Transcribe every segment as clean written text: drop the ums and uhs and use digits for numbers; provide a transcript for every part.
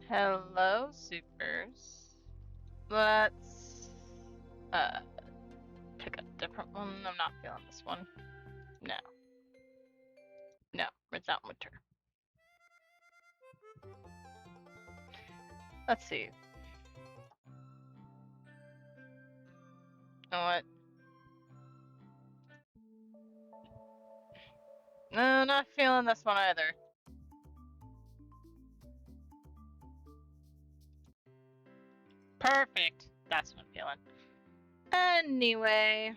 Hello, supers. Let's pick a different one. I'm not feeling this one. No. No, it's not winter. Let's see. You know what? No, not feeling this one either. Perfect. That's what I'm feeling. Anyway.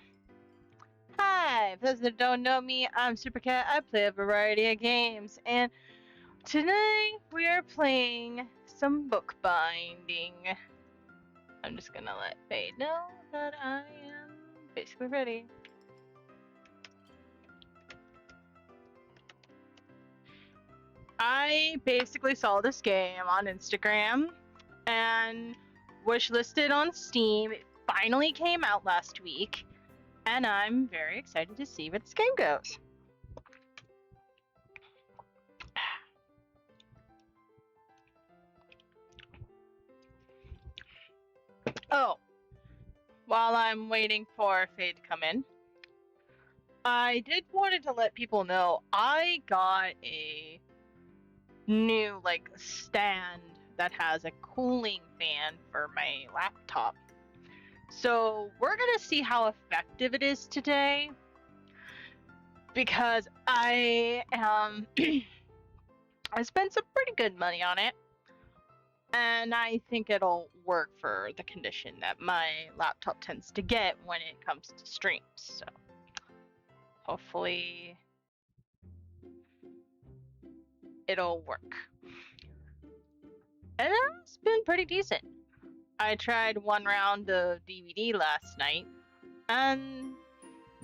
Hi, for those that don't know me, I'm Supercat. I play a variety of games, and today we are playing some bookbinding. I'm just gonna let Fade know that I am basically ready. I basically saw this game on Instagram and wishlisted on Steam. It finally came out last week, and I'm very excited to see where this game goes. Oh, while I'm waiting for Fade to come in, I did wanted to let people know I got a new stand that has a cooling fan for my laptop. So we're gonna see how effective it is today, because I I spent some pretty good money on it, and I think it'll work for the condition that my laptop tends to get when it comes to streams. So hopefully it'll work. And it's been pretty decent. I tried one round of DVD last night, and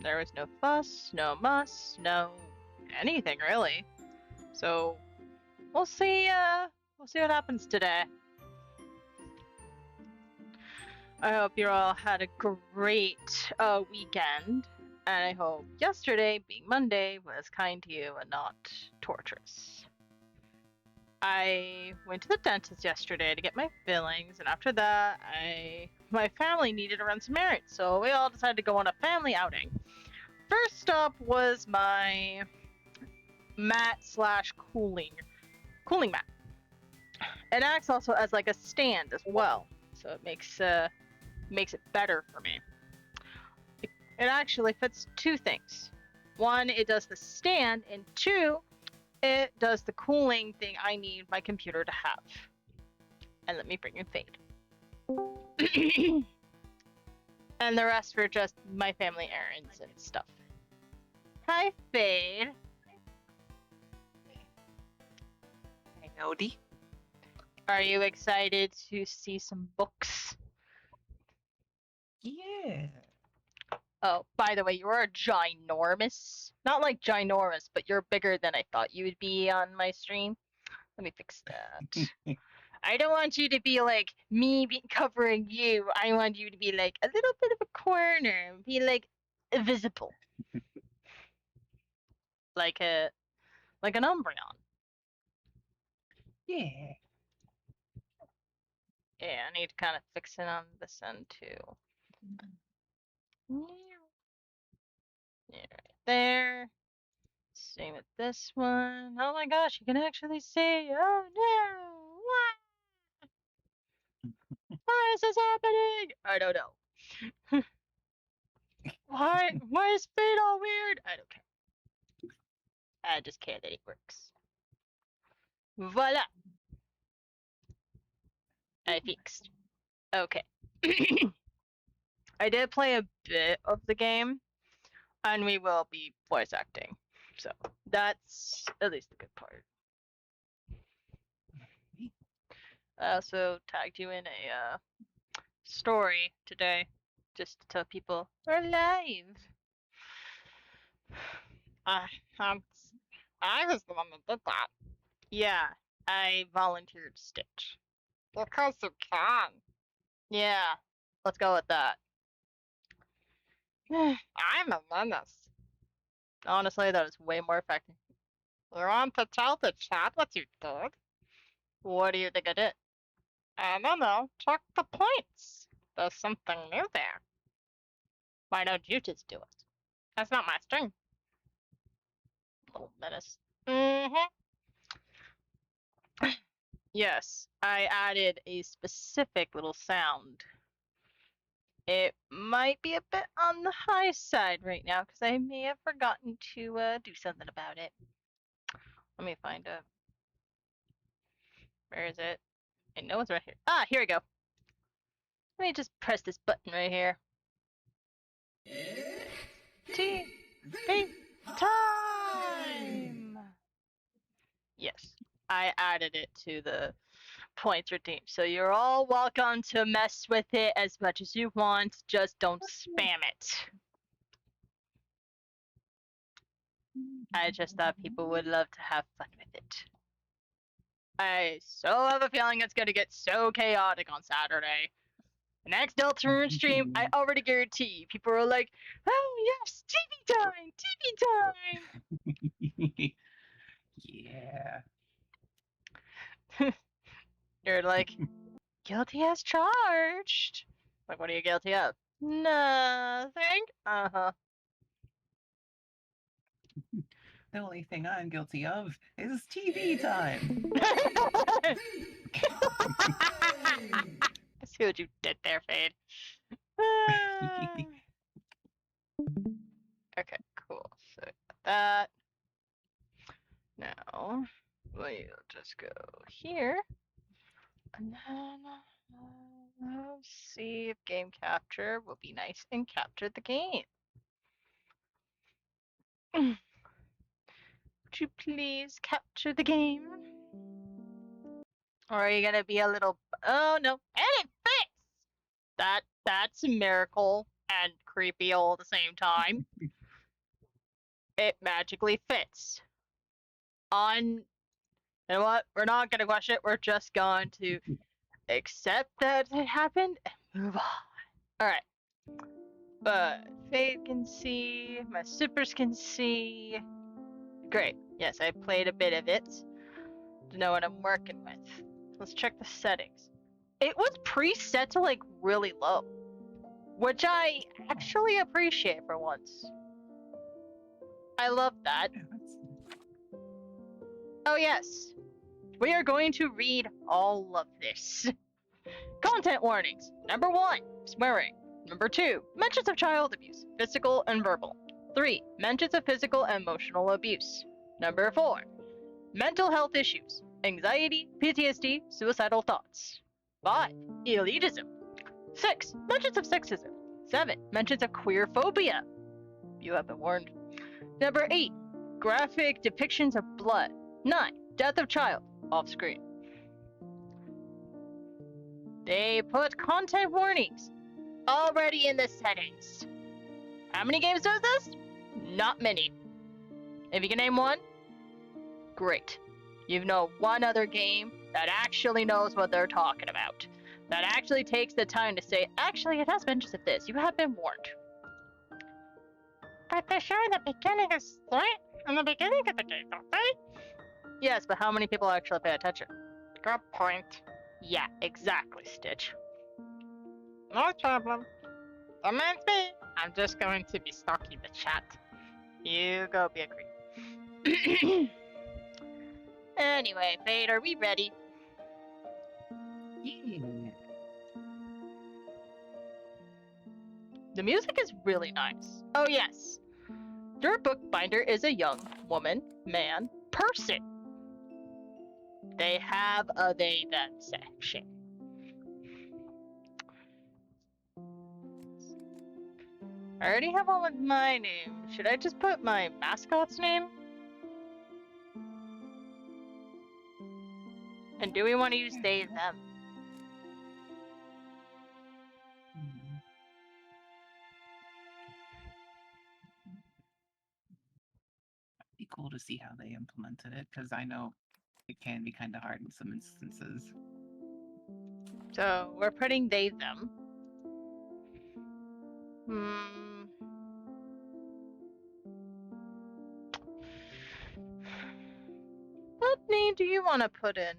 there was no fuss, no muss, no anything really. So we'll see what happens today. I hope you all had a great weekend, and I hope yesterday, being Monday, was kind to you and not torturous. I went to the dentist yesterday to get my fillings, and after that, my family needed to run some errands, so we all decided to go on a family outing. First stop was my mat slash cooling mat. It acts also as like a stand as well, so it makes it better for me. It actually fits two things. One, it does the stand, and two, it does the cooling thing I need my computer to have. And let me bring in Fade. And the rest were just my family errands and stuff. Hi, Fade. Hey, Nody. Are you excited to see some books? Yeah. Oh, by the way, you are ginormous. Not like ginormous, but you're bigger than I thought you would be on my stream. Let me fix that. I don't want you to be like me covering you. I want you to be like a little bit of a corner, be like visible, like an Umbreon. Yeah. Yeah, I need to kind of fix it on this end too. Yeah, right there. Same with this one. Oh my gosh, you can actually see. Oh no! Why is this happening? I don't know. Why is Fate all weird? I don't care. I just care that it works. Voila! I fixed. Okay. I did play a bit of the game, and we will be voice acting. So that's at least the good part. I also tagged you in a story today, just to tell people we're live. I was the one that did that. Yeah, I volunteered Stitch. Because you can. Yeah, let's go with that. I'm a menace. Honestly, that is way more effective. You want to tell the chat what you did? What do you think I did? I don't know. Check the points. There's something new there. Why don't you just do it? That's not my string. Little menace. Mm-hmm. Yes, I added a specific little sound. It might be a bit on the high side right now because I may have forgotten to do something about it. Let me find it. Where is it? I know it's right here. Ah, here we go. Let me just press this button right here. TV time! Yes, I added it to the points redeemed. So you're all welcome to mess with it as much as you want. Just don't spam it. I just thought people would love to have fun with it. I so have a feeling it's gonna get so chaotic on Saturday. The next Deltarune stream, I already guarantee people are like, oh yes, TV time! Yeah. You're like, guilty as charged. Like, what are you guilty of? Nothing. Uh-huh. The only thing I'm guilty of is TV time. I see what you did there, Fade. Okay, cool. So that. Now we'll just go here, and then let's see if game capture will be nice and capture the game. Would you please capture the game? Or are you gonna be a little? Oh no, and it fits. That's a miracle and creepy all at the same time. It magically fits. You know what? We're not gonna question it. We're just going to accept that it happened and move on. All right. But Faith can see. My supers can see. Great. Yes, I played a bit of it to know what I'm working with. Let's check the settings. It was preset to like really low, which I actually appreciate for once. I love that. Oh yes, we are going to read all of this. Content warnings. Number 1, swearing. Number 2, mentions of child abuse, physical and verbal. 3, mentions of physical and emotional abuse. Number 4, mental health issues, anxiety, PTSD, suicidal thoughts. 5, elitism. 6, mentions of sexism. 7, mentions of queer phobia. You have been warned. Number 8, graphic depictions of blood. 9, death of child, off screen. They put content warnings already in the settings. How many games does this? Not many. If you can name one, great. You know one other game that actually knows what they're talking about. That actually takes the time to say, actually, it has been just this. You have been warned. But they're sure in the beginning of in the beginning of the game, don't they? Yes, but how many people actually pay attention? Good point. Yeah, exactly, Stitch. No problem. Demands me. I'm just going to be stalking the chat. You go be a creep. Anyway, Fade, are we ready? Yeah. The music is really nice. Oh, yes. Your bookbinder is a young woman, man, person. They have a they them section. I already have one with my name. Should I just put my mascot's name? And do we want to use they them? Be cool to see how they implemented it, because I know it can be kind of hard in some instances. So we're putting they them. Hmm. What name do you want to put in?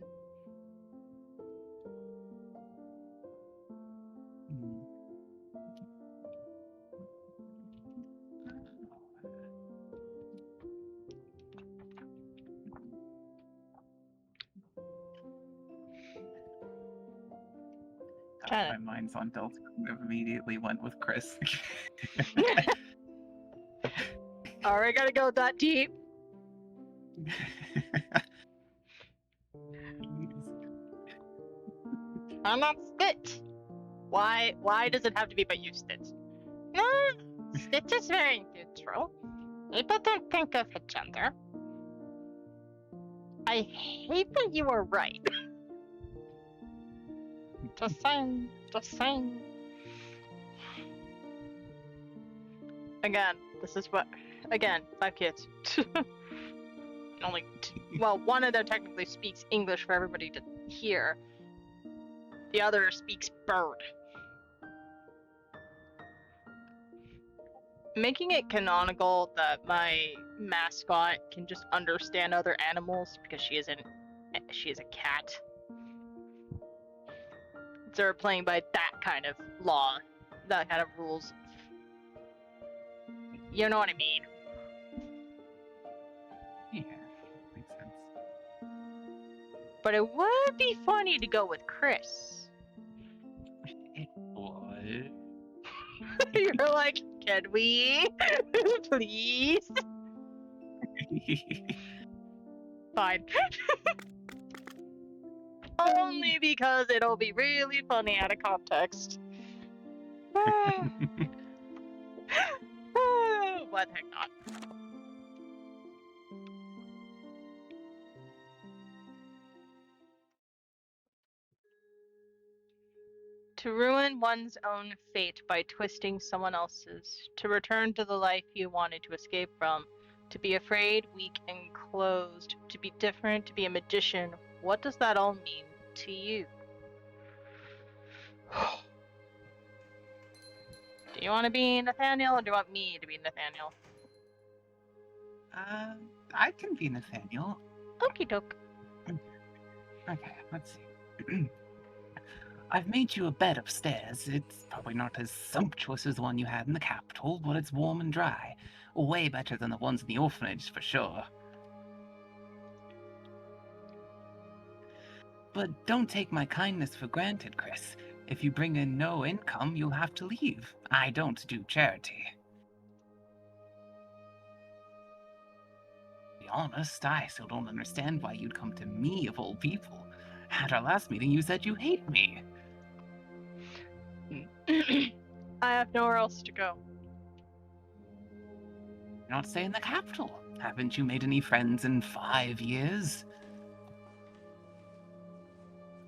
My mind's on Delta. I immediately went with Chris. Are we gonna go that deep? I'm not Stitch. Why does it have to be by you, Stitch? No, Stitch is very neutral. People don't think of a gender. I hate that you are right. Just saying. Just saying. Again, this is what. Again, 5 kids. Only, well, one of them technically speaks English for everybody to hear. The other speaks bird. Making it canonical that my mascot can just understand other animals because she is a cat. So we're playing by that kind of law, that kind of rules. You know what I mean? Yeah, makes sense. But it would be funny to go with Chris. It would. You're like, can we? Please? Fine. Only because it'll be really funny out of context. What the heck not? To ruin one's own fate by twisting someone else's, to return to the life you wanted to escape from, to be afraid, weak, and closed, to be different, to be a magician. What does that all mean to you? Do you want to be Nathaniel, or do you want me to be Nathaniel? I can be Nathaniel. Okie doke. Okay, let's see. I've made you a bed upstairs. It's probably not as sumptuous as the one you had in the capital, but it's warm and dry. Way better than the ones in the orphanage, for sure. But don't take my kindness for granted, Chris. If you bring in no income, you'll have to leave. I don't do charity. To be honest, I still don't understand why you'd come to me of all people. At our last meeting, you said you hate me. I have nowhere else to go. Not stay in the capital. Haven't you made any friends in 5 years?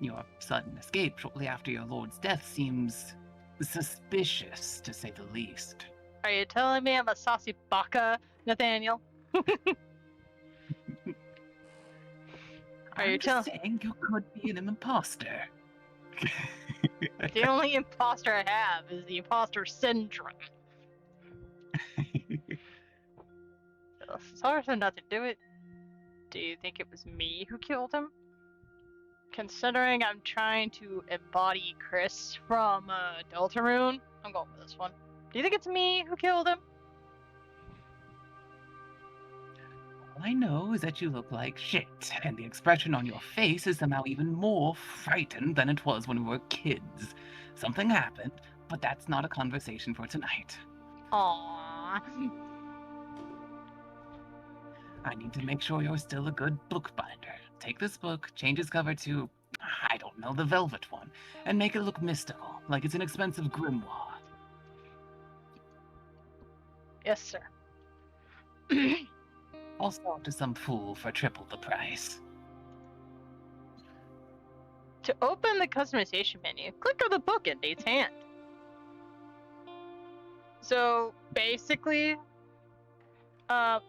Your sudden escape shortly after your lord's death seems suspicious, to say the least. Are you telling me I'm a saucy baka, Nathaniel? Are you I'm just saying you could be an imposter. The only imposter I have is the imposter syndrome. Sorry for nothing to do it. Do you think it was me who killed him? Considering I'm trying to embody Chris from Deltarune, I'm going with this one. Do you think it's me who killed him? All I know is that you look like shit, and the expression on your face is somehow even more frightened than it was when we were kids. Something happened, but that's not a conversation for tonight. Aww. I need to make sure you're still a good bookbinder. Take this book, change its cover to, I don't know, the velvet one, and make it look mystical, like it's an expensive grimoire. Yes, sir. I'll sell it to some fool for triple the price. To open the customization menu, click on the book in Nate's hand. So basically, I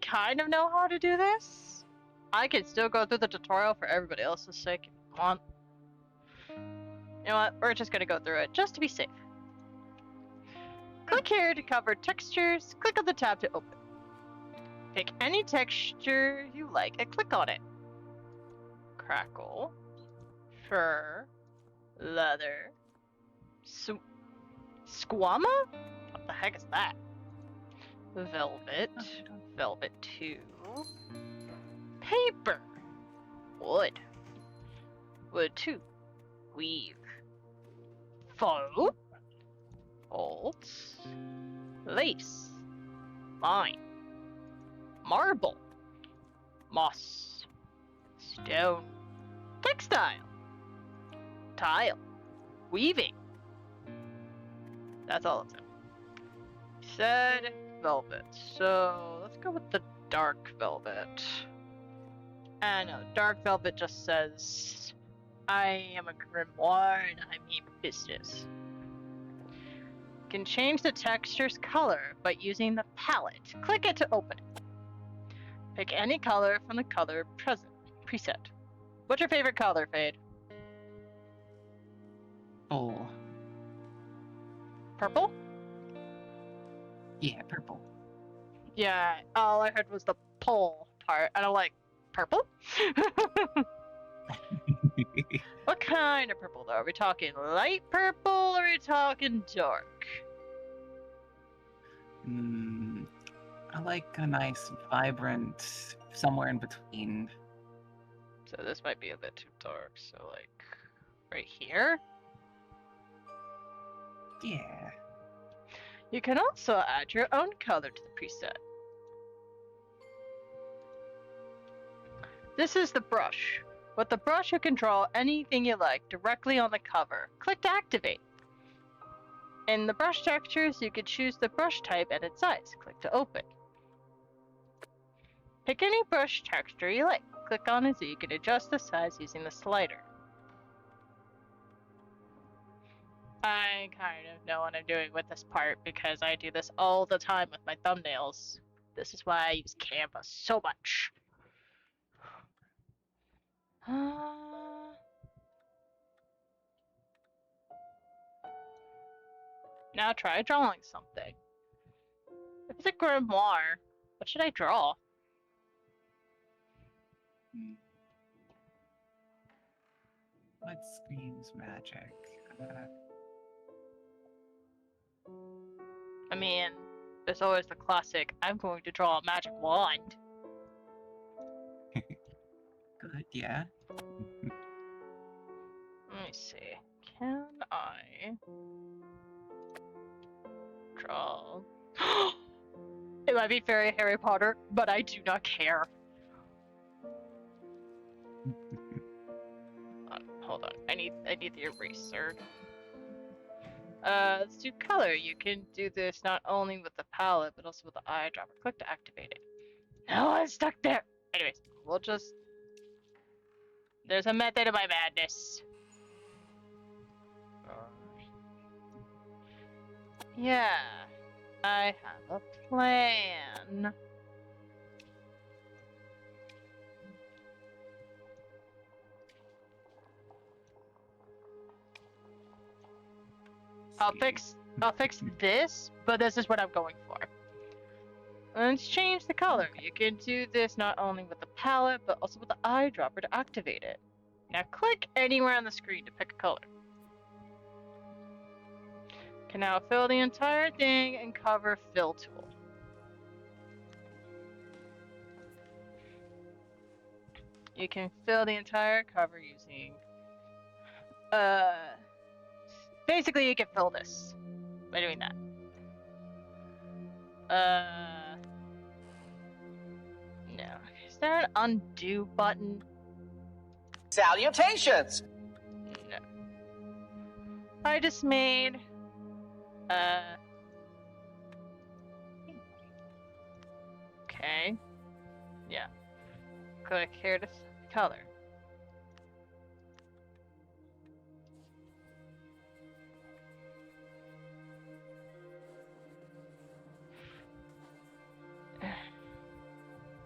kind of know how to do this. I can still go through the tutorial for everybody else's sake if you want. You know what? We're just gonna go through it just to be safe. Click here to cover textures. Click on the tab to open. Pick any texture you like and click on it. Crackle, fur, leather, squama? What the heck is that? Velvet, velvet 2, paper, wood, wood 2, weave, faux, bolts, lace, line, marble, moss, stone, textile, tile, weaving. That's all of them. Said velvet. So let's go with the dark velvet. And no, dark velvet just says, I am a grimoire and I mean business. You can change the texture's color by using the palette. Click it to open it. Pick any color from the color preset. What's your favorite color, Fade? Oh, Purple? yeah, purple. Yeah, all I heard was the pull part. I don't like purple. What kind of purple though? Are we talking light purple or are we talking dark? I like a nice, vibrant, somewhere in between. So this might be a bit too dark. So like right here. Yeah. You can also add your own color to the preset. This is the brush. With the brush, you can draw anything you like directly on the cover. Click to activate. In the brush textures, you can choose the brush type and its size. Click to open. Pick any brush texture you like. Click on it so you can adjust the size using the slider. I kind of know what I'm doing with this part because I do this all the time with my thumbnails. This is why I use Canva so much. Now try drawing something. If it's a grimoire, what should I draw? What screams magic? I mean, there's always the classic, I'm going to draw a magic wand. Good, yeah. Let me see. Can I draw? It might be very Harry Potter, but I do not care. Hold on. I need the eraser. Let's do color. You can do this not only with the palette, but also with the eyedropper. Click to activate it. No, I'm stuck there. Anyways, we'll just... There's a method of my madness. Yeah, I have a plan. I'll fix this, but this is what I'm going for. Let's change the color. You can do this not only with the palette, but also with the eyedropper to activate it. Now click anywhere on the screen to pick a color. Can now fill the entire thing and cover fill tool. You can fill the entire cover using basically you can fill this by doing that. No. Is there an undo button? Salutations! No. I just made okay. Yeah. Click here to color.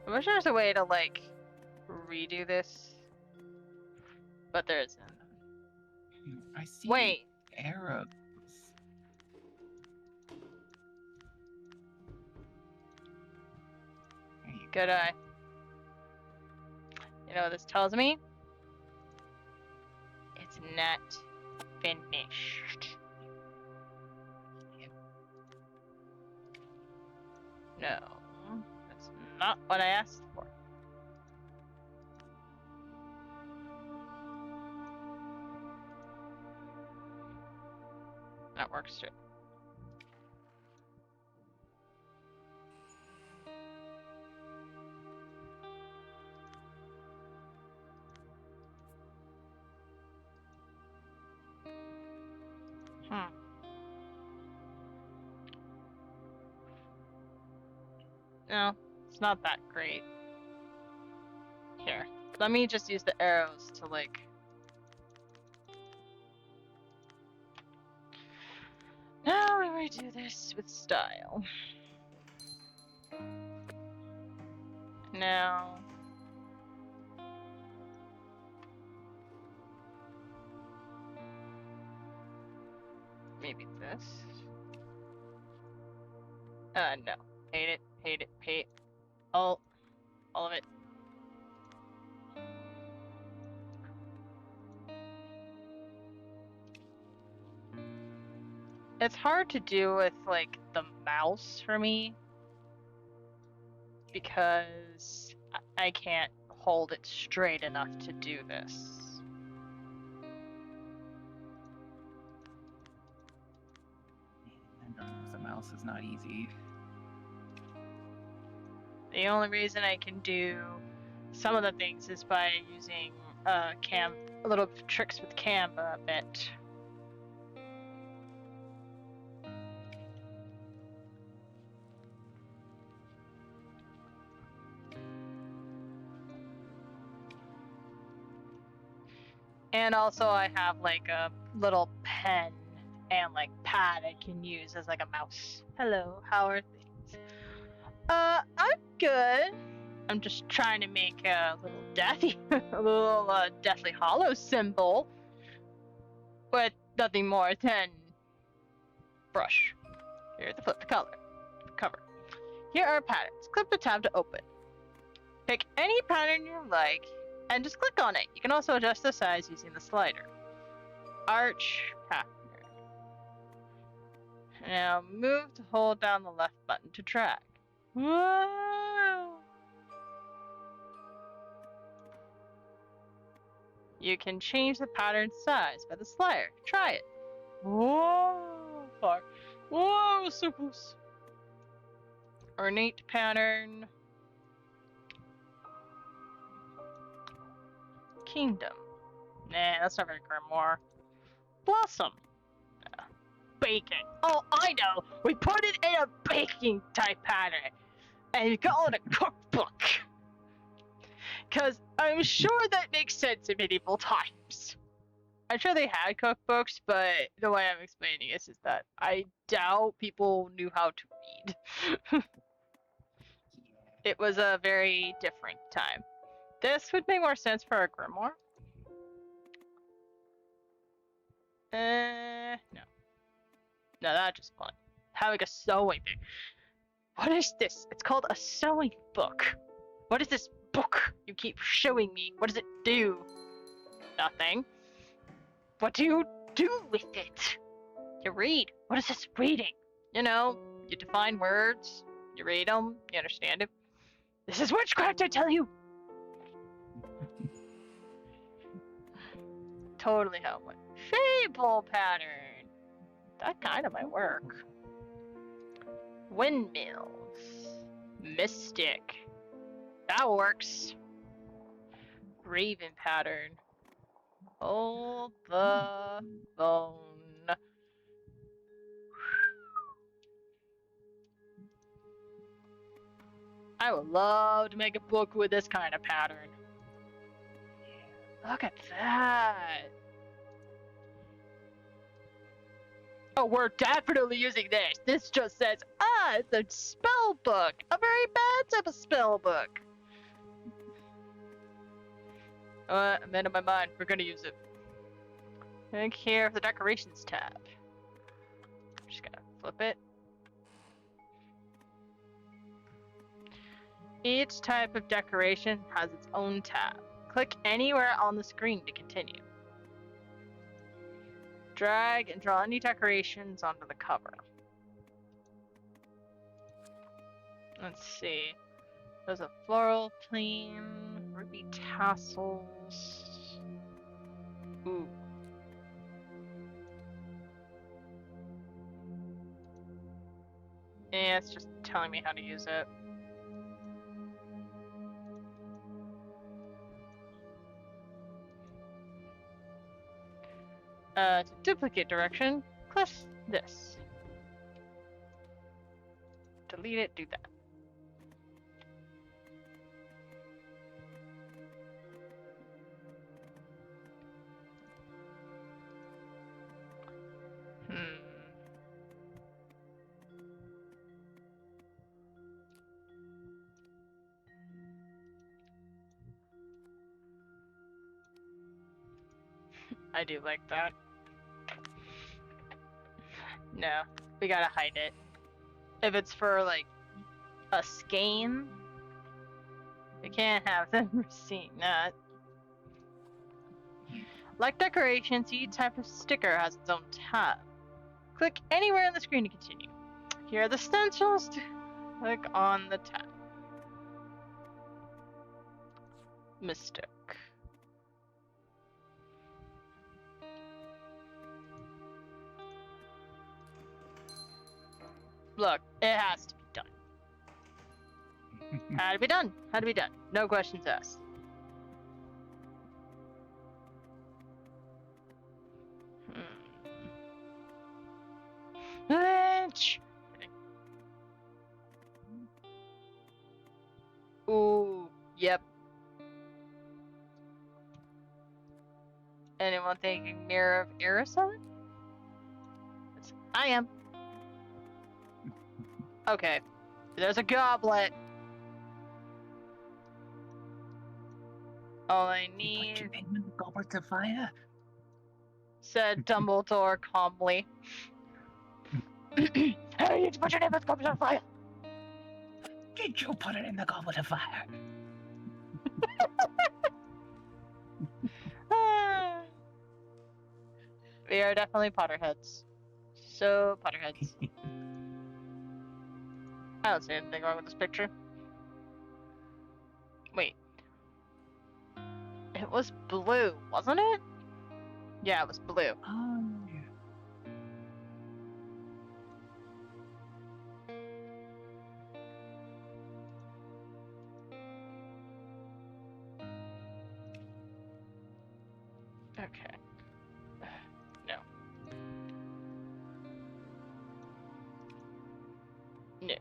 I wish there was a way to like redo this, but there isn't. I see Wait. arrows. There you Good eye. You know what this tells me? It's not finished. No, that's not what I asked for. That works too. No, it's not that great. Here, let me just use the arrows to like... Now we redo this with style. Now... Maybe this? No. Hate it, hate it, hate all of it. It's hard to do with like the mouse for me because I can't hold it straight enough to do this. The mouse is not easy. The only reason I can do some of the things is by using a little tricks with Canva a bit. And also I have like a little pen and like pad I can use as like a mouse. Hello, how are things? I'm good. I'm just trying to make a little deathly hollow symbol with nothing more than brush. Here to flip the cover. Here are patterns. Click the tab to open. Pick any pattern you like and just click on it. You can also adjust the size using the slider. Arch pattern. Now move to hold down the left button to drag. Whoa! You can change the pattern size by the slider. Try it. Whoa! Far. Whoa! So close. Ornate pattern. Kingdom. Nah, that's not very grimoire. Blossom. Baking. Oh, I know. We put it in a baking type pattern, and you call it a cookbook. Cause I'm sure that makes sense in medieval times. I'm sure they had cookbooks, but the way I'm explaining this is that I doubt people knew how to read. It was a very different time. This would make more sense for a grimoire. No. Now that's just fun. Having a sewing thing. What is this? It's called a sewing book. What is this book you keep showing me? What does it do? Nothing. What do you do with it? You read. What is this reading? You know, you define words, you read them, you understand it. This is witchcraft, I tell you! Totally how it went. Fable pattern. That kind of might work. Windmills. Mystic. That works. Raven pattern. Hold the phone. I would love to make a book with this kind of pattern. Look at that. Oh, we're definitely using this. This just says, it's a spell book. A very bad type of spell book. I made up my mind. We're gonna use it. Click here for the decorations tab. I'm just gonna flip it. Each type of decoration has its own tab. Click anywhere on the screen to continue. Drag and draw any decorations onto the cover. Let's see. There's a floral plain, ruby tassels. Ooh. Yeah, it's just telling me how to use it. To duplicate direction, click this. Delete it, do that. I do like that. No, we gotta hide it. If it's for, like, a skein, we can't have them seeing that. Like decorations, each type of sticker has its own tab. Click anywhere on the screen to continue. Here are the stencils. Click on the tab. Mystic. Look, it has to be done. Had to be done. Had to be done. No questions asked. Lynch! Ooh, yep. Anyone thinking Mirror of Erised? I am. Okay. There's a goblet. All I You need, put your name in the goblet of fire? said Dumbledore calmly. Hey, you need to put your name in the goblet of fire. Did you put it in the goblet of fire? We are definitely Potterheads. So Potterheads. I don't see anything wrong with this picture. Wait. It was blue, wasn't it? Yeah, it was blue. Oh, Okay. No. No.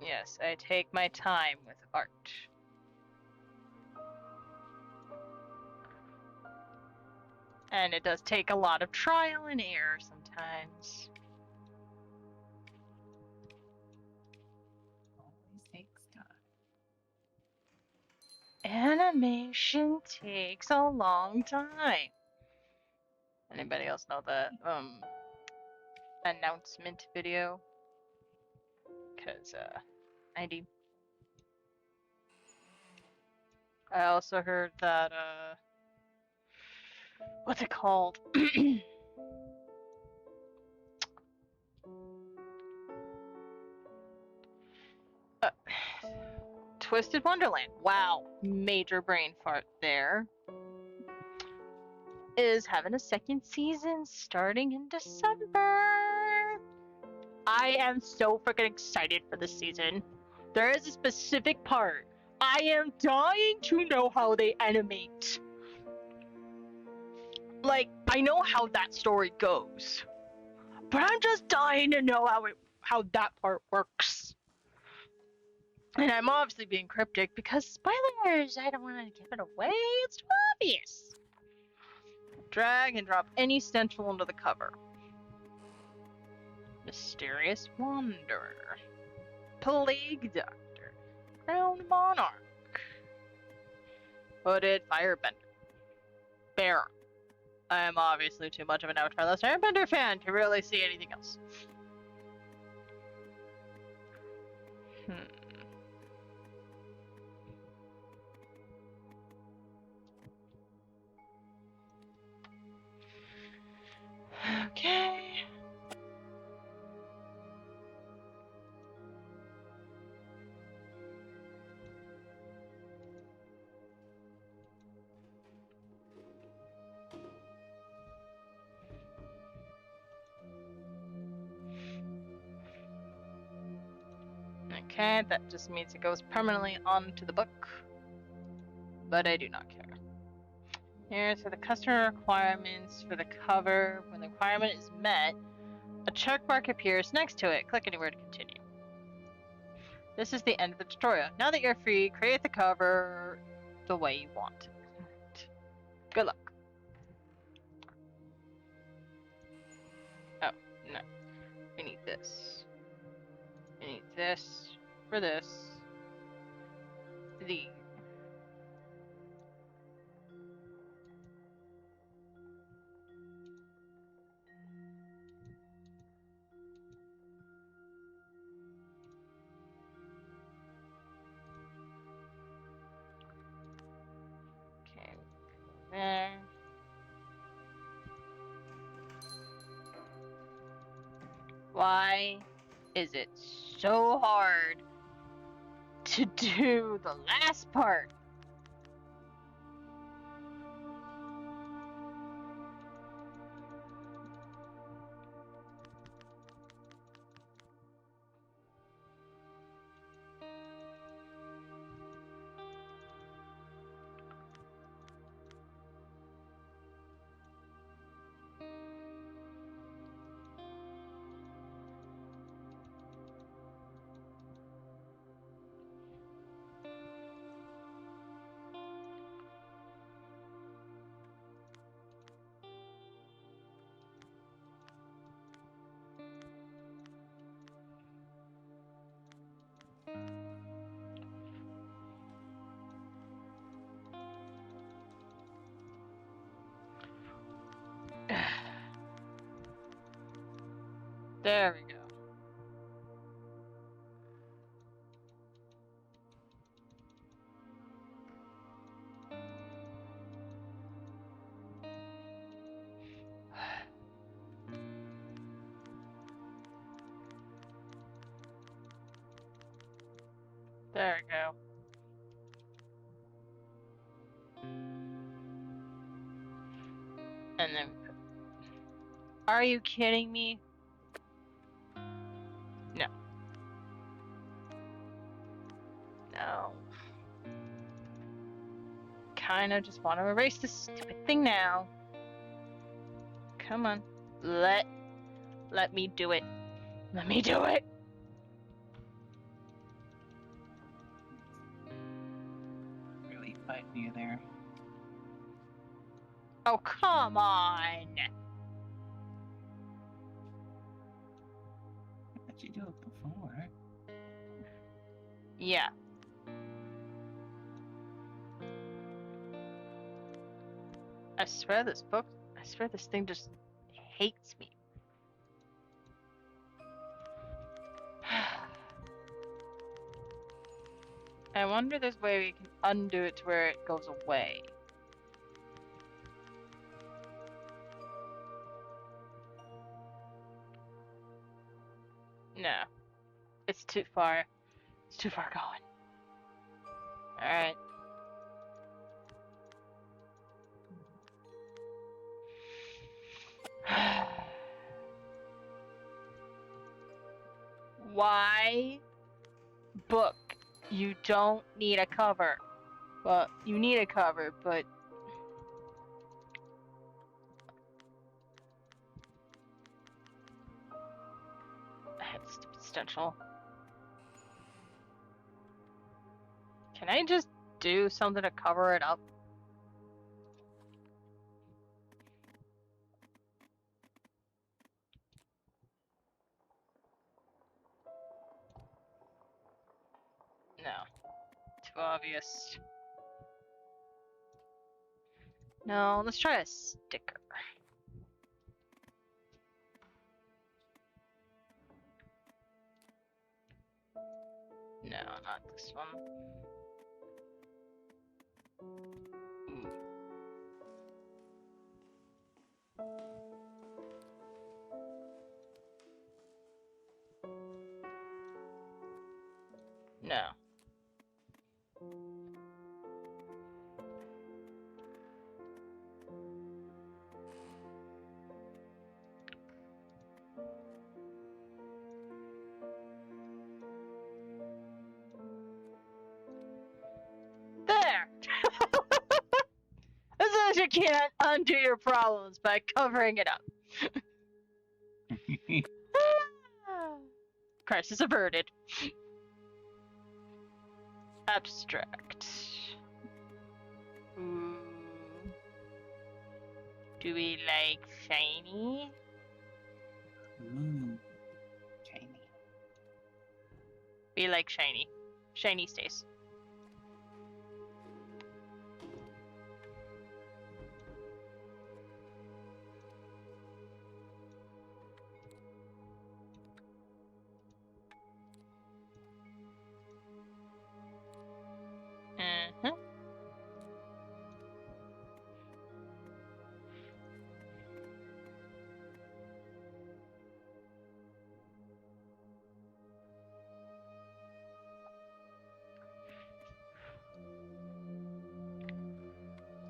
Yes, I take my time with art. And it does take a lot of trial and error sometimes. Always takes time. Animation takes a long time. Anybody else know the announcement video? Cause I do. I also heard that what's it called? uh, Twisted Wonderland. Wow, major brain fart there. Is having a second season starting in December. I am so freaking excited for this season. There is a specific part. I am dying to know how they animate. Like, I know how that story goes, but I'm just dying to know how that part works. And I'm obviously being cryptic because spoilers. I don't want to give it away. It's too obvious. Drag and drop any stencil onto the cover. Mysterious Wanderer. Plague Doctor. Crowned Monarch. Hooded Firebender. Bear. I am obviously too much of an Avatar: The Last Airbender fan to really see anything else. Okay. Okay, that just means it goes permanently onto the book. But I do not care. Here's for the customer requirements for the cover. When the requirement is met, a check mark appears next to it. Click anywhere to continue. This is the end of the tutorial. Now that you're free, create the cover the way you want it. Good luck. Oh, no. We need this. We need this for this. The okay, there. Why is it so hard to do the last part? There we go. There we go. And then are you kidding me? No. No. Kinda just want to erase this stupid thing now. Come on. Let me do it. Let me do it. either. Oh, come on! I bet you do it before. Yeah. I swear this thing just hates me. I wonder if there's a way we can undo it to where it goes away. No. It's too far. It's too far going. Alright. Why? Book. You don't need a cover. Well, you need a cover, but... Stupid stencil. Can I just do something to cover it up? No. Too obvious. No, let's try a sticker. No, not this one. Ooh. No. There! As long as you can't undo your problems by covering it up. Crisis averted. Abstract. Ooh. Do we like shiny? Ooh, shiny. We like shiny. Shiny stays. Uh-huh.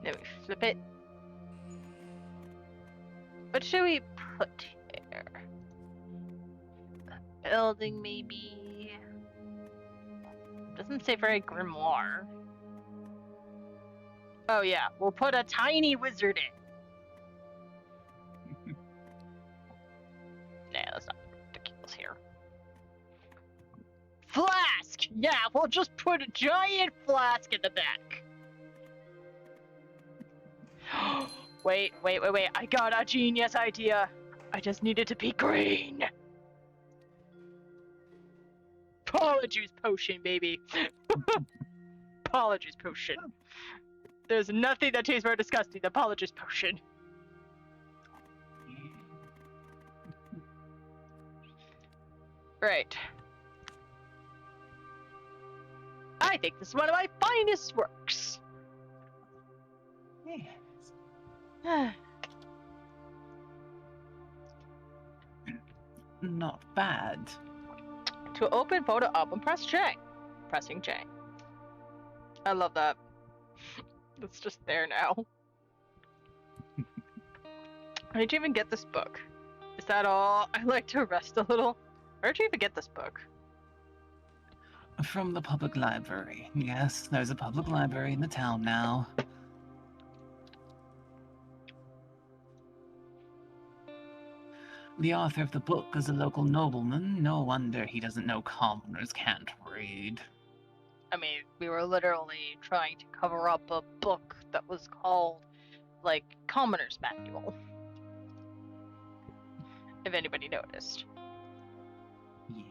Then we flip it. What should we put here? A building, maybe? Doesn't say very grimoire. Oh yeah, we'll put a tiny wizard in. Nah, that's not ridiculous here. Flask! Yeah, we'll just put a giant flask in the back. Wait. I got a genius idea. I just need it to be green. Apologies potion, baby. Apologies potion. There's nothing that tastes more disgusting than apologies potion. Right. I think this is one of my finest works. Yes. Not bad. To open photo album, press J. Pressing J. I love that. It's just there now. Where did you even get this book? Is that all? I like to rest a little. Where did you even get this book? From the public library. Yes, there's a public library in the town now. The author of the book is a local nobleman. No wonder he doesn't know commoners can't read. I mean, we were literally trying to cover up a book that was called, like, Commoner's Manual. If anybody noticed. Yeah.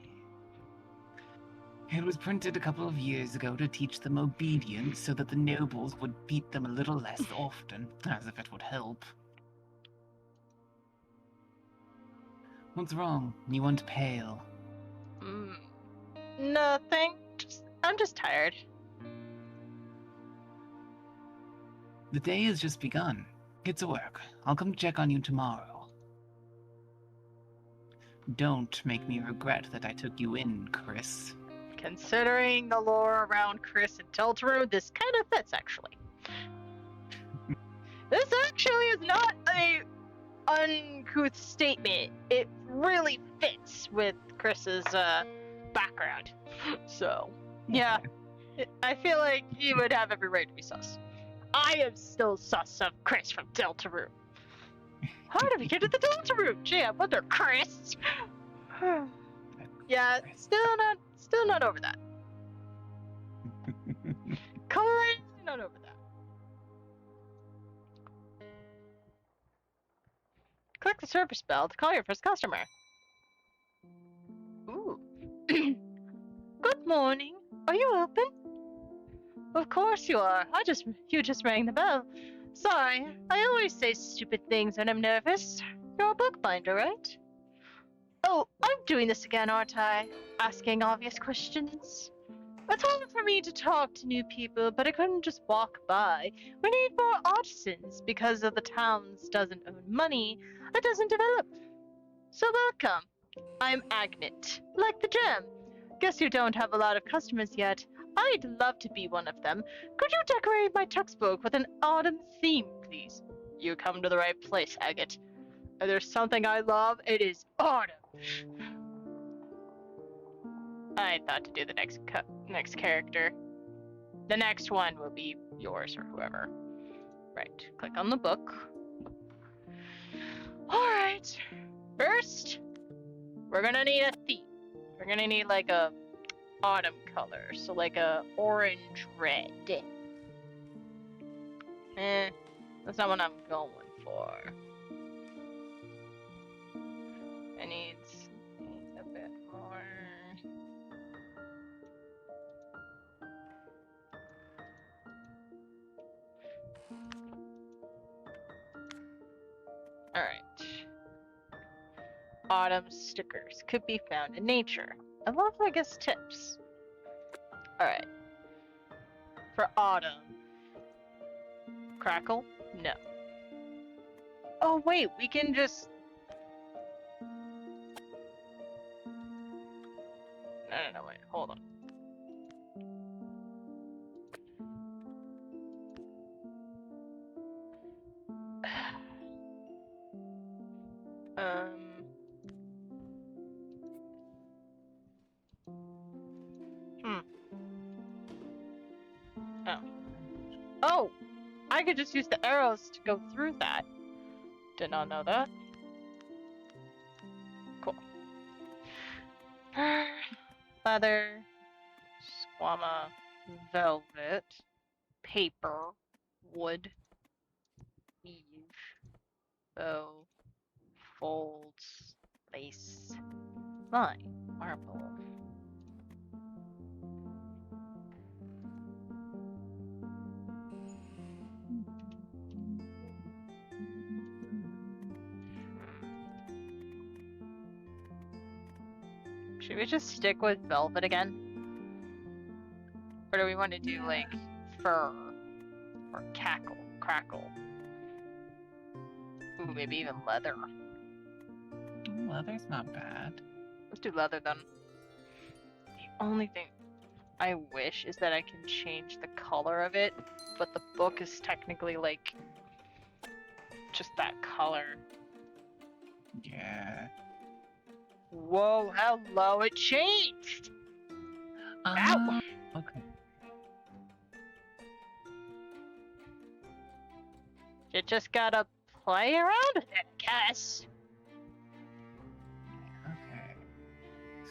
It was printed a couple of years ago to teach them obedience so that the nobles would beat them a little less often, as if it would help. What's wrong? You went pale. Nothing. I'm just tired. The day has just begun. Get to work. I'll come check on you tomorrow. Don't make me regret that I took you in, Chris. Considering the lore around Chris and Deltarune, this kind of fits, actually. This actually is not a uncouth statement. It really fits with Chris's background. So, yeah. I feel like he would have every right to be sus. I am still sus of Chris from Deltarune. How did we get to the Deltarune? Gee, I wonder, Chris. Yeah, still not over that. Crazy not over that. Click the service bell to call your first customer. Ooh. Good morning. Are you open? Of course you are. You just rang the bell. Sorry, I always say stupid things when I'm nervous. You're a bookbinder, right? Oh, I'm doing this again, aren't I? Asking obvious questions. It's hard for me to talk to new people, but I couldn't just walk by. We need more artisans because of the town's doesn't own money. It doesn't develop. So welcome. I'm Agnet, like the gem. Guess you don't have a lot of customers yet. I'd love to be one of them. Could you decorate my textbook with an autumn theme, please? You come to the right place, Agate. If there's something I love, it is autumn. I thought to do the next character. The next one will be yours or whoever. Right, click on the book. Alright. First, we're gonna need a theme. We're gonna need like a autumn color, so like a orange red. That's not what I'm going for. It needs a bit more. Alright. Autumn stickers could be found in nature. I love, I guess, tips. Alright. For autumn. Crackle? No. Oh, wait, we can just... No, wait, hold on. Oh! I could just use the arrows to go through that. Did not know that. Cool. Leather, squama, velvet, paper, wood, weave, bow, folds, lace, line, marble. Should we just stick with velvet again? Or do we want to do like fur or crackle? Ooh, maybe even leather. Leather's not bad. Let's do leather then. The only thing I wish is that I can change the color of it, but the book is technically like just that color. Yeah. Whoa, hello, it changed! Ow! Okay. You just gotta play around with it, I guess. Okay.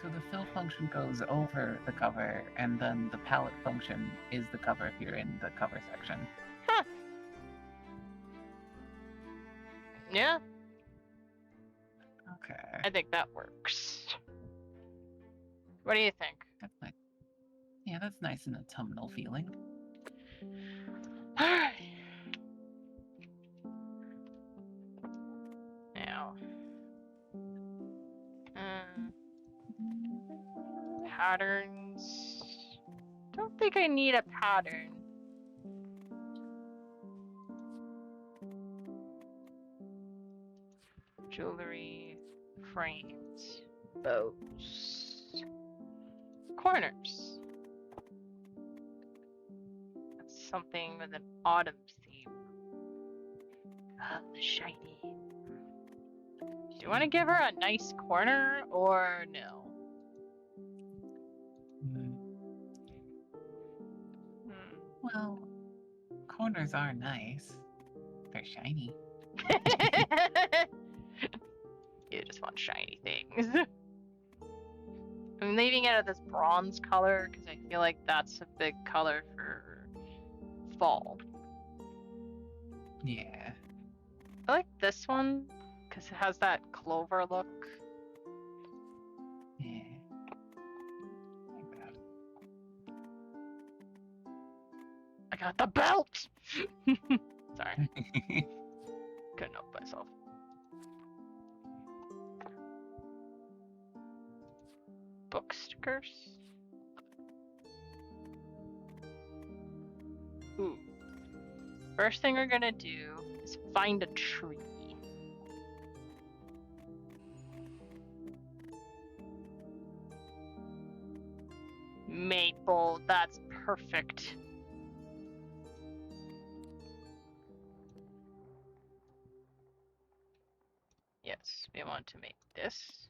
So So the fill function goes over the cover, and then the palette function is the cover if you're in the cover section. Huh. Yeah, Okay. I think that works. What do you think? That's nice. Yeah, that's nice and autumnal feeling. Alright. Now. Patterns. Don't think I need a pattern. Jewelry, frames, bows, corners. That's something with an autumn theme. Ah, the shiny. Do you want to give her a nice corner or no? Well, corners are nice. They're shiny. You just want shiny things. I'm leaving it at this bronze color because I feel like that's a big color for fall. Yeah. I like this one because it has that clover look. Yeah. Like that. I got the belt! Sorry, couldn't help myself. Book stickers. Ooh. First thing we're gonna do is find a tree. Maple, that's perfect. Yes, we want to make this.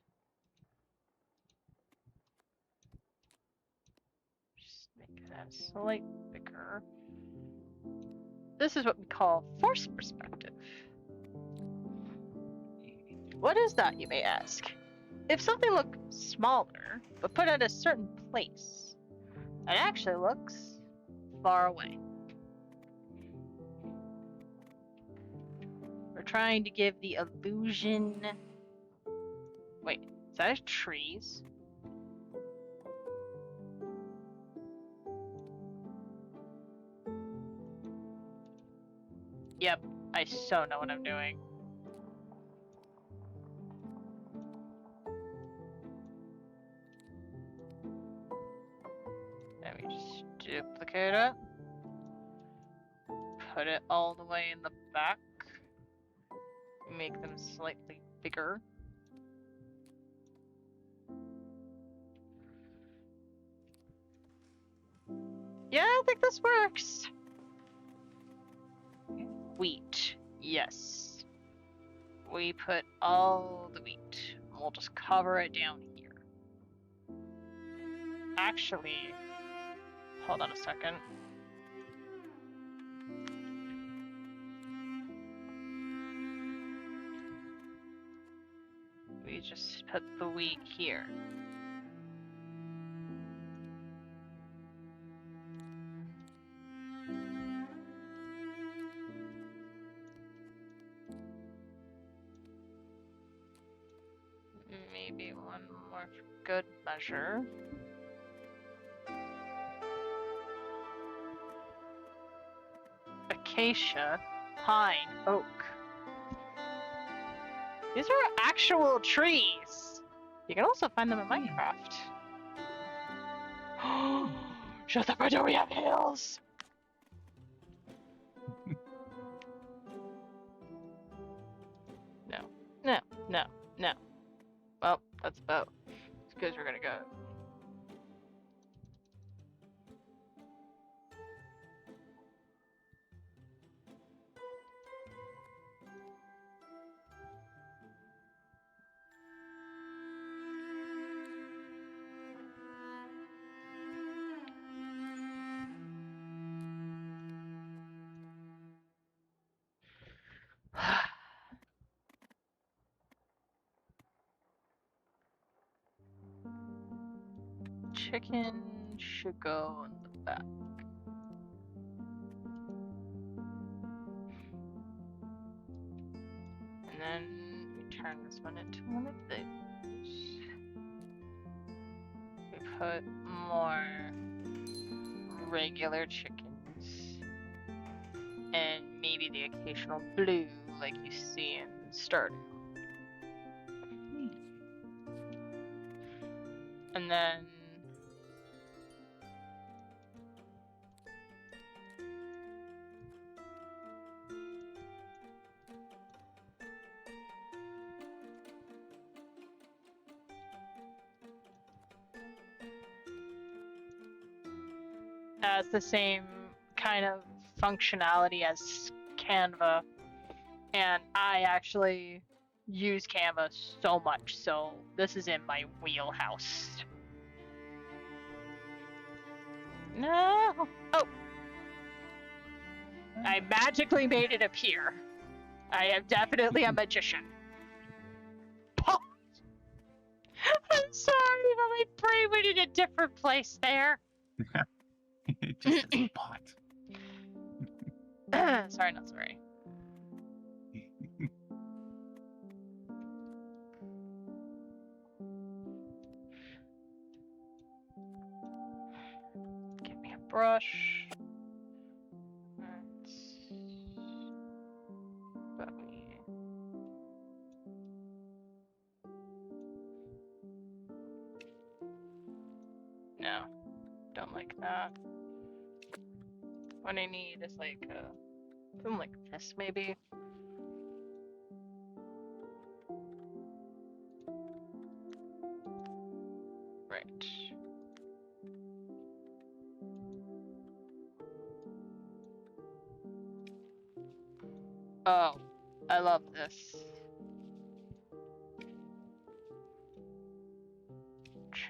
Just make that slightly bigger. This is what we call force perspective. What is that, you may ask? If something looks smaller, but put at a certain place, it actually looks far away. We're trying to give the illusion... Wait, is that trees? Yep, I so know what I'm doing. Let me just duplicate it. Put it all the way in the back. Make them slightly bigger. Yeah, I think this works. Wheat, yes. We put all the wheat. We'll just cover it down here. Actually, hold on a second. We just put the wheat here. Maybe one more for good measure. Acacia, pine, oak. These are actual trees. You can also find them in Minecraft. Shut up, do we have hills? No, no, no, no. Well, that's about as good as we're gonna go. chicken should go in the back. And then we turn this one into one of those. We put more regular chickens. And maybe the occasional blue like you see in Stardew. And then has the same kind of functionality as Canva, and I actually use Canva so much, so this is in my wheelhouse. No! Oh! I magically made it appear. I am definitely a magician. I'm sorry, but my brain went in a different place there. It just as a pot. Sorry, not sorry. Give me a brush. No, don't like that. What I need is like something like this, maybe. Right. Oh, I love this.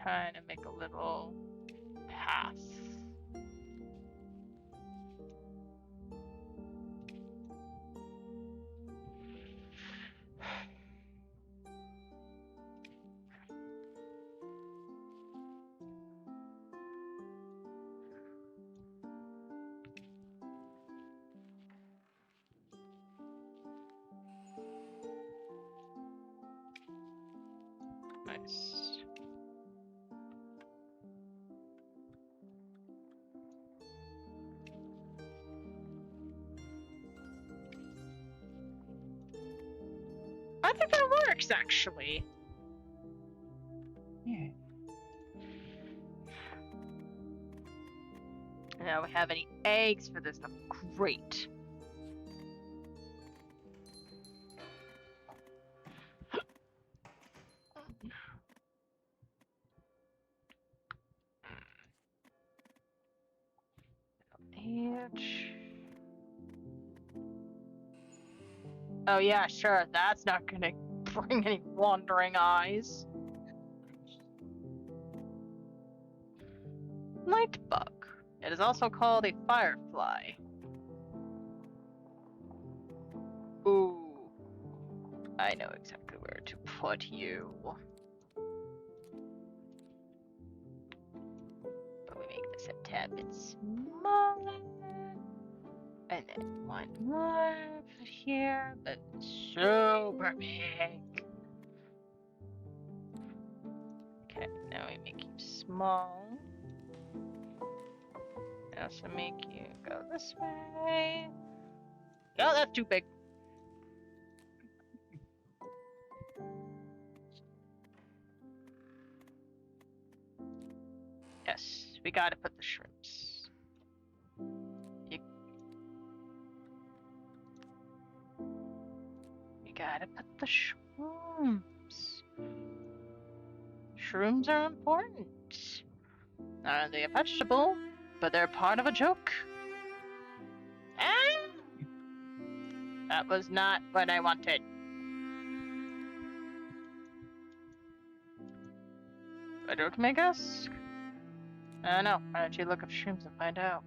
Trying to make a little path. Nice. I think that works, actually. Yeah. Now we have any eggs for this stuff. Great. Oh yeah, sure. That's not gonna bring any wandering eyes. Lightbug. It is also called a firefly. Ooh. I know exactly where to put you. But we make this a tad bit smaller. And then one more here, but super big. Okay, now we make you small. I also make you go this way. No, that's too big. Yes, we gotta put the shrimps. You gotta put the shrooms. Shrooms are important. Not only a vegetable, but they're part of a joke. Ah! That was not what I wanted. A joke, may I guess? I don't know. Why don't you look up shrooms and find out?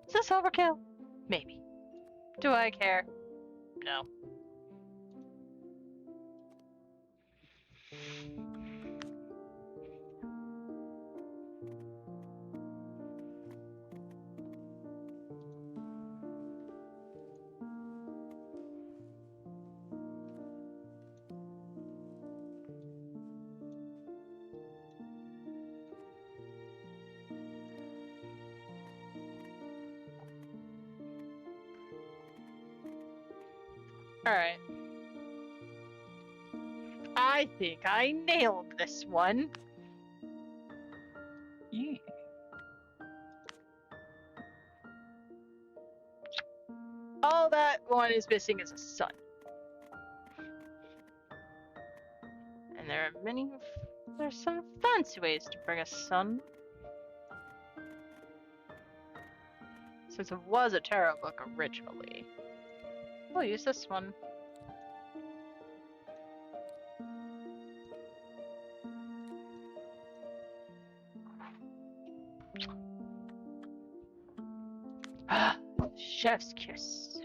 Is this overkill? Maybe. Do I care? No. Alright. I think I nailed this one. Yeah. All that one is missing is a sun. And there's some fancy ways to bring a sun. Since it was a tarot book originally. We'll use this one. Ah, chef's kiss.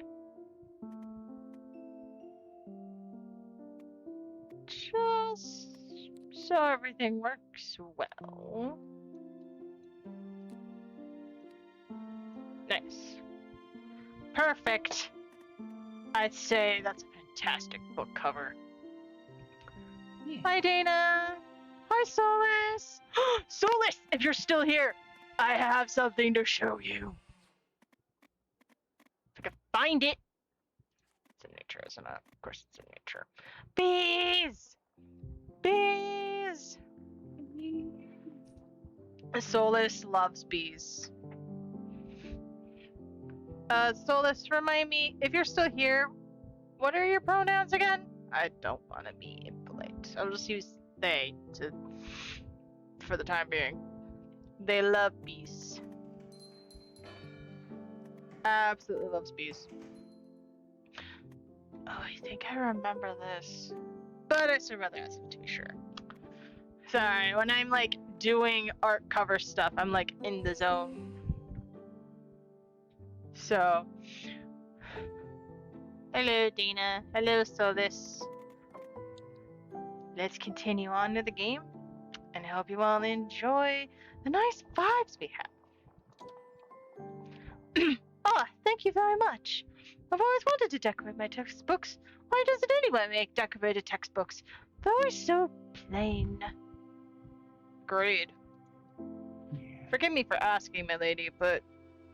Just so everything works well. Nice. Perfect. I'd say that's a fantastic book cover. Yeah. Hi, Dana. Hi, Solus. Solus, if you're still here, I have something to show you. If I can find it. It's in nature, isn't it? Of course it's in nature. Bees! Bees! Solus loves bees. Solus, remind me, if you're still here, what are your pronouns again? I don't want to be impolite. I'll just use they for the time being. They love bees. Absolutely loves bees. Oh, I think I remember this. But I still rather wasn't too sure. Sorry, when I'm like doing art cover stuff, I'm like in the zone. So, hello Dana, hello Solus. Let's continue on to the game, and I hope you all enjoy the nice vibes we have. Ah, thank you very much. I've always wanted to decorate my textbooks. Why doesn't anyone make decorated textbooks? They're always so plain. Agreed. Yeah. Forgive me for asking, my lady, but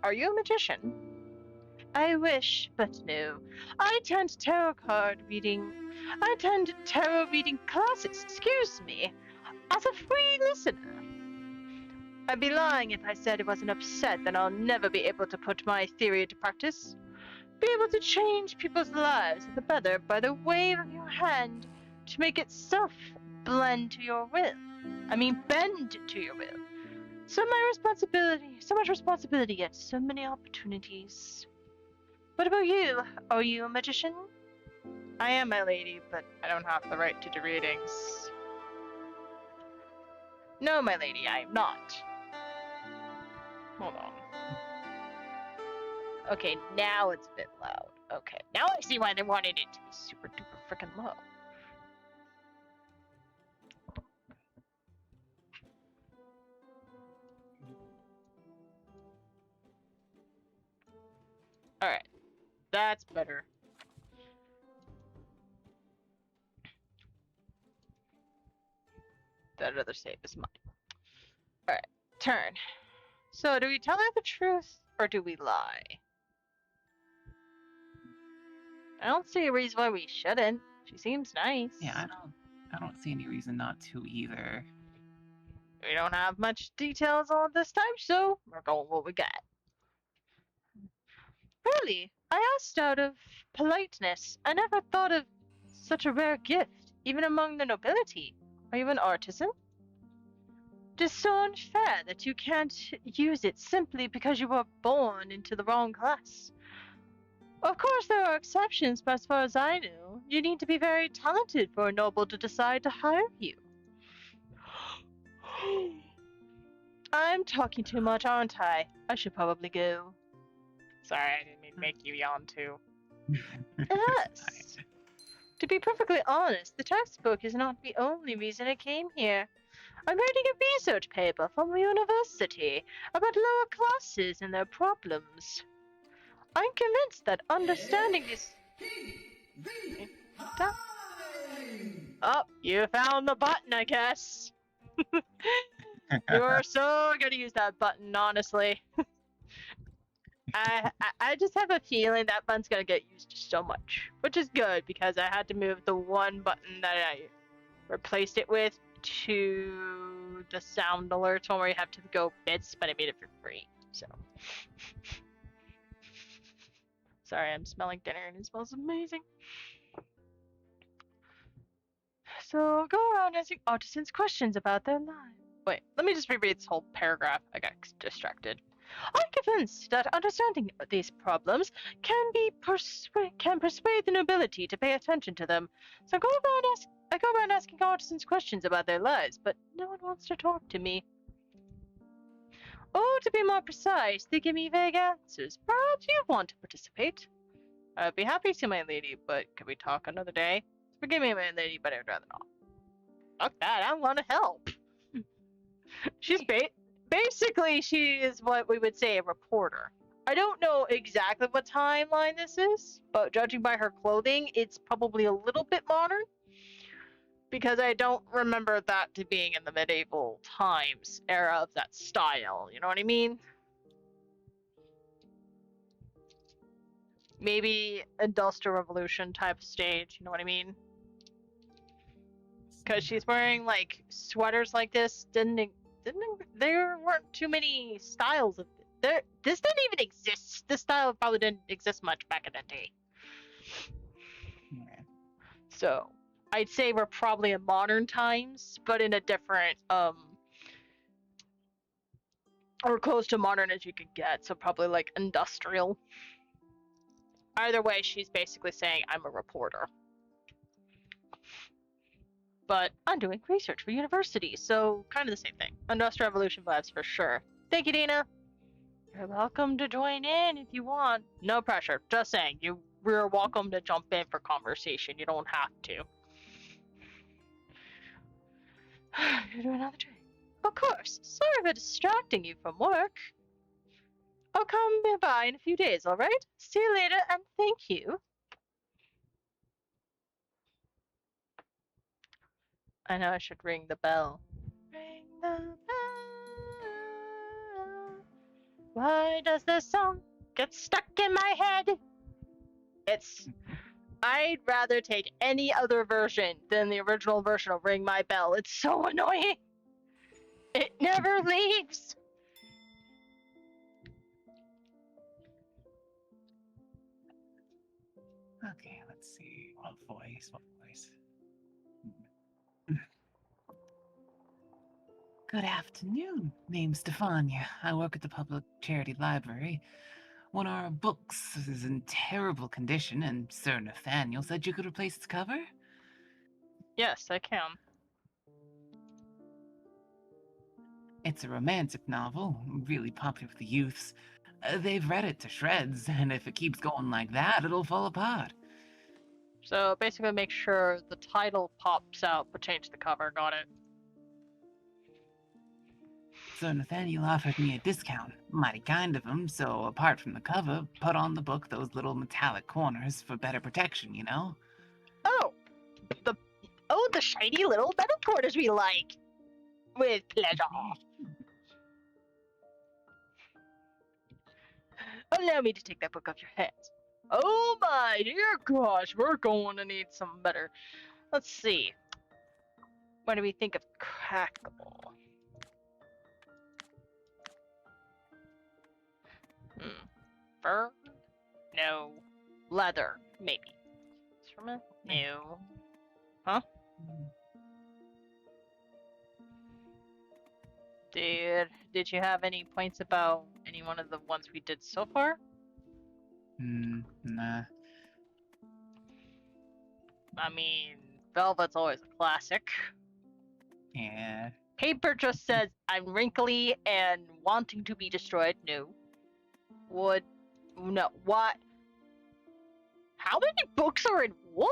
are you a magician? I wish, but no. I attend tarot reading classes, excuse me, as a free listener. I'd be lying if I said I wasn't upset that I'll never be able to put my theory into practice. Be able to change people's lives for the better by the wave of your hand to make itself bend to your will. So much responsibility, yet so many opportunities. What about you? Are you a magician? I am, my lady, but I don't have the right to do readings. No, my lady, I am not. Hold on. Okay, now it's a bit loud. Okay, now I see why they wanted it to be super duper freaking low. Alright, that's better. That other save is mine. Alright, turn. So, do we tell her the truth, or do we lie? I don't see a reason why we shouldn't. She seems nice. Yeah, I don't see any reason not to either. We don't have much details on this time, so we're going with what we got. Really, I asked out of politeness. I never thought of such a rare gift, even among the nobility. Are you an artisan? It is so unfair that you can't use it simply because you were born into the wrong class. Of course, there are exceptions, but as far as I know, you need to be very talented for a noble to decide to hire you. I'm talking too much, aren't I? I should probably go. Sorry, I didn't mean to make you yawn too. Yes. To be perfectly honest, the textbook is not the only reason I came here. I'm writing a research paper from the university about lower classes and their problems. I'm convinced that understanding these. Oh, you found the button, I guess. You're so gonna use that button, honestly. I just have a feeling that button's gonna get used so much, which is good because I had to move the one button that I replaced it with to the sound alerts one where you have to go bits, but I made it for free. So sorry, I'm smelling dinner and it smells amazing. So go around asking artisans questions about their lives. Wait, let me just reread this whole paragraph. I got distracted. I'm convinced that understanding these problems can persuade the nobility to pay attention to them. So I go around asking artisans questions about their lives, but no one wants to talk to me. Or to be more precise, they give me vague answers. Perhaps you want to participate. I'd be happy to, my lady, but could we talk another day? Forgive me, my lady, but I'd rather not. Fuck that, I want to help. She's basically, she is what we would say a reporter. I don't know exactly what timeline this is, but judging by her clothing, it's probably a little bit modern. Because I don't remember that to being in the medieval times era of that style, you know what I mean? Maybe Industrial Revolution type stage, you know what I mean? Because she's wearing like sweaters like this. There weren't too many styles of there. This didn't even exist. This style probably didn't exist much back in the day. Yeah. So I'd say we're probably in modern times, but in a different or close to modern as you could get. So probably like industrial. Either way, she's basically saying I'm a reporter. But I'm doing research for university, so kind of the same thing. Industrial Revolution vibes for sure. Thank you, Dina. You're welcome to join in if you want. No pressure. Just saying, you're welcome to jump in for conversation. You don't have to. You're doing another drink. Of course. Sorry for distracting you from work. I'll come by in a few days, alright? See you later, and thank you. I know I should ring the bell. Ring the bell. Why does this song get stuck in my head? I'd rather take any other version than the original version of Ring My Bell. It's so annoying. It never leaves. Okay, let's see. What voice? What voice? Good afternoon. Name's Stefania. I work at the public charity library. One of our books is in terrible condition, and Sir Nathaniel said you could replace its cover? Yes, I can. It's a romantic novel, really popular with the youths. They've read it to shreds, and if it keeps going like that, it'll fall apart. So basically make sure the title pops out, but change the cover. Got it. So Nathaniel offered me a discount. Mighty kind of him, so apart from the cover, put on the book those little metallic corners for better protection, you know? Oh, the shiny little metal corners we like. With pleasure. Allow me to take that book off your hands. Oh my dear gosh, we're going to need some better. Let's see. What do we think of crackle? Fur? No. Leather, maybe. Instrument? No. Huh? Did you have any points about any one of the ones we did so far? Nah. I mean, velvet's always a classic. Yeah. Paper just says, I'm wrinkly and wanting to be destroyed. No. Wood. No. What? How many books are in wood?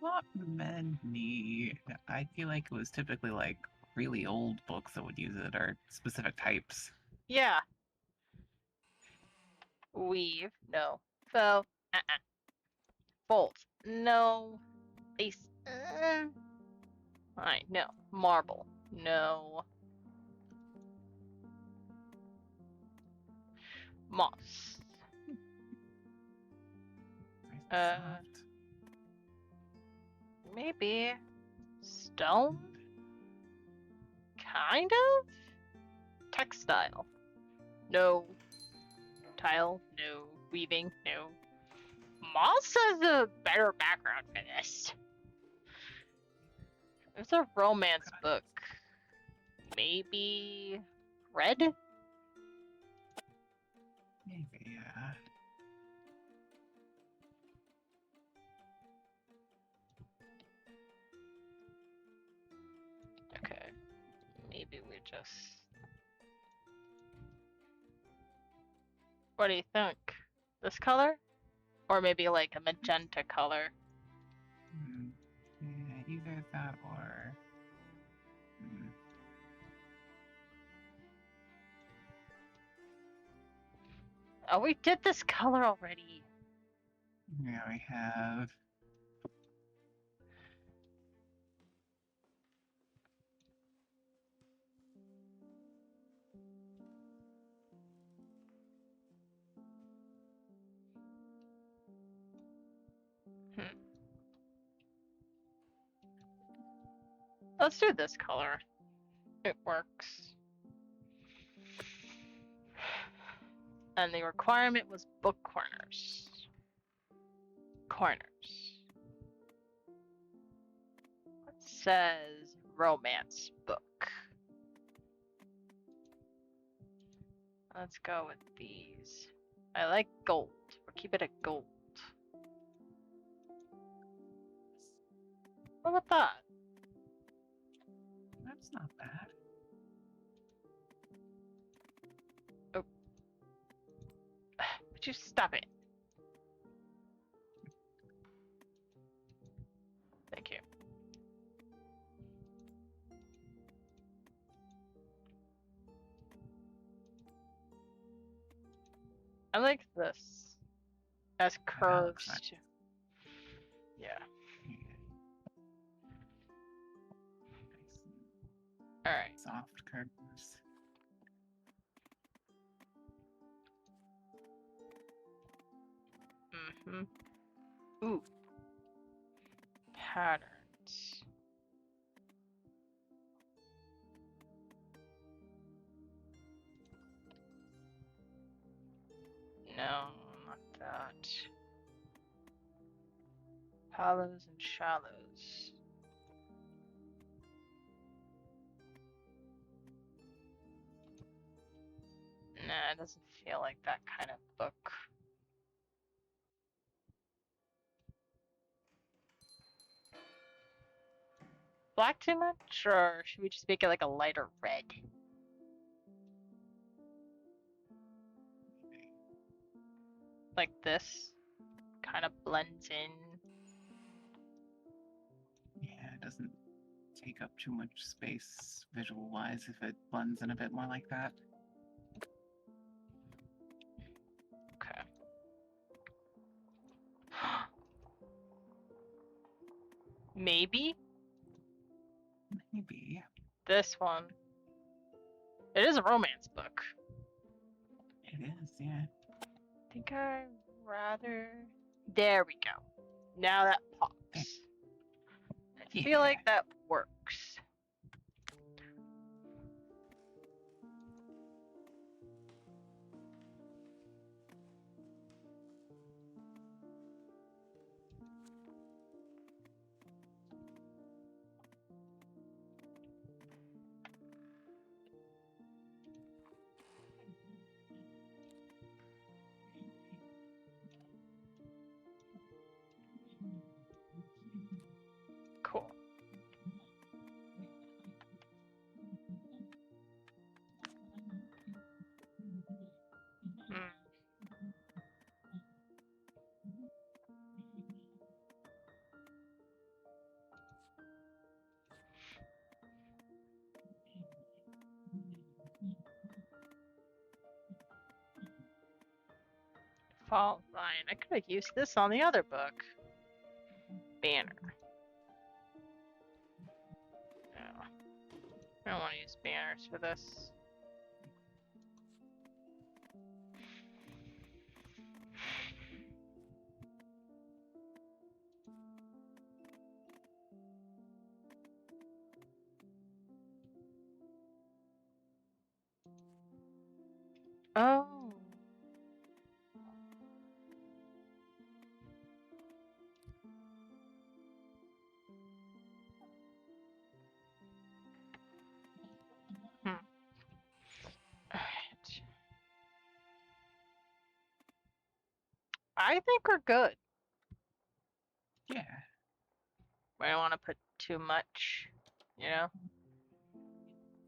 Not many. I feel like it was typically like really old books that would use it, or specific types. Yeah. Weave. No. Faux. Bolt. No. Ace. Alright, no. Marble. No. Moss. Nice and soft. Maybe. Stone? Kind of? Textile. No. Tile? No. Weaving? No. Moss has a better background for this. It's a romance book. Maybe red? Maybe, yeah. Okay. Maybe we just... What do you think? This color? Or maybe like a magenta color? Yeah, either that or... Oh, we did this color already. Yeah, we have... Let's do this color. It works. And the requirement was book corners. Corners. It says romance book. Let's go with these. I like gold. We'll keep it at gold. What about that? That's not bad. Would you stop it? Thank you. I like this. As curves. nice. Too. Yeah. Nice Alright. soft curves. Ooh. Patterns. No, not that. Hollows and shallows. Nah, it doesn't feel like that kind of book. Black too much, or should we just make it like a lighter red? Like this? Kind of blends in. Yeah, it doesn't take up too much space visual-wise if it blends in a bit more like that. Okay. Maybe Maybe. this one. It is a romance book. It is, yeah. I think I'd rather. There we go. Now that pops. I feel like that works. Fall line. I could have used this on the other book. Banner. No. I don't want to use banners for this. Oh. Alright. I think we're good. Yeah. We don't want to put too much, you know?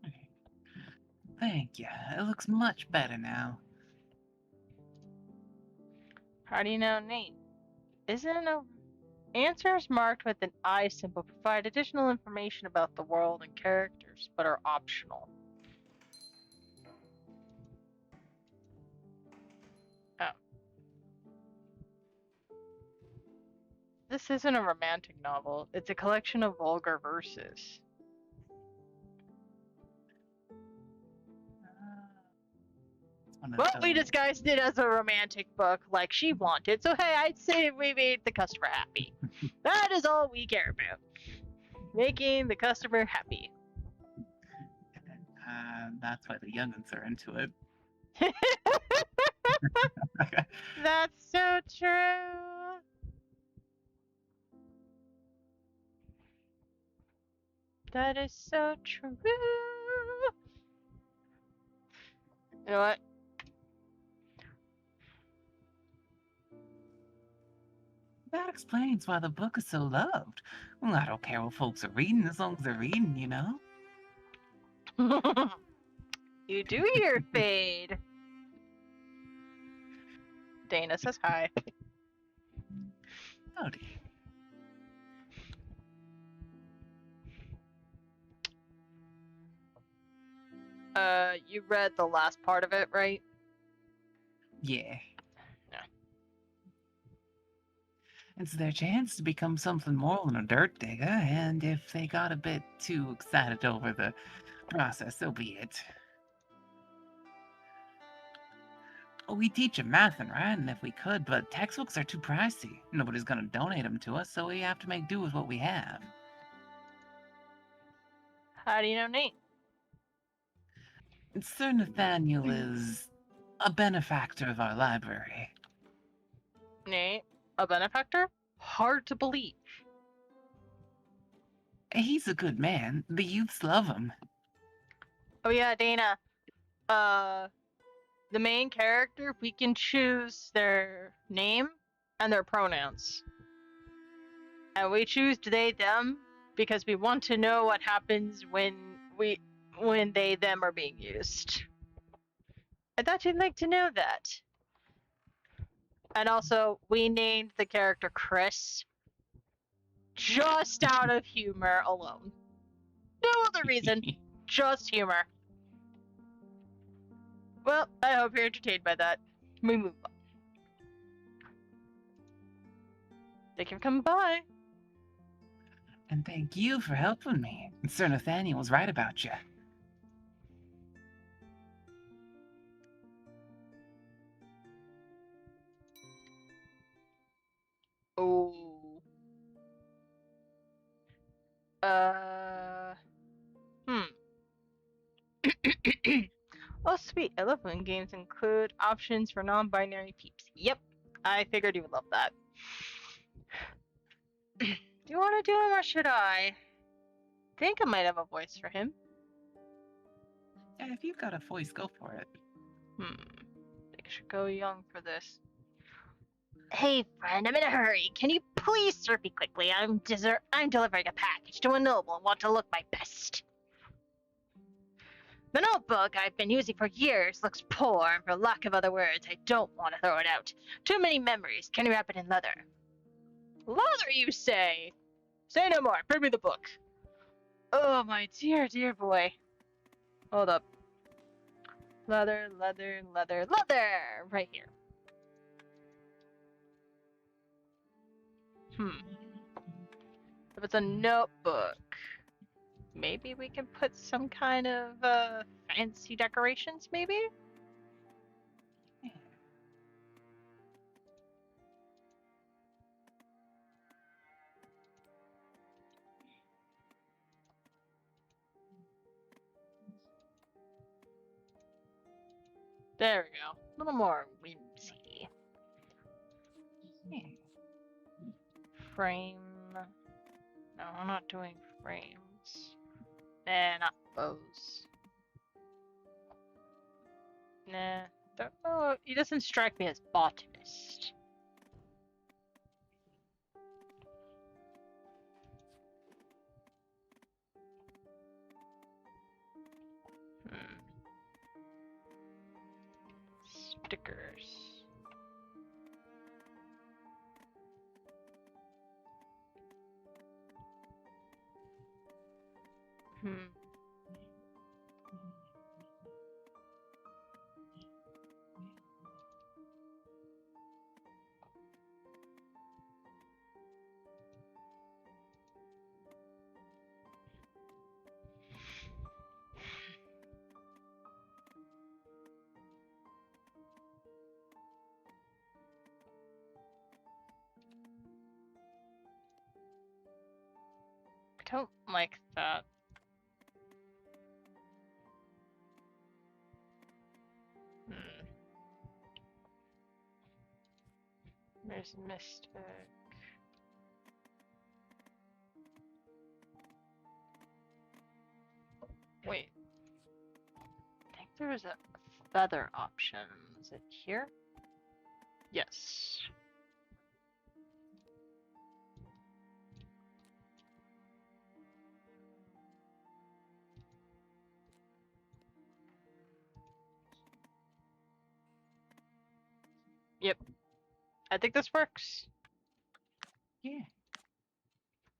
Okay. Thank you. It looks much better now. How do you know, Nate? Isn't a answers marked with an I symbol provide additional information about the world and characters, but are optional. Oh. This isn't a romantic novel. It's a collection of vulgar verses. Well, we disguised it as a romantic book like she wanted, so hey, I'd say we made the customer happy. That is all we care about. Making the customer happy. That's why the youngins are into it. That's so true. That is so true. You know what? That explains why the book is so loved. Well, I don't care what folks are reading as long as they're reading, you know? You do your fade. Dana says hi. Howdy. You read the last part of it, right? Yeah. Yeah. It's their chance to become something more than a dirt digger, and if they got a bit too excited over the process, so be it. We teach them math and writing if we could, but textbooks are too pricey. Nobody's gonna donate them to us, so we have to make do with what we have. How do you know Nate? Sir Nathaniel is a benefactor of our library. Nate, a benefactor? Hard to believe. He's a good man. The youths love him. Oh yeah, Dana. The main character, we can choose their name and their pronouns. And we choose they, them, because we want to know what happens when they, them are being used. I thought you'd like to know that. And also, we named the character Chris just out of humor alone. No other reason, just humor. Well, I hope you're entertained by that. We move on. Thank you for coming by. And thank you for helping me. Sir Nathaniel was right about you. Oh. Oh, sweet. I love when games include options for non-binary peeps. Yep. I figured you would love that. Do you want to do him or should I? Think I might have a voice for him. Yeah, if you've got a voice, go for it. Think I should go young for this. Hey, friend, I'm in a hurry. Can you please serve me quickly? I'm delivering a package to a noble and want to look my best. The notebook I've been using for years looks poor, and for lack of other words, I don't want to throw it out. Too many memories. Can you wrap it in leather? Leather, you say? Say no more. Bring me the book. Oh, my dear, dear boy. Hold up. Leather, leather, leather, leather! Right here. If it's a notebook, maybe we can put some kind of fancy decorations, maybe? There we go. A little more whimsy. Frame. No, I'm not doing frames. Nah, not bows. Nah. Oh, he doesn't strike me as botanist. Stickers. I don't like that. There's Mystic. Wait. I think there was a feather option. Is it here? Yes. Yep. I think this works. Yeah.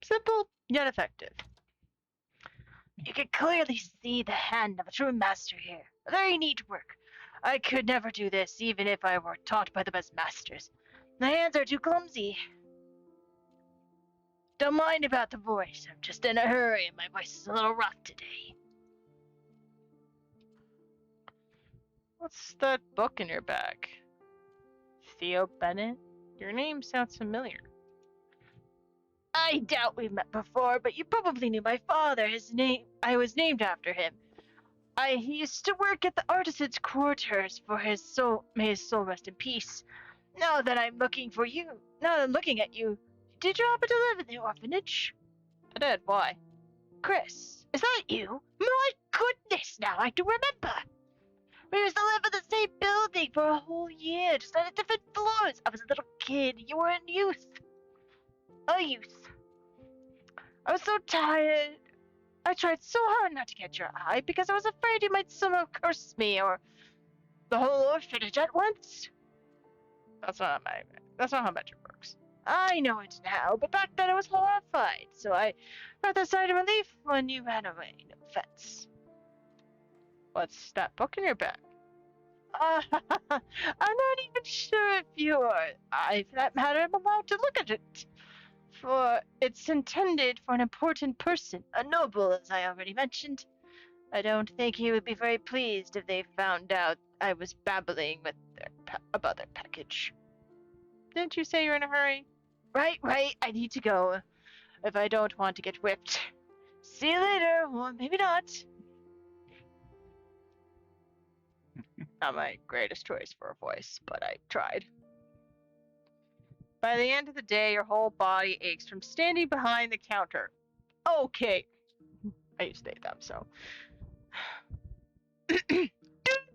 Simple, yet effective. You can clearly see the hand of a true master here. Very neat work. I could never do this, even if I were taught by the best masters. My hands are too clumsy. Don't mind about the voice. I'm just in a hurry and my voice is a little rough today. What's that book in your bag? Theo Bennett? Your name sounds familiar. I doubt we've met before, but you probably knew my father. I was named after him. He used to work at the artisans' quarters for his soul. May his soul rest in peace. Now that I'm looking at you, did you happen to live in the orphanage? I did. Why? Chris, is that you? My goodness, now I do remember. We used to live in the same building for a whole year, just on different floors. I was a little kid. You were a youth. I was so tired. I tried so hard not to catch your eye because I was afraid you might somehow curse me or the whole orphanage at once. That's not how magic works. I know it now, but back then I was horrified, so I felt a sigh of relief when you ran away. No offense. What's that book in your bag? I'm not even sure if you or I, for that matter, am allowed to look at it. For it's intended for an important person, a noble, as I already mentioned. I don't think he would be very pleased if they found out I was babbling with about their package. Didn't you say you're in a hurry? Right, I need to go, if I don't want to get whipped. See you later, or maybe not. Not my greatest choice for a voice, but I tried. By the end of the day, your whole body aches from standing behind the counter. Okay. I used to hate them, so. Dude,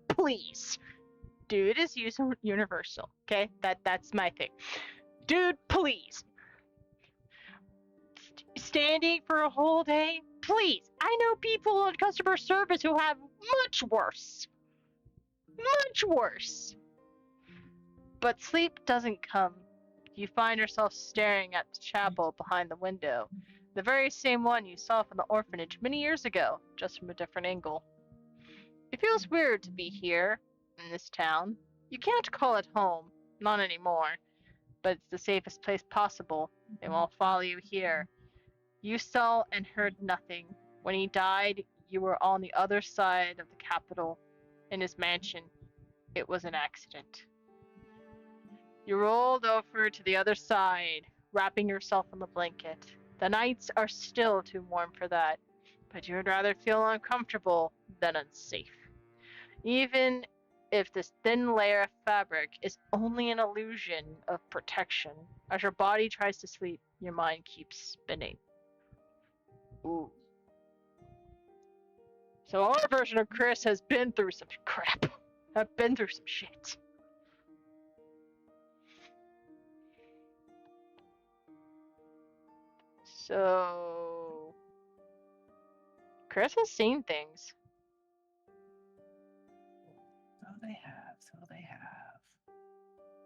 please. Dude is universal, okay? That's my thing. Dude, please. Standing for a whole day? Please. I know people in customer service who have much worse. Much worse. But sleep doesn't come. You find yourself staring at the chapel behind the window, the very same one you saw from the orphanage many years ago, just from a different angle. It feels weird to be here, in this town. You can't call it home, not anymore. but it's the safest place possible. They won't follow you here. You saw and heard nothing. When he died, you were on the other side of the capital, in his mansion. It was an accident. You rolled over to the other side, wrapping yourself in the blanket. The nights are still too warm for that, but you would rather feel uncomfortable than unsafe. Even if this thin layer of fabric is only an illusion of protection, as your body tries to sleep, your mind keeps spinning. Ooh. So our version of Chris has been through some crap. I've been through some shit. So Chris has seen things. So they have, so they have.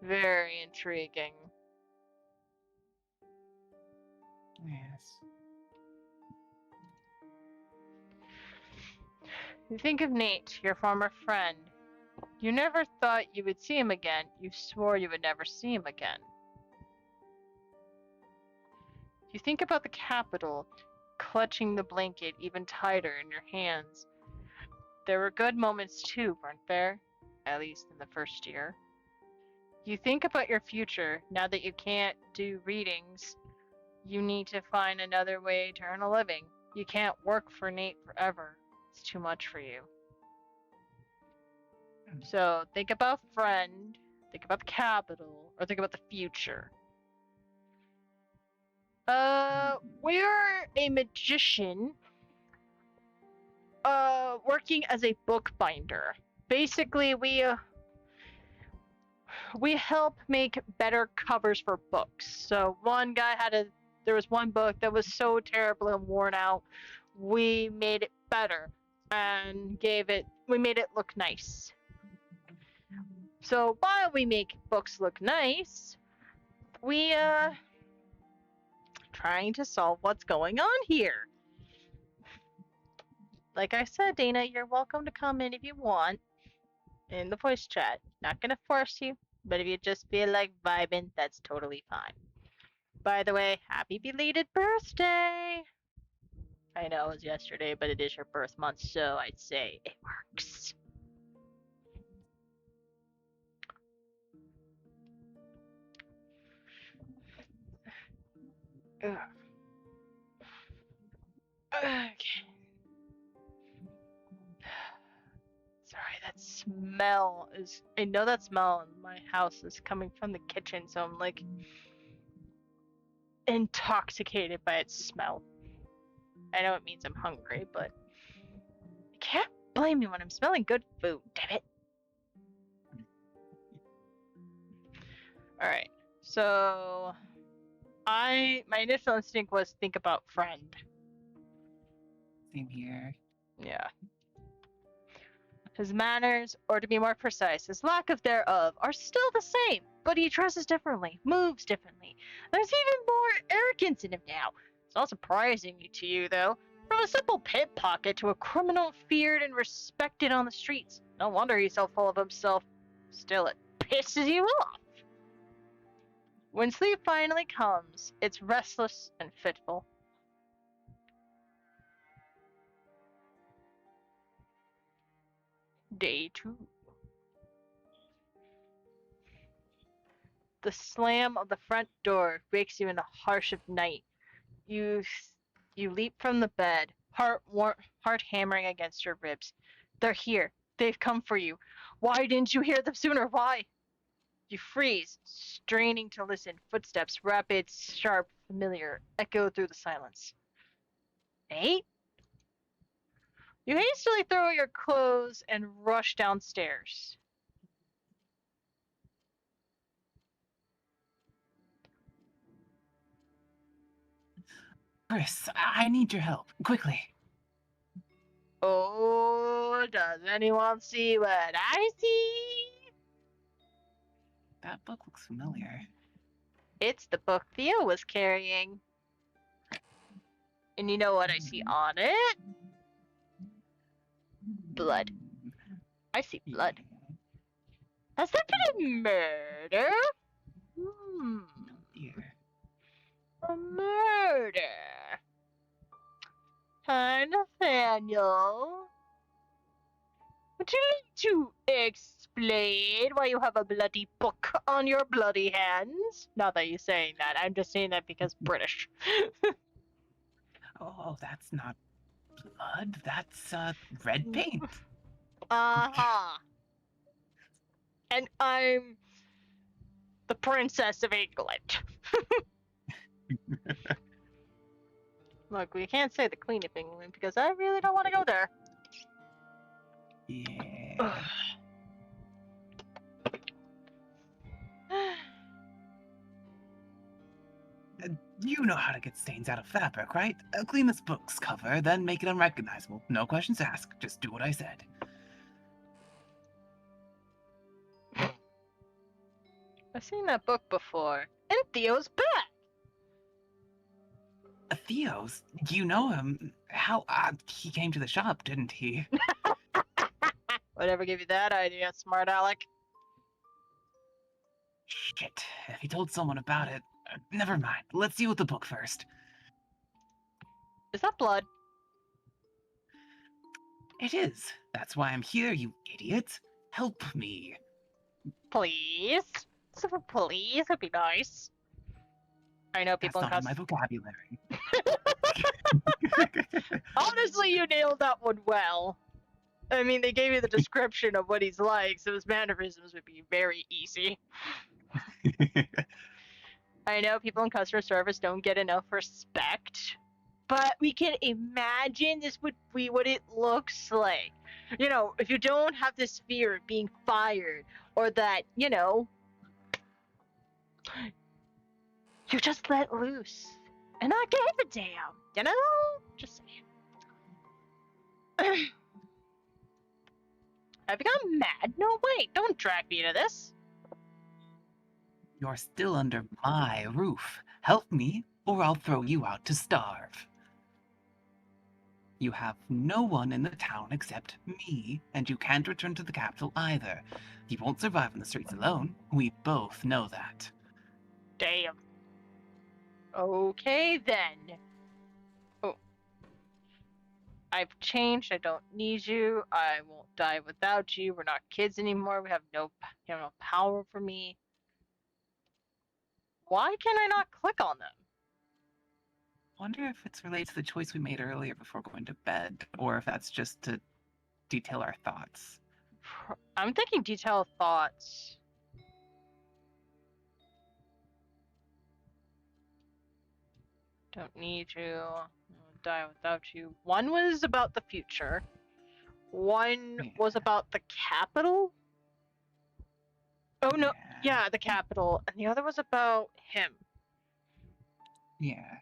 Very intriguing. Yes. You think of Nate, your former friend. You never thought you would see him again. You swore you would never see him again. You think about the capital, clutching the blanket even tighter in your hands. There were good moments too, weren't there? At least in the first year. You think about your future. Now that you can't do readings, you need to find another way to earn a living. You can't work for Nate forever. It's too much for you. So think about friend, think about the capital, or think about the future. We're a magician, working as a bookbinder. Basically, we help make better covers for books. So there was one book that was so terrible and worn out, we made it better and we made it look nice. So while we make books look nice, we trying to solve what's going on here. Like I said, Dana, you're welcome to come in if you want in the voice chat. Not gonna force you, but if you just feel like vibing, that's totally fine. By the way, happy belated birthday! I know it was yesterday, but it is your birth month, so I'd say it works. Ugh. Okay. Sorry, that smell is. I know that smell in my house is coming from the kitchen, so I'm like intoxicated by its smell. I know it means I'm hungry, but you can't blame me when I'm smelling good food, damn it. Alright, so my initial instinct was think about friend. Same here. Yeah. His manners, or to be more precise, his lack of thereof, are still the same, but he dresses differently, moves differently. There's even more arrogance in him now. It's not surprising to you, though. From a simple pickpocket to a criminal feared and respected on the streets. No wonder he's so full of himself. Still, it pisses you off. When sleep finally comes, it's restless and fitful. Day 2. The slam of the front door wakes you in the hush of night. You leap from the bed, heart hammering against your ribs. They're here. They've come for you. Why didn't you hear them sooner? Why? You freeze, straining to listen. Footsteps, rapid, sharp, familiar, echo through the silence. Nate? You hastily throw your clothes and rush downstairs. Chris, I need your help. Quickly. Oh, does anyone see what I see? That book looks familiar. It's the book Theo was carrying. And you know what I see on it? Blood. I see blood. Has there been a murder? Hmm. Here. A murder. Hi, Nathaniel. Would you like to explain why you have a bloody book on your bloody hands? Not that you're saying that. I'm just saying that because British. Oh, that's not blood. That's red paint. Uh-huh. And I'm the Princess of England. Look, we can't say the Queen of England because I really don't want to go there. Yeah. You know how to get stains out of fabric, right? Clean this book's cover, then make it unrecognizable. No questions asked. Just do what I said. I've seen that book before. And Theo's back! Theo's? Do you know him? How he came to the shop, didn't he? Whatever gave you that idea, smart Alec? Shit. If he told someone about it. Never mind. Let's deal with the book first. Is that blood? It is. That's why I'm here, you idiot. Help me. Please? So please would be nice. I know That's people in not in my vocabulary. Honestly, you nailed that one well. I mean, they gave you the description of what he's like, so his mannerisms would be very easy. I know people in customer service don't get enough respect, but we can imagine this would be what it looks like. You know, if you don't have this fear of being fired, or that, you know, you just let loose and not give a damn, you know? Just saying. Have you gone mad? No, wait, don't drag me into this. You're still under my roof. Help me, or I'll throw you out to starve. You have no one in the town except me, and you can't return to the capital either. You won't survive on the streets alone. We both know that. Damn. Okay, then. Oh. I've changed. I don't need you. I won't die without you. We're not kids anymore. You have no power for me. Why can I not click on them? Wonder if it's related to the choice we made earlier before going to bed, or if that's just to detail our thoughts. I'm thinking detailed thoughts. Don't need you. I'll die without you. One was about the future. One was about the capital. Oh no, yeah, the capital. And the other was about him. Yeah.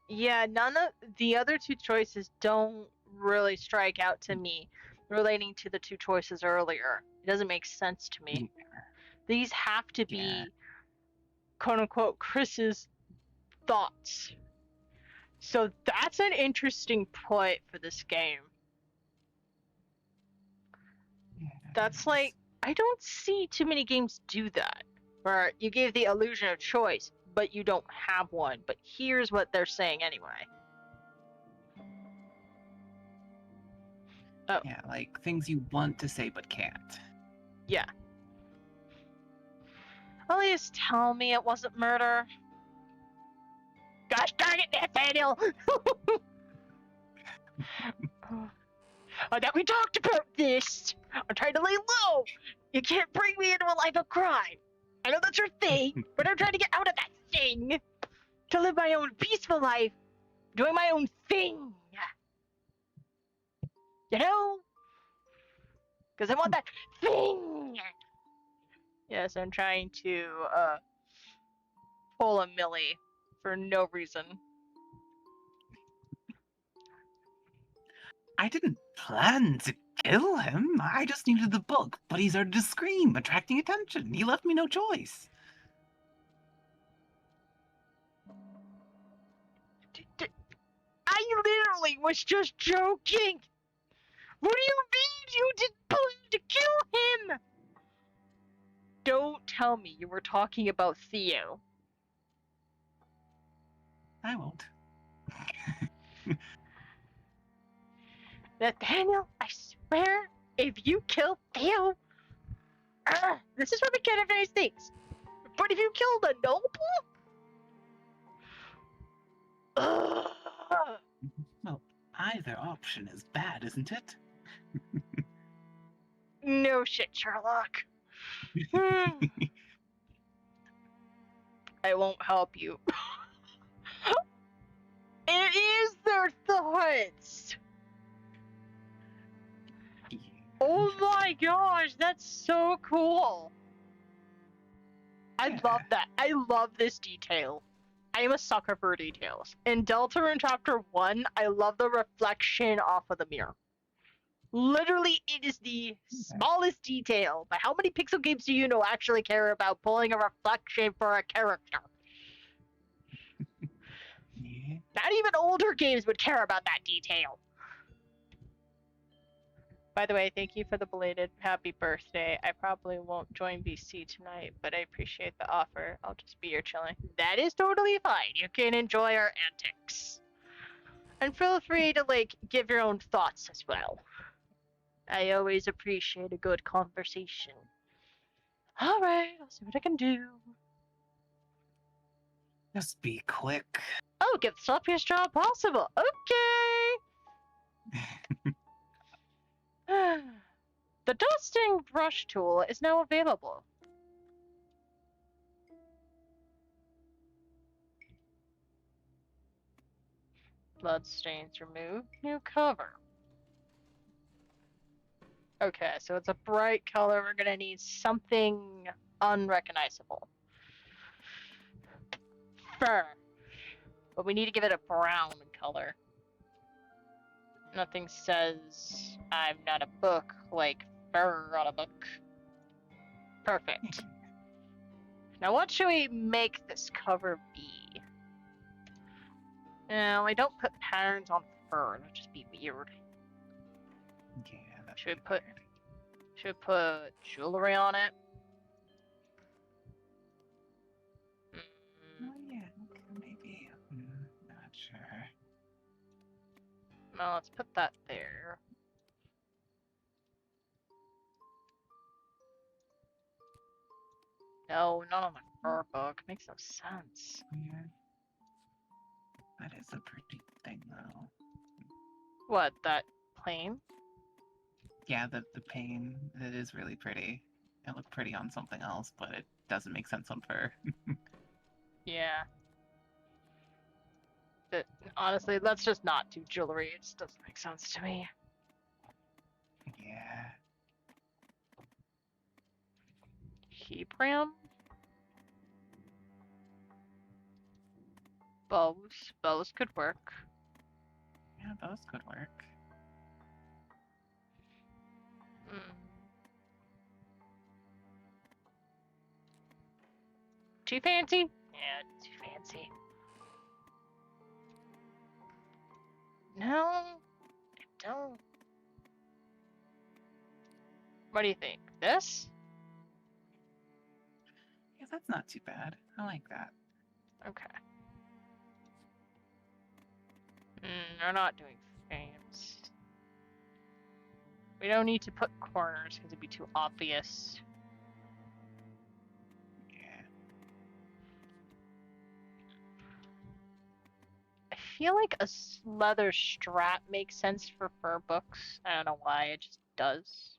Yeah, none of the other two choices don't really strike out to me relating to the two choices earlier. It doesn't make sense to me. Yeah. These have to be, quote unquote, Chris's thoughts. So that's an interesting point for this game. That's like, I don't see too many games do that, where you give the illusion of choice, but you don't have one. But here's what they're saying anyway. Oh. Yeah, like things you want to say but can't. Yeah. At least tell me it wasn't murder. Gosh darn it, Nathaniel! That we talked about this! I'm trying to lay low! You can't bring me into a life of crime! I know that's your thing, but I'm trying to get out of that thing! To live my own peaceful life, doing my own thing! You know? Because I want that thing! Yes, I'm trying to, pull a Millie for no reason. I didn't plan to kill him. I just needed the book, but he started to scream, attracting attention. He left me no choice. I literally was just joking! What do you mean You didn't plan to kill him! Don't tell me you were talking about Theo. I won't. Nathaniel, I swear, if you kill Theo, this is where we can't have nice things. But if you killed a noble, Well, either option is bad, isn't it? no shit, Sherlock. Hmm. I won't help you. It is their thoughts. Oh my gosh, that's so cool. I Yeah. love that. I love this detail. I am a sucker for details. In Deltarune Chapter 1, I love the reflection off of the mirror. Literally, it is the smallest detail. But how many pixel games do you know actually care about pulling a reflection for a character? Yeah. Not even older games would care about that detail. By the way, thank you for the belated happy birthday. I probably won't join BC tonight, but I appreciate the offer. I'll just be here chilling. That is totally fine. You can enjoy our antics. And feel free to, give your own thoughts as well. I always appreciate a good conversation. Alright, I'll see what I can do. Just be quick. Oh, get the sloppiest job possible. Okay! The dusting brush tool is now available. Bloodstains removed. New cover. Okay, so it's a bright color. We're gonna need something unrecognizable. Fur. But we need to give it a brown color. Nothing says I'm not a book like fur on a book. Perfect. Now what should we make this cover be? No, I don't put patterns on fur. That'd just be weird. Yeah, that Should we put jewelry on it? Oh yeah, maybe. Not sure. No, let's put that there. No, not on the fur book. Makes no sense. Yeah. That is a pretty thing, though. What, that plane? Yeah, the pain. It is really pretty. It looked pretty on something else, but it doesn't make sense on fur. Yeah. But honestly, let's just not do jewelry. It just doesn't make sense to me. Yeah. Keep ram? Bows. Bows could work. Yeah, those could work. Too fancy? Yeah, too fancy. No, I don't. What do you think? This? Yeah, that's not too bad. I like that. Okay. We're not doing frames. We don't need to put corners because it'd be too obvious. Yeah. I feel like a leather strap makes sense for fur books. I don't know why, it just does.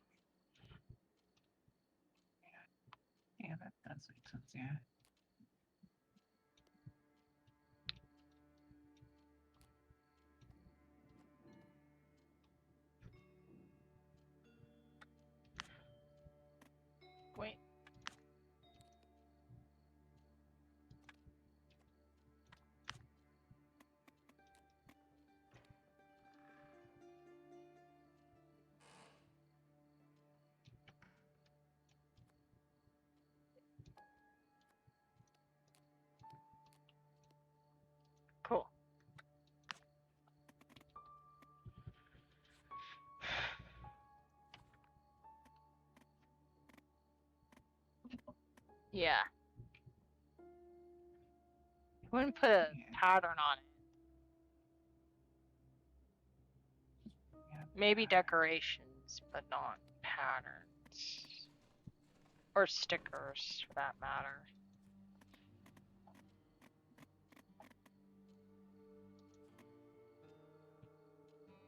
Yeah, that does make sense, yeah. Wait. Yeah. Wouldn't put a Yeah. pattern on it. Yeah. Maybe decorations, but not patterns. Or stickers, for that matter.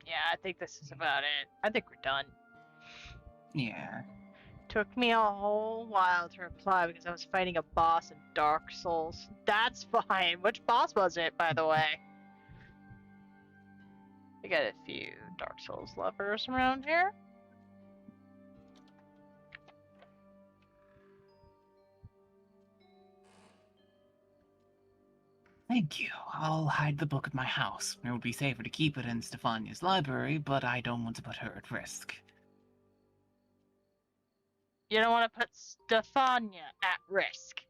Yeah, I think this is about it. I think we're done. Yeah. Took me a whole while to reply because I was fighting a boss in Dark Souls. That's fine. Which boss was it, by the way? We got a few Dark Souls lovers around here. Thank you. I'll hide the book at my house. It would be safer to keep it in Stefania's library, but I don't want to put her at risk. You don't want to put Stefania at risk.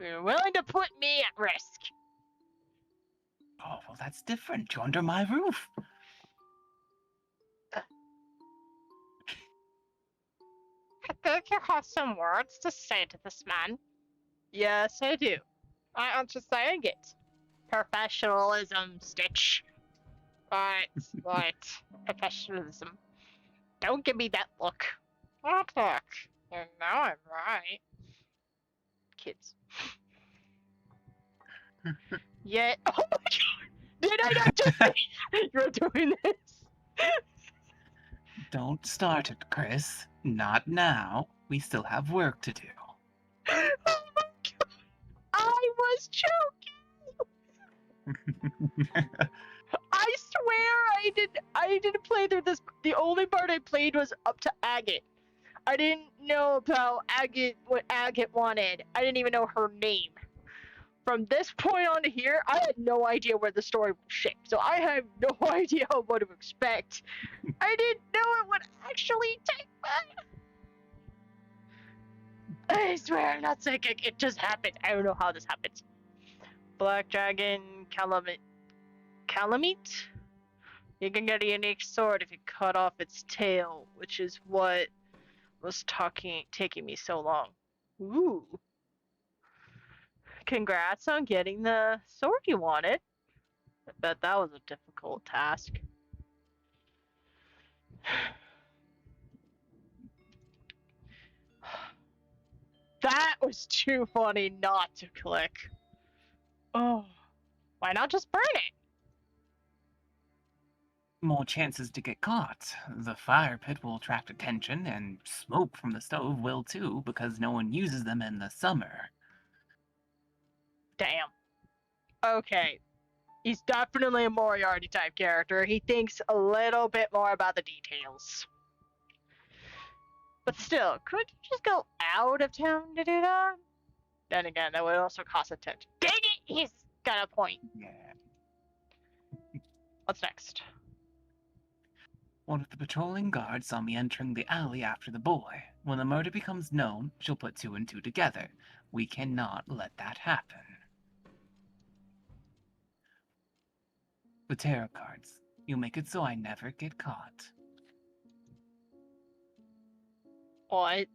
You're willing to put me at risk. Oh, well, that's different. You're under my roof. I think you have some words to say to this man. Yes, I do. I aren't you saying it? Professionalism, Stitch. Right, right. Professionalism. Don't give me that look. What look? You know I'm right. Kids. Yeah. Oh my god! Did I not just say you're doing this? Don't start it, Chris. Not now. We still have work to do. Oh my god! I was joking! I swear I didn't play through this. The only part I played was up to Agate. I didn't know about Agate, what Agate wanted. I didn't even know her name. From this point on to here, I had no idea where the story would shape, so I have no idea what to expect. I didn't know it would actually take place. I swear I'm not psychic, it just happened. I don't know how this happens. Black Dragon Calamite? You can get a unique sword if you cut off its tail, which is what was taking me so long. Ooh. Congrats on getting the sword you wanted. I bet that was a difficult task. That was too funny not to click. Oh, why not just burn it? More chances to get caught. The fire pit will attract attention, and smoke from the stove will too, because no one uses them in the summer. Damn. Okay. He's definitely a Moriarty type character. He thinks a little bit more about the details. But still, could you just go out of town to do that? Then again, that would also cost attention. Dang it! He's got a point. Yeah. What's next? One of the patrolling guards saw me entering the alley after the boy. When the murder becomes known, she'll put two and two together. We cannot let that happen. The tarot cards. You make it so I never get caught. What?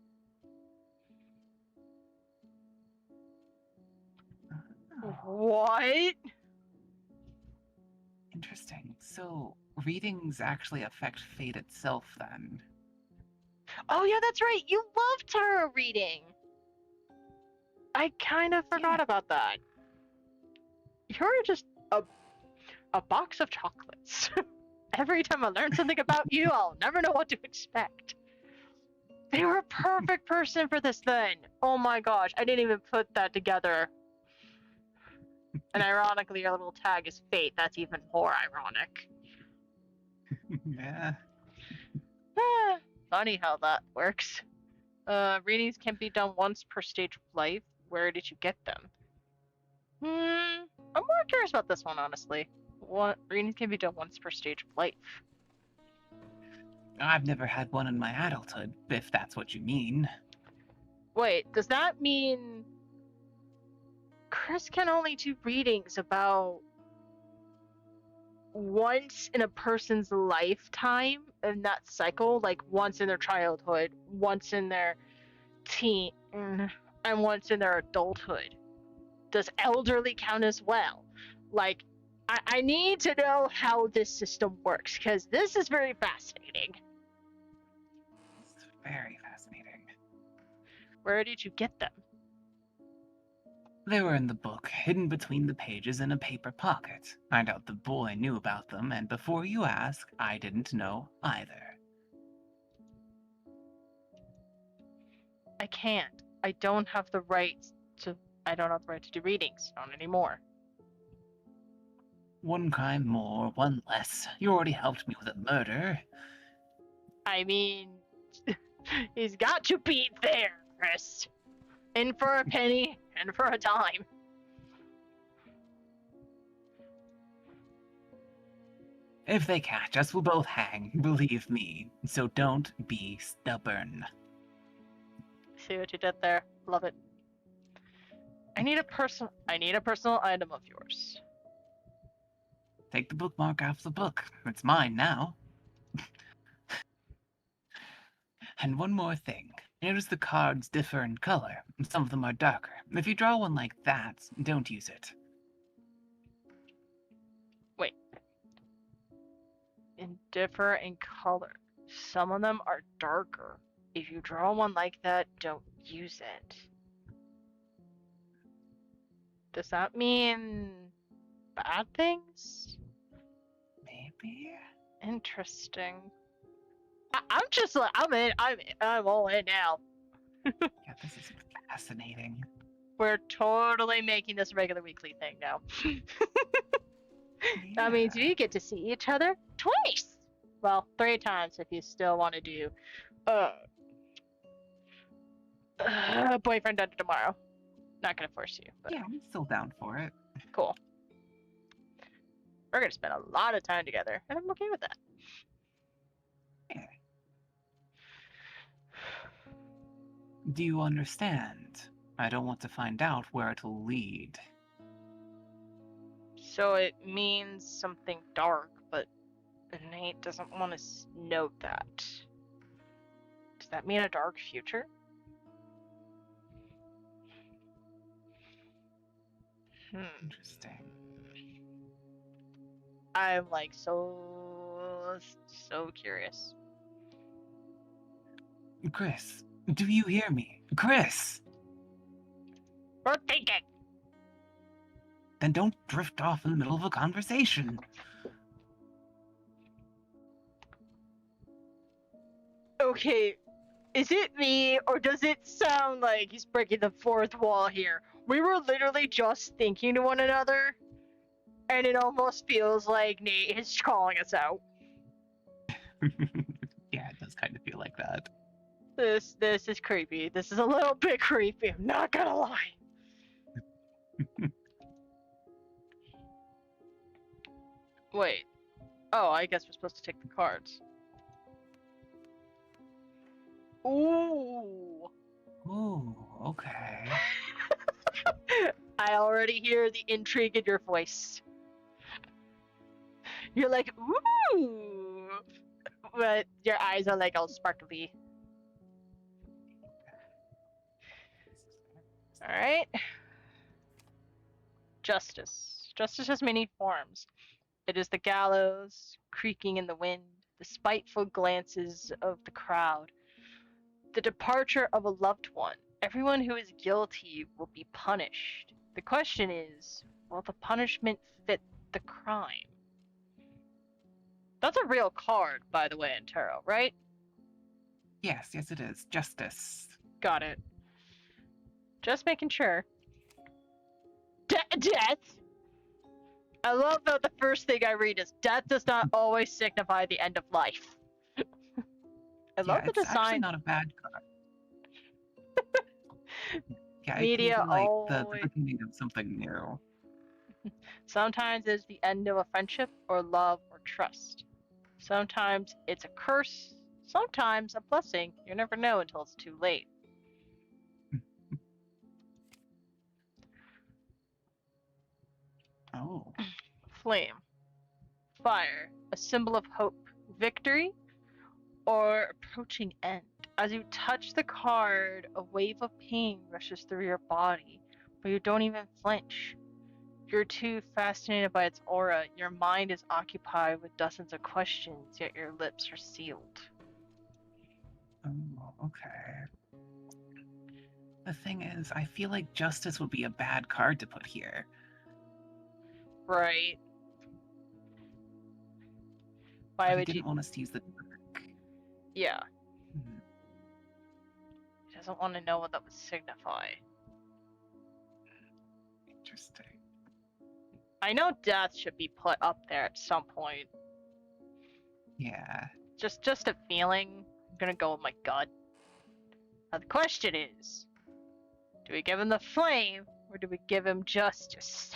Oh, What? interesting. So, readings actually affect fate itself then. Oh yeah, that's right. You love tarot reading. I kind of forgot about that. You're just a box of chocolates. Every time I learn something about you, I'll never know what to expect. They were a perfect person for this then. Oh my gosh, I didn't even put that together. And ironically, your little tag is fate. That's even more ironic. Yeah. Funny how that works. Readings can be done once per stage of life. Where did you get them? I'm more curious about this one, honestly. What readings can be done once per stage of life? I've never had one in my adulthood, if that's what you mean. Wait, does that mean Chris can only do readings about once in a person's lifetime in that cycle? Like once in their childhood, once in their teen. and once in their adulthood. Does elderly count as well? Like, I need to know how this system works, because this is very fascinating. It's very fascinating. Where did you get them? They were in the book, hidden between the pages in a paper pocket. I doubt the boy knew about them, and before you ask, I didn't know either. I can't. I don't have the right to. I don't have the right to do readings. Not anymore. One crime more, one less. You already helped me with a murder. I mean, he's got to be there, Chris. In for a penny, in for a dime. If they catch us, we'll both hang, believe me. So don't be stubborn. See what you did there? Love it. I need a personal item of yours. Take the bookmark off the book. It's mine now. And one more thing. Notice the cards differ in color. Some of them are darker. If you draw one like that, don't use it. Differ in color. Some of them are darker. If you draw one like that, don't use it. Does that mean bad things? Maybe? Interesting. I'm just like, I'm all in now. Yeah, this is fascinating. We're totally making this a regular weekly thing now. That means we get to see each other twice. Well, 3 times if you still want to do boyfriend under tomorrow. Not gonna force you, but Yeah, I'm still down for it. cool. We're gonna spend a lot of time together, and I'm okay with that. Yeah. Do you understand? I don't want to find out where it'll lead. So it means something dark, but Nate doesn't want to know that. Does that mean a dark future? Interesting. I'm like so curious. Chris, do you hear me? Chris! We're thinking. Then don't drift off in the middle of a conversation. Okay, is it me, or does it sound like he's breaking the fourth wall here? We were literally just thinking to one another, and it almost feels like Nate is calling us out. Yeah, it does kind of feel like that. This is creepy. This is a little bit creepy, I'm not gonna lie. Wait. Oh, I guess we're supposed to take the cards. Ooh. Ooh, okay. I already hear the intrigue in your voice. You're like, ooh. But your eyes are like all sparkly. Alright. Justice. Justice has many forms. It is the gallows, creaking in the wind, the spiteful glances of the crowd, the departure of a loved one. Everyone who is guilty will be punished. The question is, will the punishment fit the crime? That's a real card, by the way, in tarot, right? Yes, it is. Justice. Got it. Just making sure. Death! I love that the first thing I read is death does not always signify the end of life. I love the It's actually design. not a bad card. Yeah, Media it can be like the always. beginning of something new. Sometimes it's the end of a friendship or love or trust. Sometimes it's a curse. Sometimes a blessing. You never know until it's too late. Oh. Flame. Fire. A symbol of hope, victory, or approaching end. As you touch the card, a wave of pain rushes through your body, but you don't even flinch. You're too fascinated by its aura. Your mind is occupied with dozens of questions, yet your lips are sealed. Oh, okay. The thing is, I feel like justice would be a bad card to put here. Right. Why But he would you? didn't want us to use the dark. Yeah. Hmm, He doesn't want to know what that would signify. interesting. I know death should be put up there at some point. Yeah. Just a feeling. I'm gonna go with my gut. Now the question is, do we give him the flame or do we give him justice?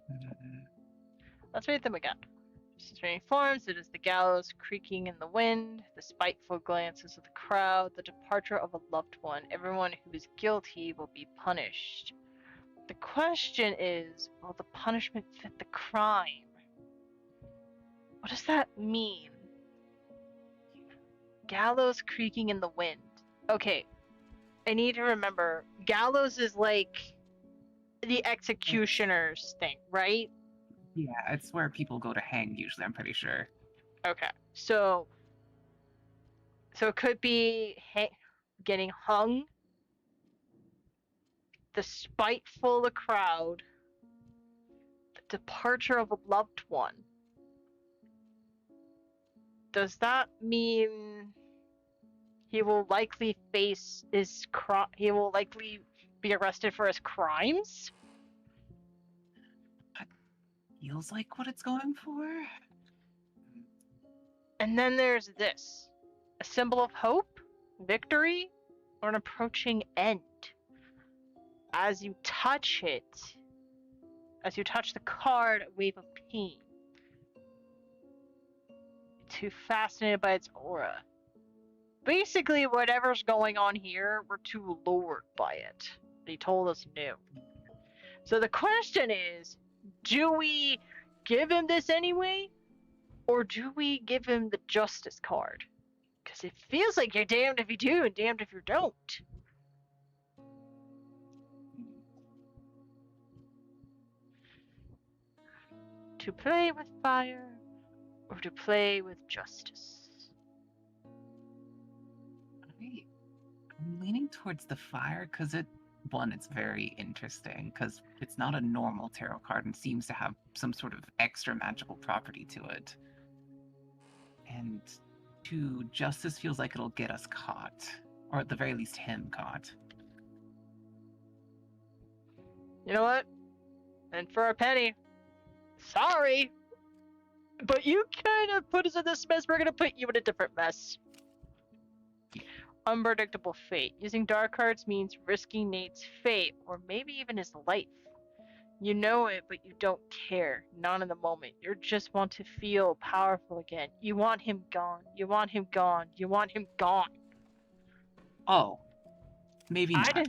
Hmm, Let's read them again. Strange forms, it is the gallows creaking in the wind, the spiteful glances of the crowd, the departure of a loved one. Everyone who is guilty will be punished. The question is, will the punishment fit the crime? What does that mean? Gallows creaking in the wind. Okay, I need to remember, gallows is like the executioner's thing, right? Yeah, it's where people go to hang usually, I'm pretty sure. Okay, so it could be getting hung, the spiteful crowd, the departure of a loved one. Does that mean he will likely face he will likely be arrested for his crimes? Feels like what it's going for? And then there's this, a symbol of hope, victory, or an approaching end. As you touch it, as you touch the card, a wave of pain. Too fascinated by its aura. Basically, whatever's going on here, we're too lured by it. They told us no. So the question is, do we give him this anyway? Or do we give him the justice card? Because it feels like you're damned if you do and damned if you don't. To play with fire or to play with justice? I'm leaning towards the fire because it's very interesting because it's not a normal tarot card and seems to have some sort of extra magical property to it. And two, justice feels like it'll get us caught, or at the very least him caught. You know what? And for a penny, sorry, but you kind of put us in this mess. We're gonna put you in a different mess. Unpredictable fate. Using dark cards means risking Nate's fate, or maybe even his life. You know it, but you don't care. Not in the moment. You just want to feel powerful again. You want him gone. You want him gone. You want him gone. Oh, maybe not.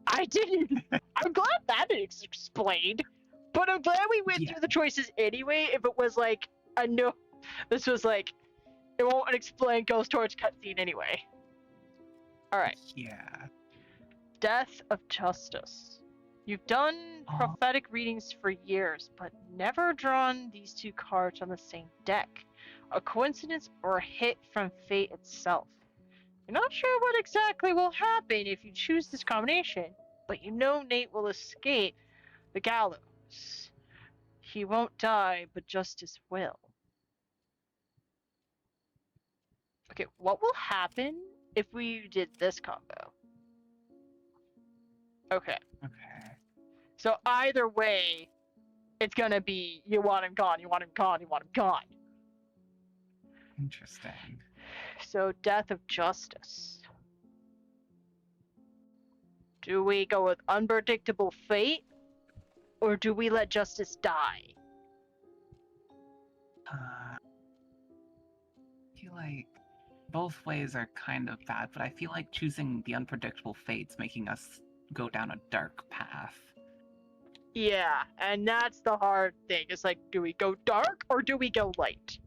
I didn't. I'm glad that is explained. But I'm glad we went Yeah. through the choices anyway. If it was like a no, this was like, it won't explain, goes towards cutscene anyway. Alright. Yeah. Death of Justice. You've done prophetic readings for years, but never drawn these two cards on the same deck. A coincidence or a hit from fate itself. You're not sure what exactly will happen if you choose this combination, but you know Nate will escape the gallows. He won't die, but justice will. Okay, what will happen if we did this combo? Okay. Okay. So either way, it's gonna be you want him gone, you want him gone, you want him gone. Interesting. So Death of Justice. Do we go with unpredictable fate, or do we let justice die? I feel like both ways are kind of bad, but I feel like choosing the unpredictable fate's making us go down a dark path. Yeah, and that's the hard thing. It's like, do we go dark or do we go light?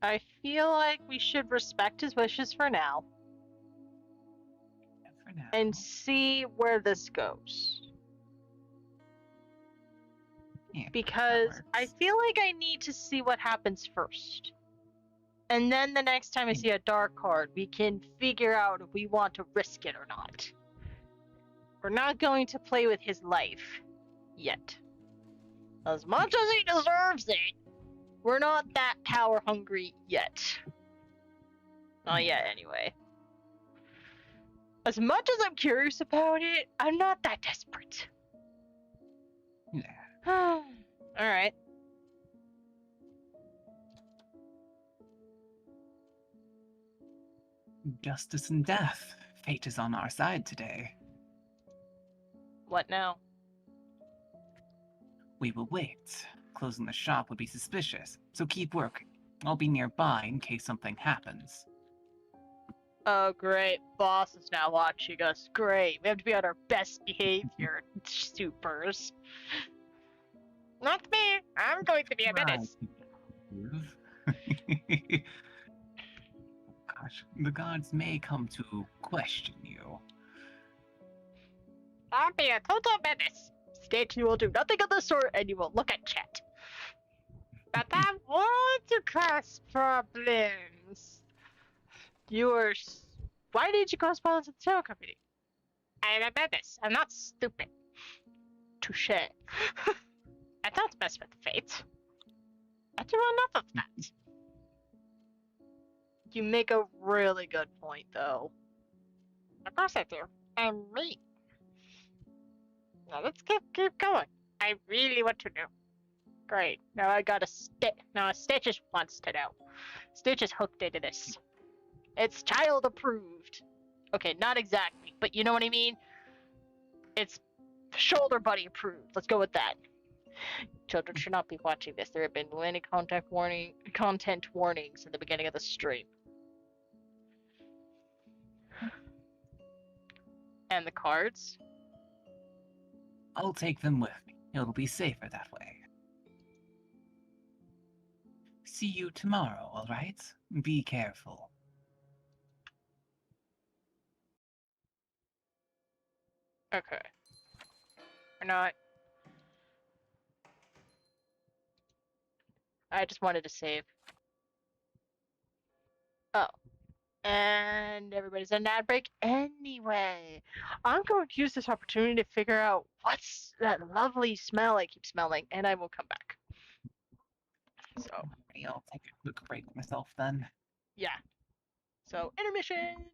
I feel like we should respect his wishes for now For now. and see where this goes. Yeah, Because that I works. feel like I need to see what happens first. And then the next time I see a dark card, we can figure out if we want to risk it or not. We're not going to play with his life yet. As much as he deserves it, we're not that power hungry yet. Not yet, anyway. As much as I'm curious about it, I'm not that desperate. Yeah. Alright. Justice and death. Fate is on our side today. What now? We will wait. Closing the shop would be suspicious, so keep working. I'll be nearby in case something happens. Oh, great. Boss is now watching us. Great. We have to be on our best behavior, supers. Not me. I'm going to be a menace. Gosh, the gods may come to question you. I'll be a total menace. State you will do nothing of the sort, and you will look at chat. But I want to cause problems. You are. Why did you cause problems at the tower company? I'm a menace. I'm not stupid. Touche. I don't mess with fate. I do enough of that. You make a really good point, though. Of course I do. I'm me. Now let's keep going. I really want to know. Great. Now I got a Now Stitches wants to know. Stitch is hooked into this. It's child approved. Okay, not exactly, but you know what I mean? It's shoulder buddy approved. Let's go with that. Children should not be watching this. There have been many content warnings at the beginning of the stream. And the cards? I'll take them with me. It'll be safer that way. See you tomorrow, alright? Be careful. Okay. Or not. I just wanted to save. Oh. And everybody's on an ad break anyway. I'm going to use this opportunity to figure out what's that lovely smell I keep smelling, and I will come back. So, I'll take a quick break myself then. yeah. So, intermission!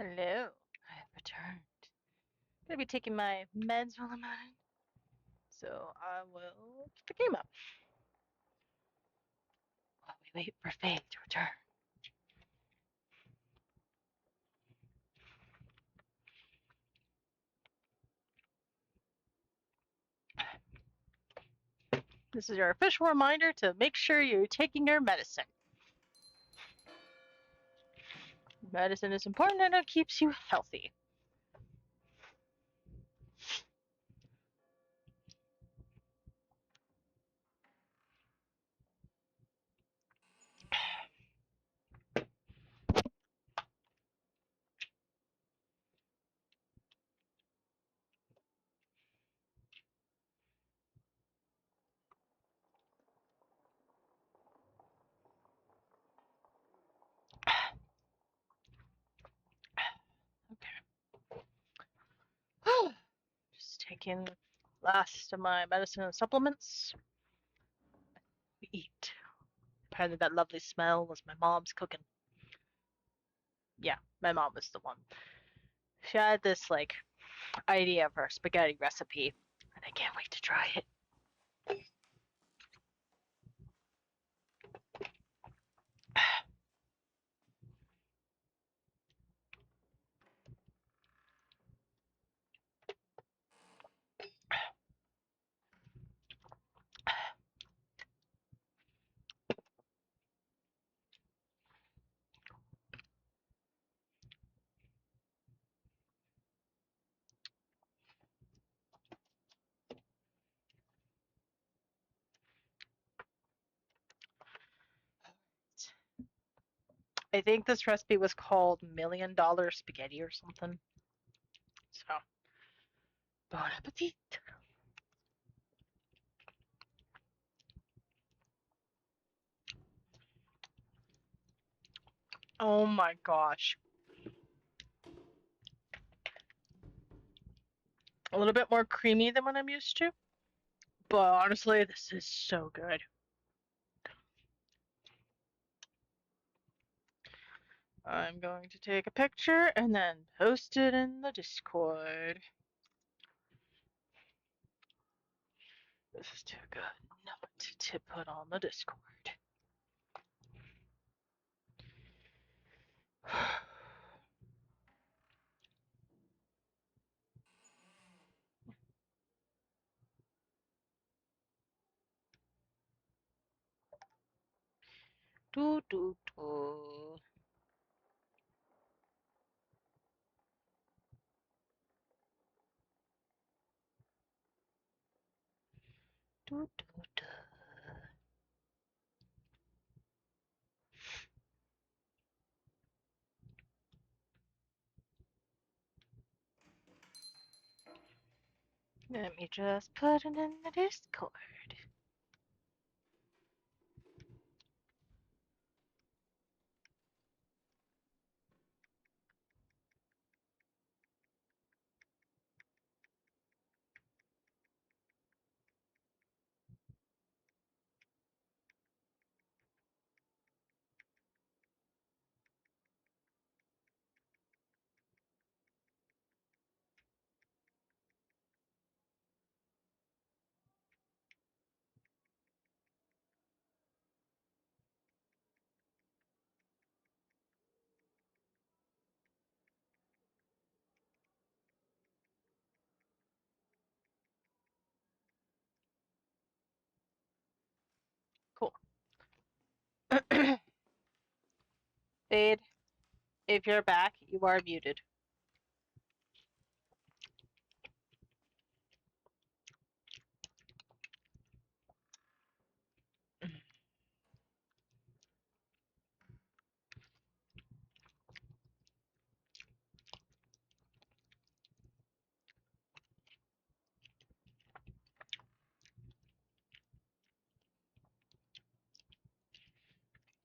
Hello. I have returned. Gonna be taking my meds while I'm at it. So I will keep the game up. While we wait for Faye to return. This is your official reminder to make sure you're taking your medicine. Medicine is important and it keeps you healthy. Okay. Just taking last of my medicine and supplements. We eat. Apparently that lovely smell was my mom's cooking. Yeah, my mom was the one. She had this like idea of her spaghetti recipe, and I can't wait to try it. I think this recipe was called $1,000,000 spaghetti or something. So, bon appetit. Oh my gosh. A little bit more creamy than what I'm used to. But honestly, this is so good. I'm going to take a picture and then post it in the Discord. This is too good not to put on the Discord. Do do do. Do do do. Let me just put it in the Discord. Cool. Fade, if you're back, you are muted.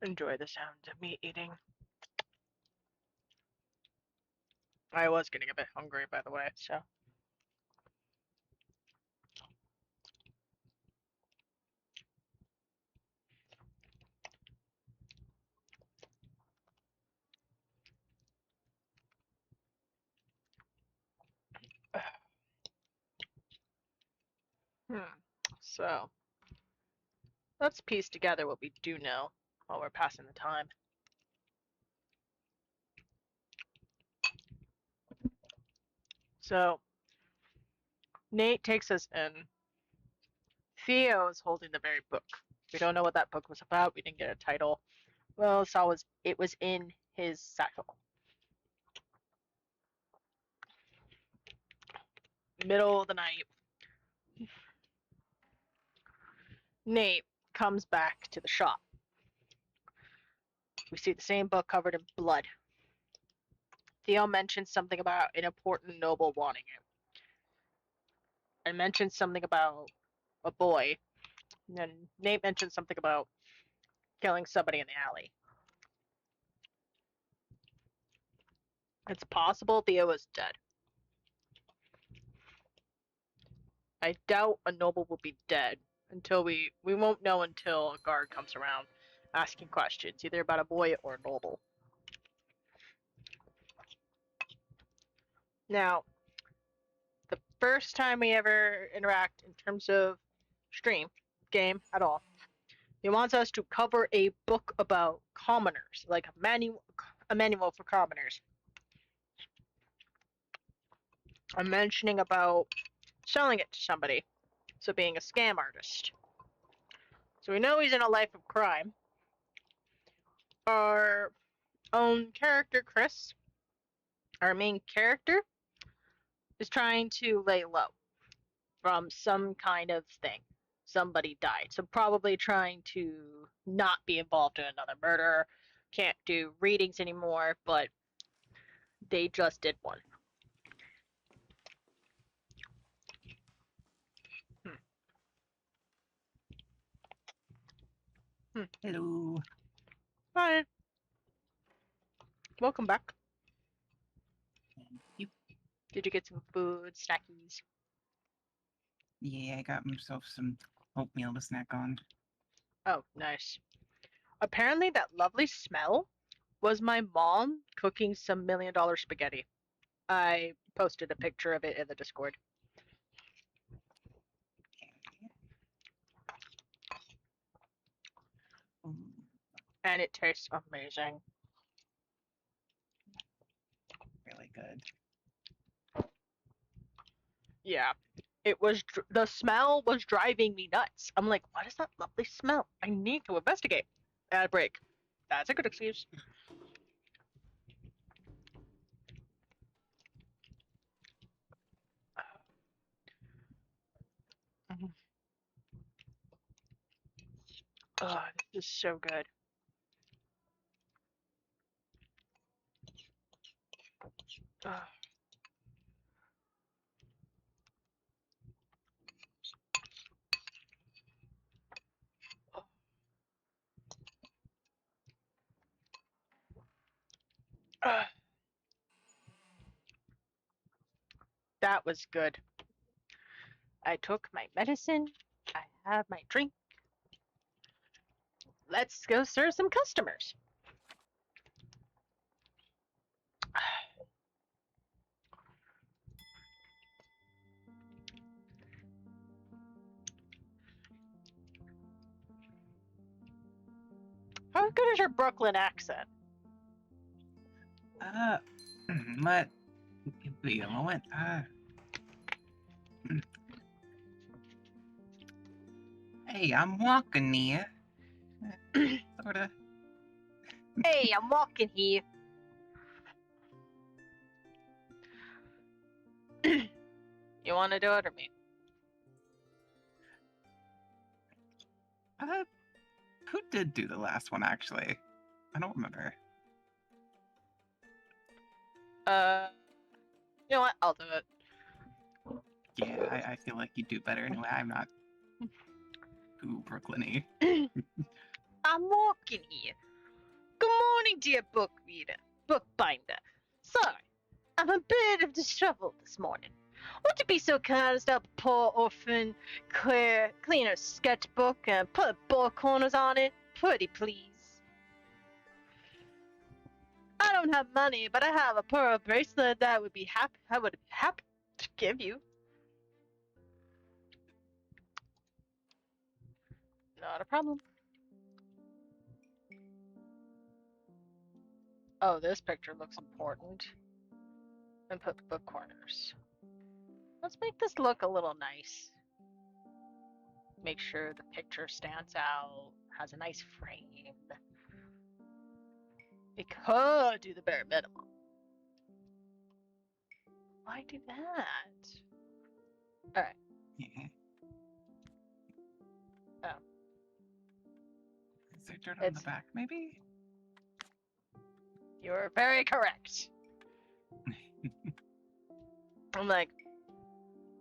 Enjoy the sound of me eating. I was getting a bit hungry, by the way, so. So let's piece together what we do know while we're passing the time. So Nate takes us in. Theo is holding the very book. We don't know what that book was about. We didn't get a title. Well, it was in his satchel. Middle of the night, Nate comes back to the shop. We see the same book covered in blood. Theo mentions something about an important noble wanting it. And mentions something about a boy. And then Nate mentions something about killing somebody in the alley. It's possible Theo is dead. I doubt a noble will be dead until we won't know until a guard comes around asking questions, either about a boy or a noble. Now, the first time we ever interact in terms of stream, game at all, he wants us to cover a book about commoners, like a manual for commoners. I'm mentioning about selling it to somebody, so being a scam artist. So we know he's in a life of crime. Our own character, Chris, our main character, is trying to lay low from some kind of thing. Somebody died. So probably trying to not be involved in another murder. Can't do readings anymore, but they just did one. Hello. Hi. Welcome back. Thank you. Did you get some food, snackies? Yeah, I got myself some oatmeal to snack on. Oh, nice. Apparently that lovely smell was my mom cooking some $1 million spaghetti. I posted a picture of it in the Discord. Ooh, And it tastes amazing. really good. Yeah. The smell was driving me nuts. I'm like, what is that lovely smell? I need to investigate. Ad break. That's a good excuse. Mhm. Oh, this is so good. Oh. Oh. That was good. I took my medicine. I have my drink. Let's go serve some customers. How good is your Brooklyn accent? What? Wait a moment. Hey, I'm walking here. Sorta. Hey, I'm walking here. You want to do it or me? Who did do the last one, actually? I don't remember. You know what? I'll do it. Yeah, I feel like you do better anyway. I'm not too Brooklyn-y. I'm walking here. Good morning, dear book reader, bookbinder. Sorry, I'm a bit disheveled this morning. Would you be so kind as to help a poor orphan clean her sketchbook and put ball corners on it? Pretty please. I don't have money, but I have a pearl bracelet that I would be happy to give you. Not a problem. Oh, this picture looks important. And put book corners. Let's make this look a little nice. Make sure the picture stands out, has a nice frame. We could do the bare minimum. Why do that? Alright. Yeah. Oh. Is there dirt on the back, maybe? You're very correct. I'm like,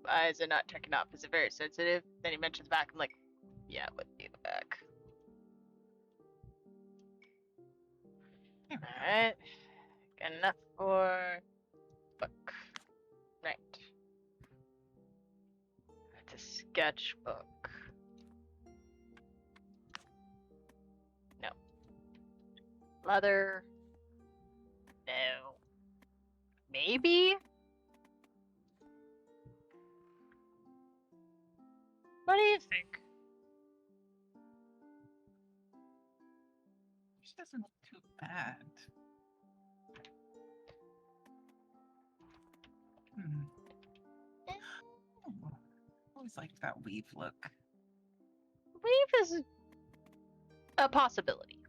why is it not checking off? Is it very sensitive? Then he mentions back. I'm like, yeah, it would be the back. Alright. Good enough for book. Right. It's a sketchbook. No. Leather. No. Maybe? What do you think? She doesn't look too bad. Oh, always liked that weave look. Weave is a possibility.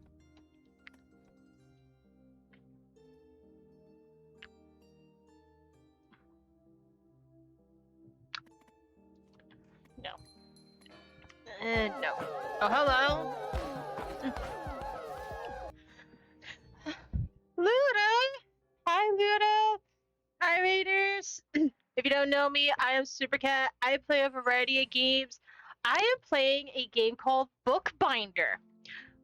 No. No. Oh, hello. Luda! Hi, Luda! Hi, Raiders! If you don't know me, I am Supercat. I play a variety of games. I am playing a game called Bookbinder.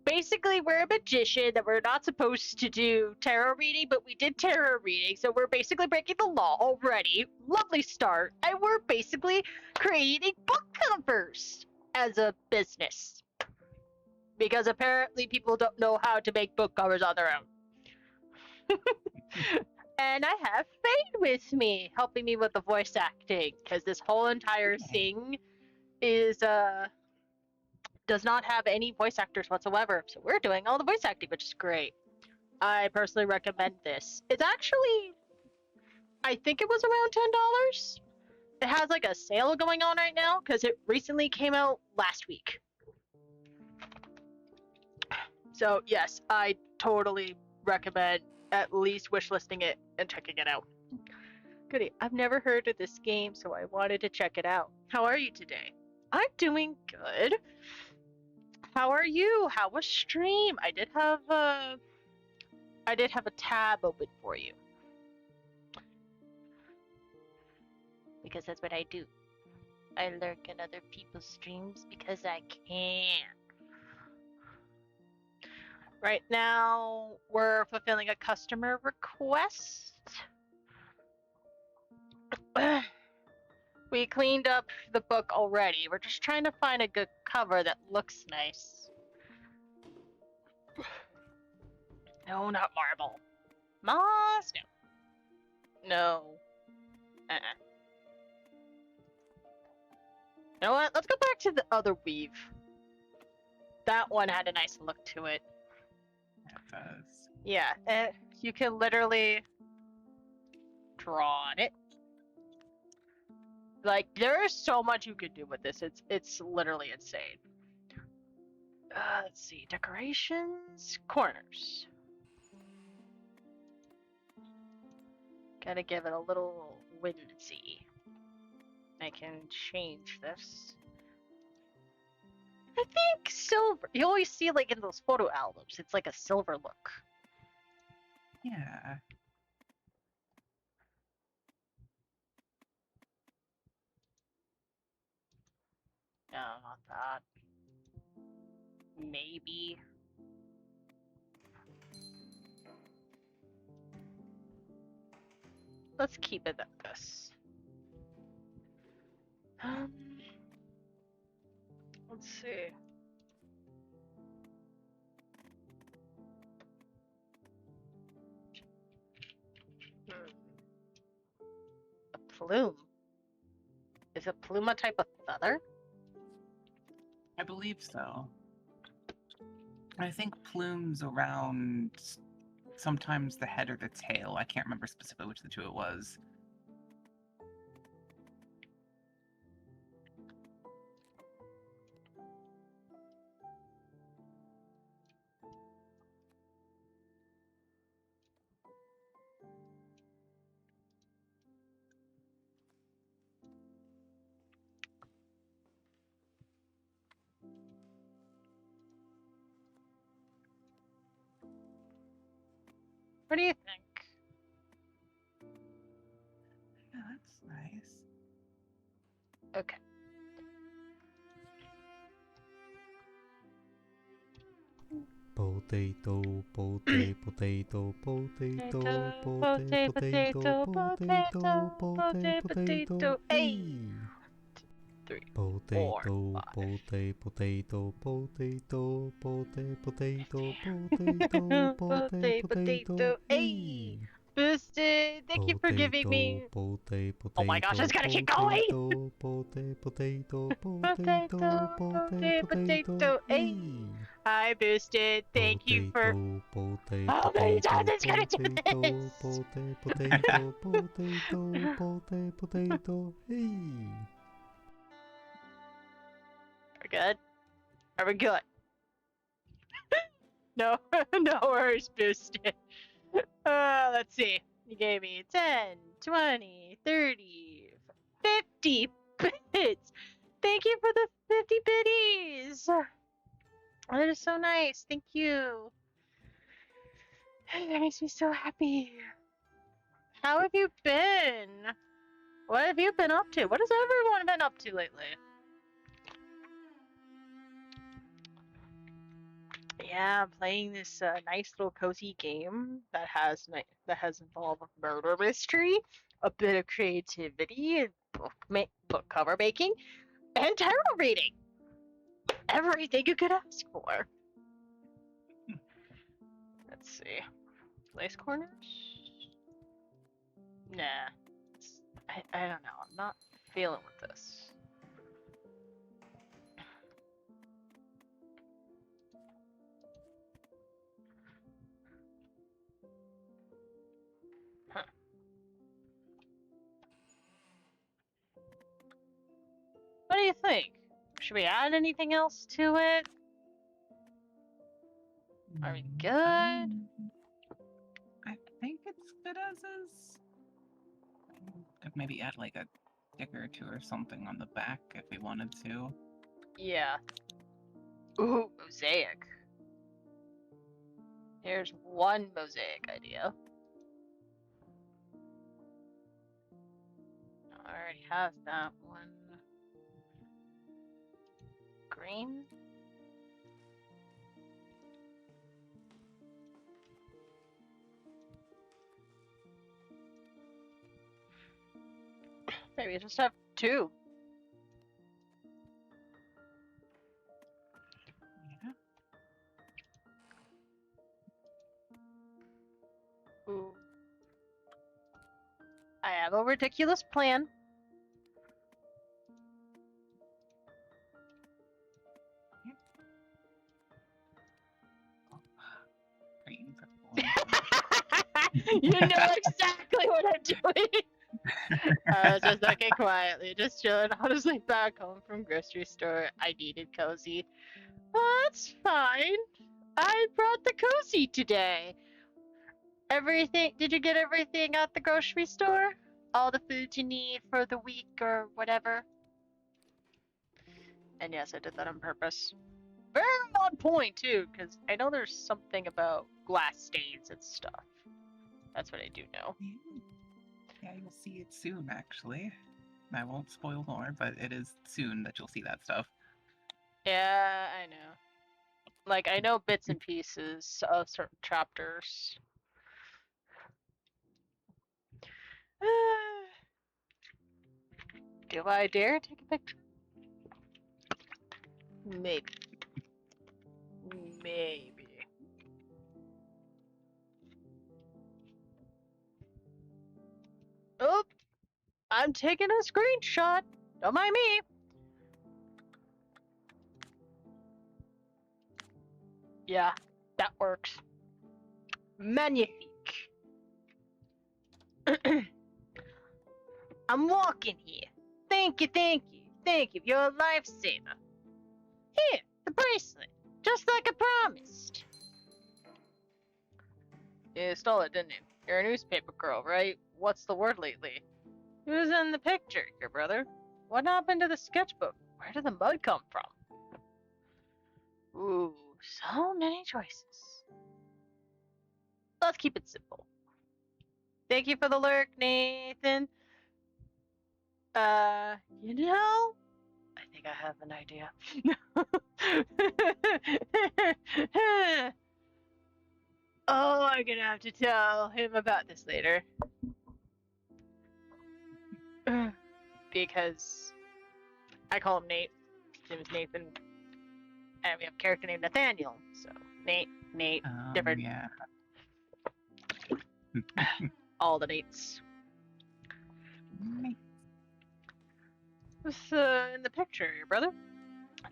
Basically, we're a magician that we're not supposed to do tarot reading, but we did tarot reading, so we're basically breaking the law already. Lovely start. And we're basically creating book covers as a business. Because apparently people don't know how to make book covers on their own. And I have Fade with me, helping me with the voice acting, because this whole entire thing is does not have any voice actors whatsoever. So we're doing all the voice acting, which is great. I personally recommend this. It's actually, I think it was around $10. It has like a sale going on right now because it recently came out last week. So yes, I totally recommend at least wishlisting it and checking it out. Goody, I've never heard of this game, so I wanted to check it out. How are you today? I'm doing good. How are you? How was stream? I did have a tab open for you. Because that's what I do. I lurk in other people's streams because I can. Right now, we're fulfilling a customer request. We cleaned up the book already. We're just trying to find a good cover that looks nice. No, not marble. Moss? No. No. You know what? Let's go back to the other weave. That one had a nice look to it. It does. Yeah, you can literally draw on it. Like, there is so much you could do with this. It's literally insane. Let's see. Decorations. Corners. Gotta give it a little whimsy. I can change this. I think silver. You always see like in those photo albums. It's like a silver look. Yeah. No, not that. Maybe. Let's keep it at this. Let's see. A plume. Is a plume a type of feather? I believe so. I think plumes around sometimes the head or the tail. I can't remember specifically which of the two it was. What do you think? Yeah, that's nice. Okay. Potato, potato, potato, potato, Potato, potato, potato, potato, potato, Hey! hey! 3, 4, Potato, 5. potato, potato, potato, potato, potato, Hey! hey! Boosted! Thank you for giving me. Potato, Oh my gosh, it's gotta keep going! potato, Potato, hey! hey! Hi, Boosted. Thank you for. How many times it's gonna do this? Potato, hey! We're good? Are we good? No, no worries, Boosted. Let's see. You gave me 10, 20, 30, 50 bits. Thank you for the 50 biddies. That is so nice. Thank you. That makes me so happy. How have you been? What have you been up to? What has everyone been up to lately? Yeah, I'm playing this nice little cozy game that has involved murder mystery, a bit of creativity, book cover making, and tarot reading. Everything you could ask for. Let's see. Lace corners? Nah. I don't know. I'm not feeling with this. Huh. What do you think? Should we add anything else to it? Are we good? I think it's good as is. Could maybe add like a sticker or two or something on the back if we wanted to. Yeah. Ooh, mosaic. Here's one mosaic idea. I already have that one. Green? Maybe just have two. Yeah. Ooh. I have a ridiculous plan. Green, purple. You know exactly what I'm doing. I was just looking quietly, just chilling, honestly back home from grocery store. I needed cozy. That's fine. I brought the cozy today. Everything, did you get everything at the grocery store? All the food you need for the week or whatever? And yes, I did that on purpose. Very on point too, because I know there's something about glass stains and stuff. That's what I do know. Yeah, you'll see it soon, actually. I won't spoil more, but it is soon that you'll see that stuff. Yeah, I know. Like, I know bits and pieces of certain chapters. Do I dare take a picture? Maybe. Maybe. Oh, I'm taking a screenshot. Don't mind me. Yeah, that works. Magnifique. I'm walking here. Thank you, thank you, thank you. You're a lifesaver. Here, the bracelet. Just like I promised. You stole it, didn't you? You're a newspaper girl, right? What's the word lately? Who's in the picture? Your brother? What happened to the sketchbook? Where did the mud come from? Ooh, so many choices. Let's keep it simple. Thank you for the lurk, Nathan. You know, I think I have an idea. Oh, I'm gonna have to tell him about this later. Because I call him Nate. His name is Nathan. And we have a character named Nathaniel. So, Nate, different. Yeah. All the Nates. Who's in the picture, your brother?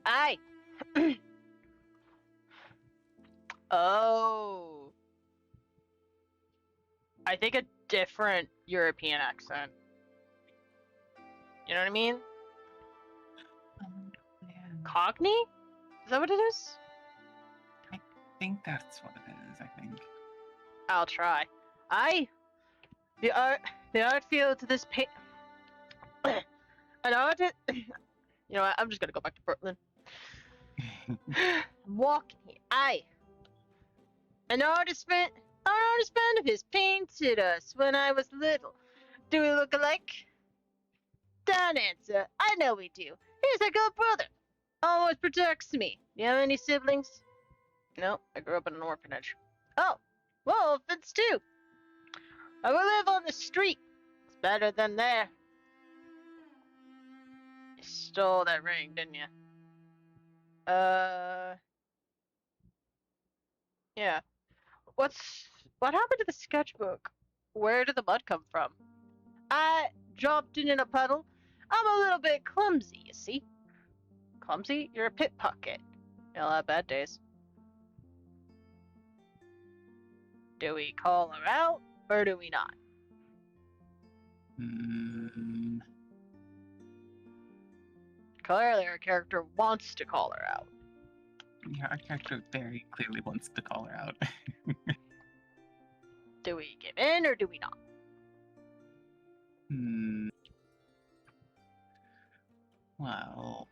Aye. Oh. I think a different European accent. You know what I mean? Cockney? Is that what it is? I think that's what it is, I think. I'll try. Aye. The art field to this an artist. You know what? I'm just gonna go back to Brooklyn. I'm walking here. Aye. An artist friend of his painted us when I was little. Do we look alike? Don't answer. I know we do. He's like a brother. Always protects me. Do you have any siblings? No, I grew up in an orphanage. Oh, well, orphans too. I will live on the street. It's better than there. You stole that ring, didn't you? Yeah. What happened to the sketchbook? Where did the mud come from? I dropped it in a puddle. I'm a little bit clumsy, you see. Clumsy? You're a pickpocket. You'll have bad days. Do we call her out, or do we not? Clearly, our character wants to call her out. Yeah, our character very clearly wants to call her out. Do we give in, or do we not? Well,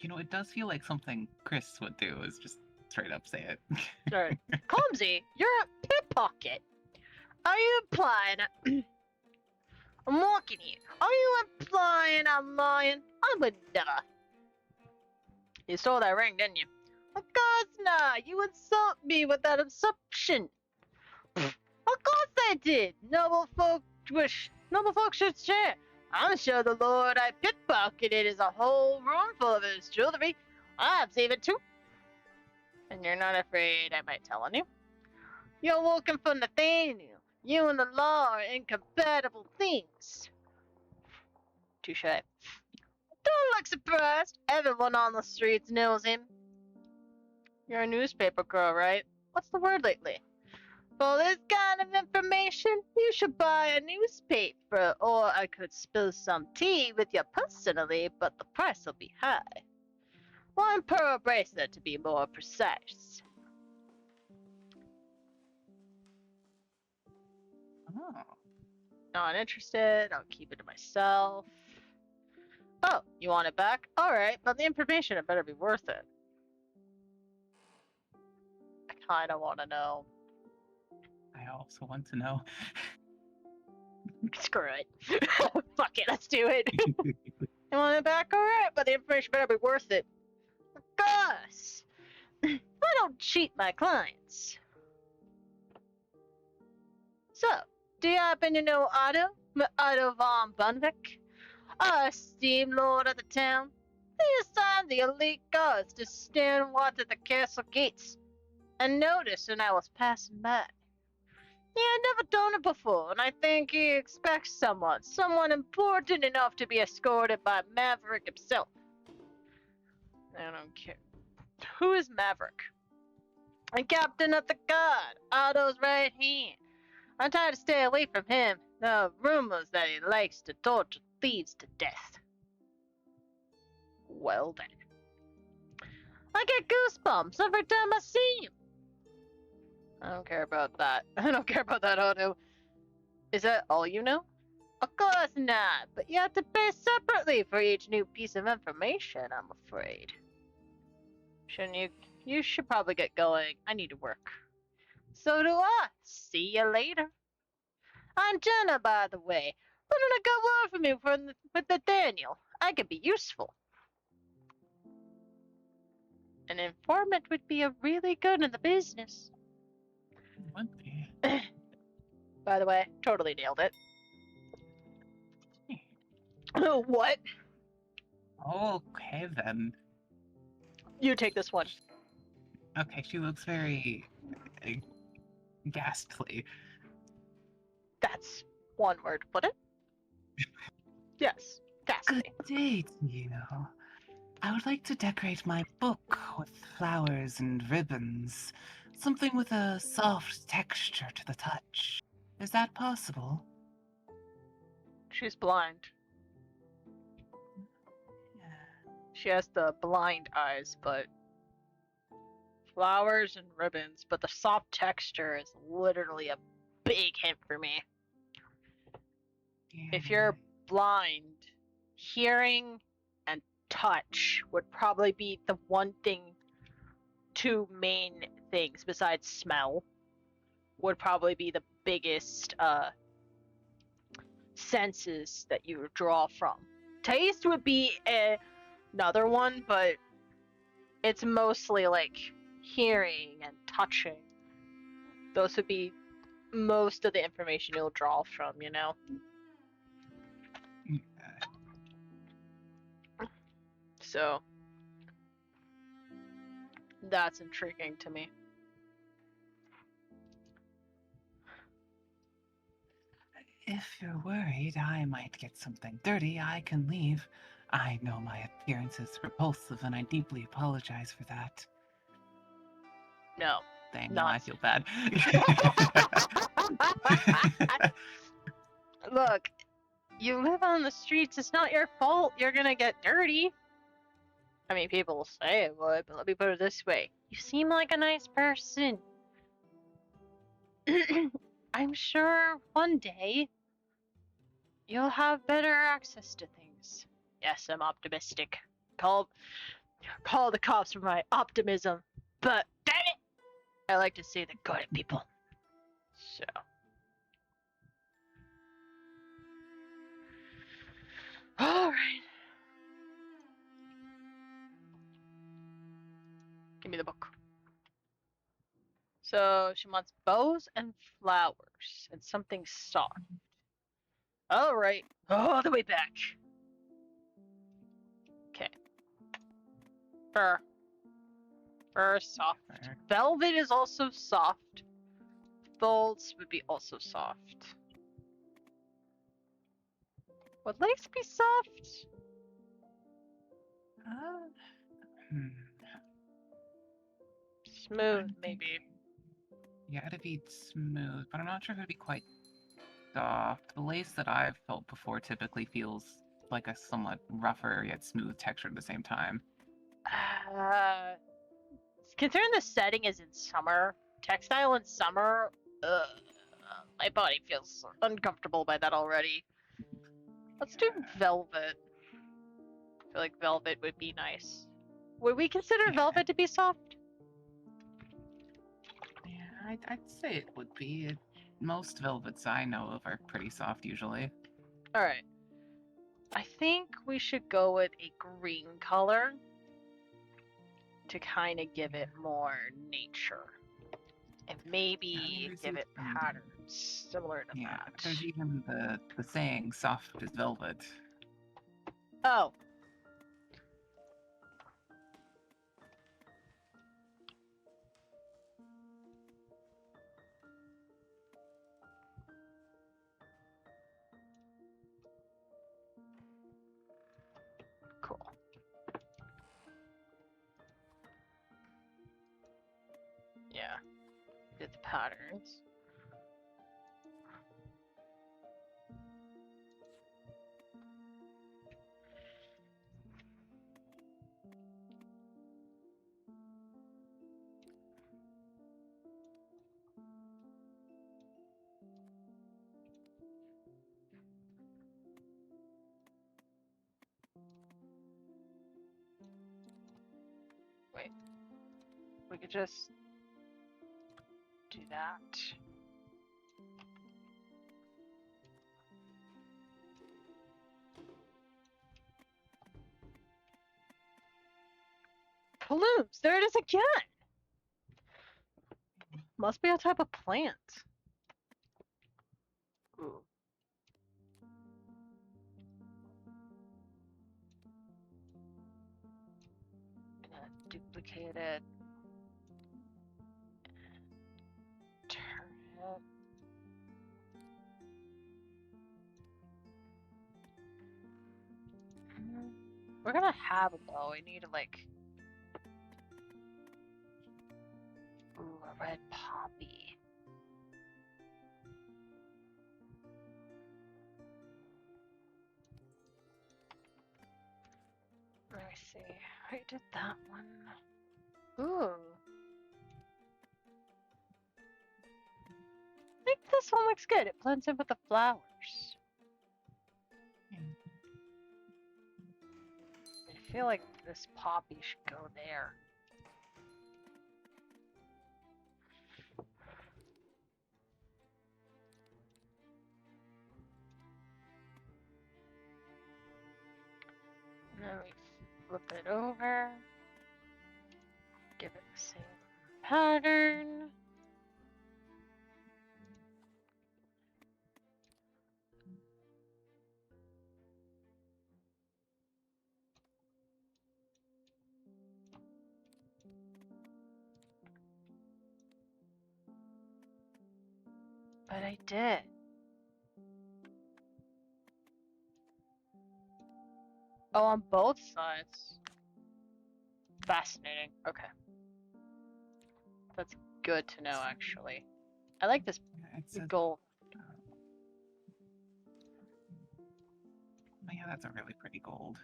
it does feel like something Chris would do, is just straight up say it. Sorry. Clumsy, you're a pickpocket. Are you implying I'm walking here. Are you implying I'm lying? I would never. You stole that ring, didn't you? Of course not. You insult me with that assumption. Of course I did. Noble folk should share. I'm sure the Lord I pickpocketed is a whole room full of his jewelry. I've saved it too. And you're not afraid I might tell on you? You're working for Nathaniel. You and the law are incompatible things. Touche. Don't look surprised. Everyone on the streets knows him. You're a newspaper girl, right? What's the word lately? For this kind of information, you should buy a newspaper, or I could spill some tea with you personally, but the price will be high. 1 pearl bracelet to be more precise. Oh. Not interested. I'll keep it to myself. Oh, you want it back? Alright, but the information had better be worth it. I kinda wanna know. I also want to know. Screw it. Fuck it, let's do it. You want it back? Alright, but the information better be worth it. Of course. I don't cheat my clients. So, do you happen to know Otto? Otto von Bunvik? Our esteemed lord of the town? He assigned the elite guards to stand watch at the castle gates. And noticed when I was passing by. He had never done it before, and I think he expects someone important enough to be escorted by Maverick himself. I don't care. Who is Maverick? And captain of the guard, Otto's right hand. I try to stay away from him. There are rumors that he likes to torture thieves to death. Well then. I get goosebumps every time I see him. I don't care about that. I don't care about that, Otto. Is that all you know? Of course not, but you have to pay separately for each new piece of information, I'm afraid. Shouldn't you? You should probably get going. I need to work. So do I. See you later. I'm Jenna, by the way. Put in a good word for me with Nathaniel. I could be useful. An informant would be a really good in the business. Would be. By the way, totally nailed it. What? Okay then. You take this one. Okay, she looks very ghastly. That's one word to put it. Yes, Good ghastly. day to you. I would like to decorate my book with flowers and ribbons. Something with a soft texture to the touch. Is that possible? She's blind. She has the blind eyes, but flowers and ribbons, but the soft texture is literally a big hint for me. If you're blind, hearing and touch would probably be the two main things besides smell would probably be the biggest senses that you would draw from. Taste would be another one, but it's mostly like hearing and touching. Those would be most of the information you'll draw from, you know? So, that's intriguing to me. If you're worried I might get something dirty, I can leave. I know my appearance is repulsive and I deeply apologize for that. No. Dang, now I feel bad. Look, you live on the streets, it's not your fault you're gonna get dirty. I mean, people will say it would, but let me put it this way. You seem like a nice person. I'm sure one day you'll have better access to things. Yes, I'm optimistic. Call the cops for my optimism, but damn it, I like to see the good in people. So. Alright. Give me the book. So she wants bows and flowers and something soft. Alright, all the way back. Okay. Fur. Fur is soft. Velvet is also soft. Folds would be also soft. Would lace be soft? Smooth, maybe. Yeah, it'd be smooth, but I'm not sure if it'd be quite soft. The lace that I've felt before typically feels like a somewhat rougher yet smooth texture at the same time. Considering the setting is in summer, textile in summer, my body feels uncomfortable by that already. Let's do velvet. I feel like velvet would be nice. Would we consider velvet to be soft? Yeah, I'd say it would be. Most velvets I know of are pretty soft usually. Alright. I think we should go with a green color to kind of give it more nature. And maybe give it patterns similar to that. There's even the saying soft as velvet. Oh. Cool. Yeah. patterns. Wait, we could just do that. Plumes! There it is again! Must be a type of plant. Ooh. Gonna duplicate it. Turn it. We're gonna have it though. We need to like. Ooh, a red poppy. Let me see. I did that one. Ooh. I think this one looks good. It blends in with the flowers. I feel like this poppy should go there. And then we flip it over. Give it the same pattern. But I did. Oh, on both sides. Fascinating. Okay. That's good to know, actually. I like this It's a, gold. yeah, that's a really pretty gold.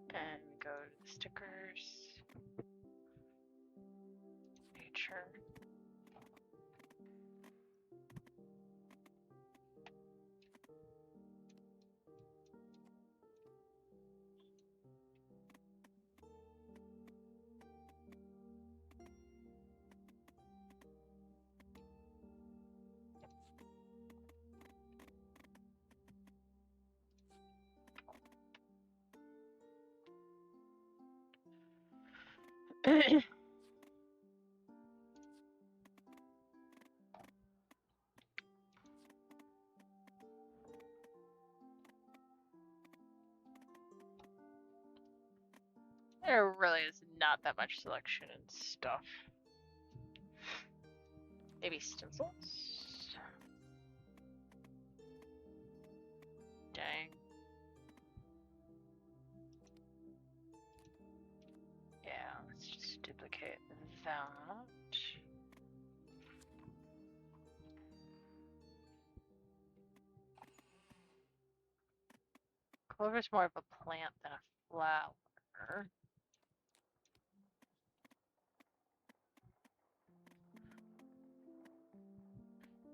And we go to the stickers. Nature. There really is not that much selection and stuff. Maybe stencils? Dang. Yeah, let's just duplicate that. Clover's more of a plant than a flower.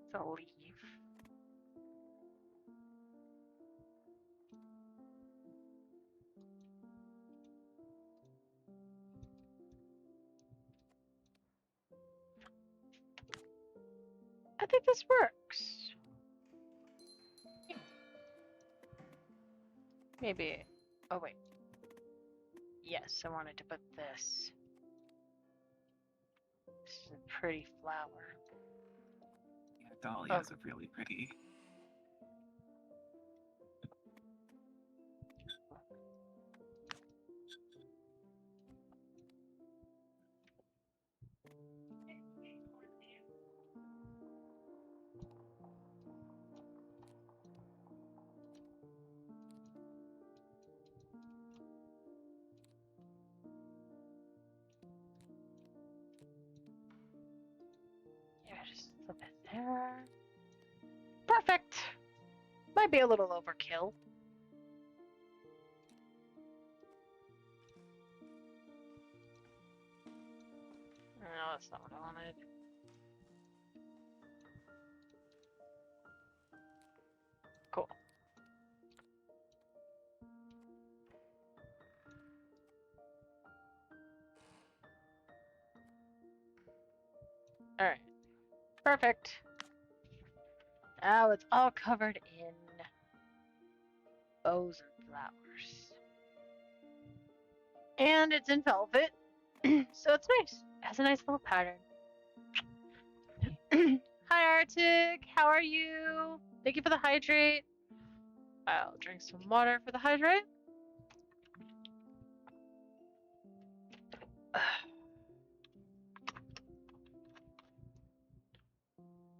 It's a leaf. I think this works. Maybe. Oh, wait. Yes, I wanted to put this. This is a pretty flower. Yeah, dahlias are really pretty. Flip it there. Perfect. Might be a little overkill. No, that's not what I wanted. Cool. Alright. Perfect. Now it's all covered in bows and flowers. And it's in velvet, so it's nice. It has a nice little pattern. Hi Arctic, how are you? Thank you for the hydrate. I'll drink some water for the hydrate.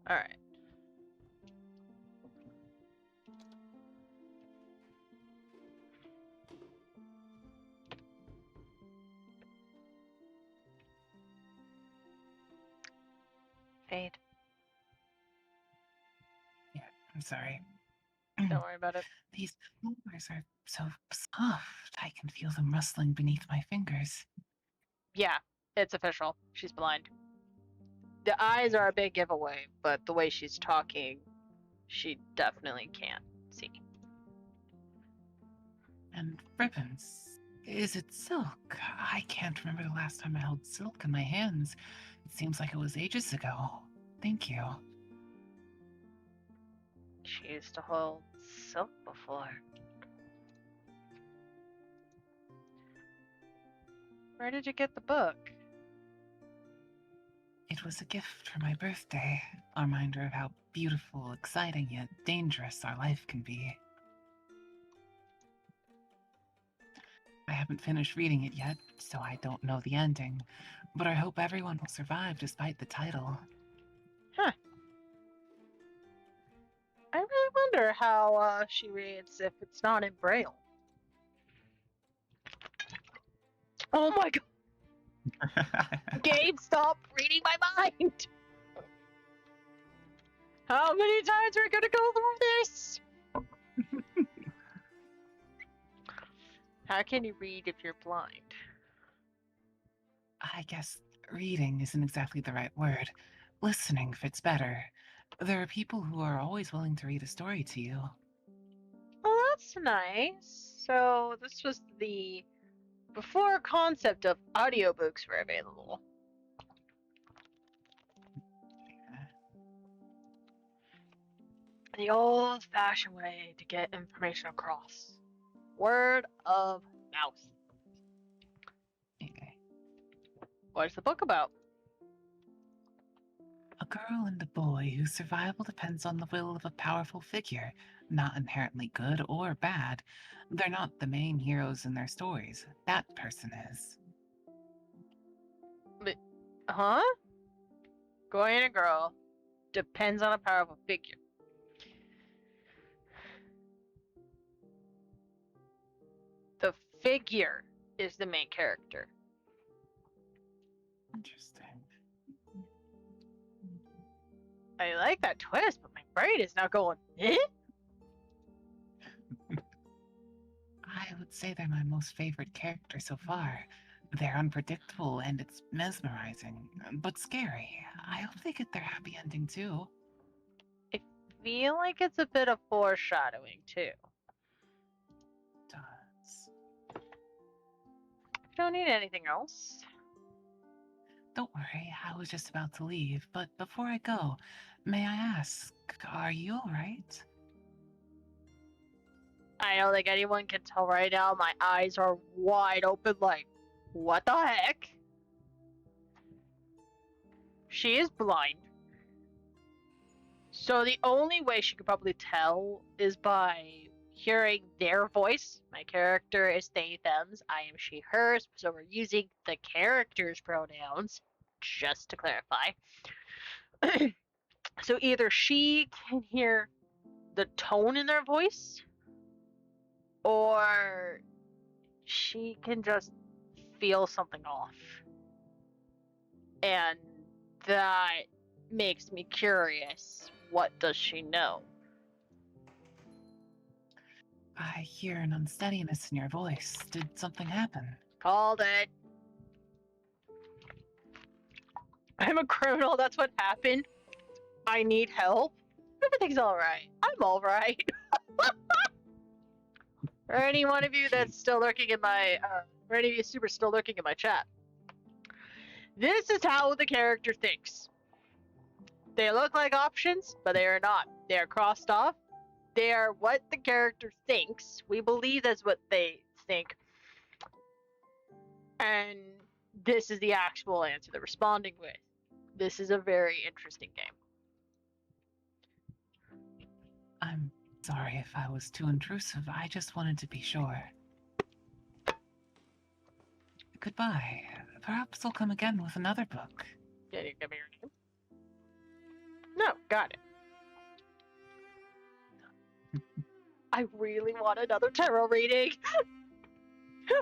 Alright. Fade. Yeah, I'm sorry. Don't worry about it. These flowers are so soft. I can feel them rustling beneath my fingers. Yeah, it's official. She's blind. The eyes are a big giveaway, but the way she's talking, she definitely can't see. And ribbons. Is it silk? I can't remember the last time I held silk in my hands. It seems like it was ages ago. Thank you. She used to hold silk before. Where did you get the book? It was a gift for my birthday, a reminder of how beautiful, exciting, yet dangerous our life can be. I haven't finished reading it yet, so I don't know the ending, but I hope everyone will survive despite the title. I really wonder how she reads if it's not in Braille. Oh my god, Gabe, stop reading my mind! How many times are we gonna go through this? How can you read if you're blind? I guess reading isn't exactly the right word. Listening fits better. There are people who are always willing to read a story to you. Well, that's nice. So this was the before concept of audiobooks were available. The old-fashioned way to get information across. Word of mouth. Okay. What's the book about? A girl and a boy whose survival depends on the will of a powerful figure, not inherently good or bad. They're not the main heroes in their stories. That person is. Huh? Boy and a girl depends on a powerful figure. The figure is the main character. Interesting. I like that twist, but my brain is now going, eh? I would say they're my most favorite character so far. They're unpredictable and it's mesmerizing, but scary. I hope they get their happy ending too. I feel like it's a bit of foreshadowing, too. Does. I don't need anything else. Don't worry, I was just about to leave, but before I go, may I ask, are you alright? I don't think anyone can tell right now. My eyes are wide open like, what the heck? She is blind. So the only way she could probably tell is by hearing their voice. My character is they, thems. I am she, hers. So we're using the character's pronouns, just to clarify. So either she can hear the tone in their voice, or she can just feel something off. And that makes me curious. What does she know? I hear an unsteadiness in your voice. Did something happen? Called it. I'm a criminal. That's what happened. I need help. Everything's all right. I'm all right. For any one of you that's still lurking in my, for any of you super still lurking in my chat, this is how the character thinks. They look like options, but they are not. They are crossed off. They are what the character thinks. We believe that's what they think. And this is the actual answer they're responding with. This is a very interesting game. I'm sorry if I was too intrusive. I just wanted to be sure. Goodbye. Perhaps I'll come again with another book. Did you give me your name? No, got it. I really want another tarot reading.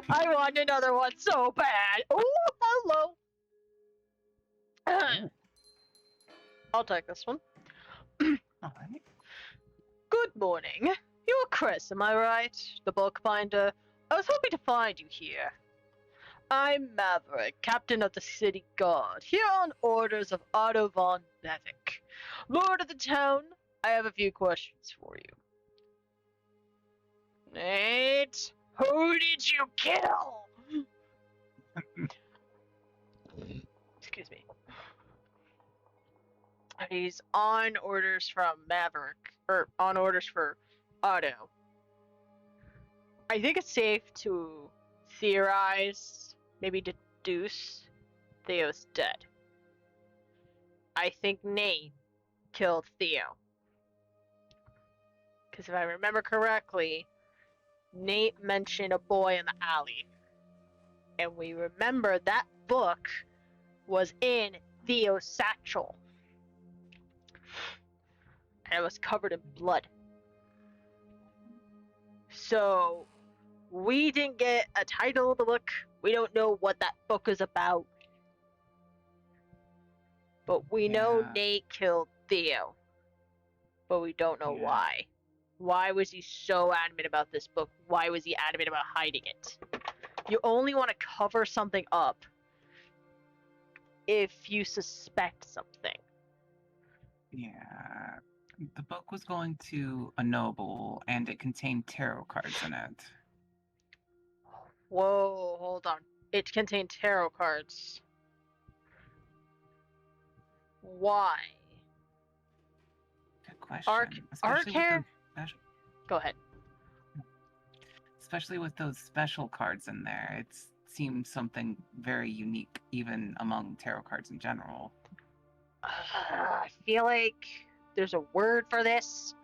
I want another one so bad. Oh, hello. I'll take this one. All right. Good morning. You're Chris, am I right? The Bookbinder. I was hoping to find you here. I'm Maverick, captain of the city guard, here on orders of Otto von Bevick. Lord of the town, I have a few questions for you. Nate, who did you kill? Excuse me. He's on orders from Maverick, or on orders for Otto. I think it's safe to theorize, maybe deduce, Theo's dead. I think Nate killed Theo. Because if I remember correctly, Nate mentioned a boy in the alley. And we remember that book was in Theo's satchel. And it was covered in blood. So, we didn't get a title of the book. We don't know what that book is about. But we know Nate killed Theo. But we don't know why. Why was he so adamant about this book? Why was he adamant about hiding it? You only want to cover something up if you suspect something. Yeah. The book was going to a noble, and it contained tarot cards in it. Whoa, hold on. It contained tarot cards. Why? Good question. Go ahead. Especially with those special cards in there, it seemed something very unique, even among tarot cards in general. I feel like there's a word for this,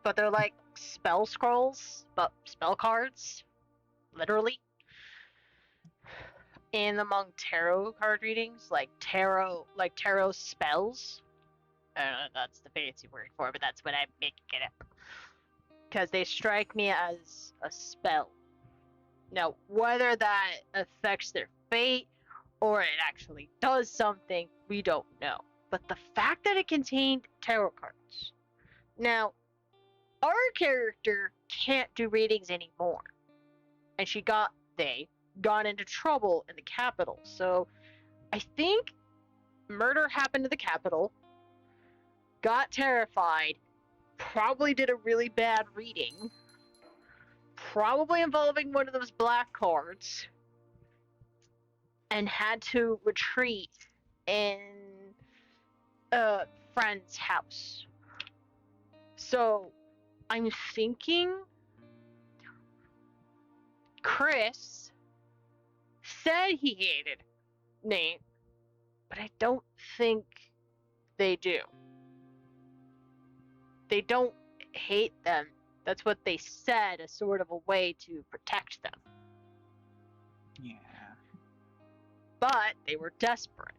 but they're like spell scrolls, but spell cards, literally. And among tarot card readings, like tarot spells. I don't know if that's the fancy word for it, but that's what I'm making it up. Because they strike me as a spell. Now, whether that affects their fate or it actually does something, we don't know. But the fact that it contained tarot cards. Now, our character can't do readings anymore. And they got into trouble in the capital. So, I think murder happened in the capital, got terrified, probably did a really bad reading, probably involving one of those black cards, and had to retreat in a friend's house. So, I'm thinking Chris said he hated Nate, but I don't think they do. They don't hate them. That's what they said, as sort of a way to protect them. Yeah. But they were desperate.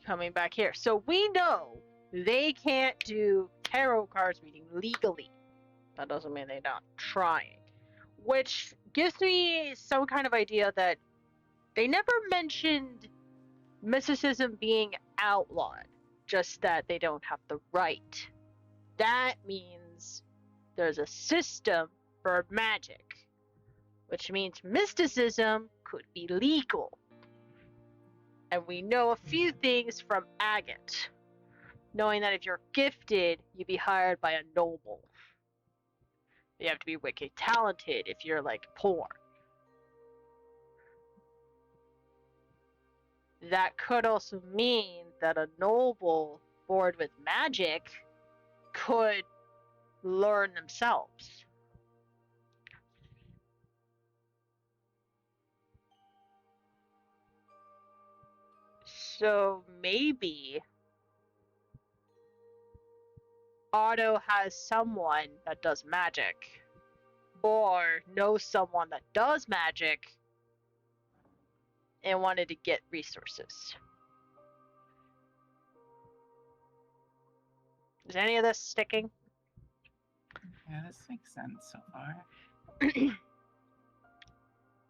Coming back here. So we know they can't do tarot cards reading legally. That doesn't mean they're not trying. Which gives me some kind of idea that they never mentioned mysticism being outlawed, just that they don't have the right. That means there's a system for magic, which means mysticism could be legal. And we know a few things from agate, knowing that if you're gifted, you'd be hired by a noble. You have to be wicked talented if you're like poor. That could also mean that a noble bored with magic could learn themselves. So maybe Otto has someone that does magic, or knows someone that does magic and wanted to get resources. Is any of this sticking? Yeah, this makes sense so far.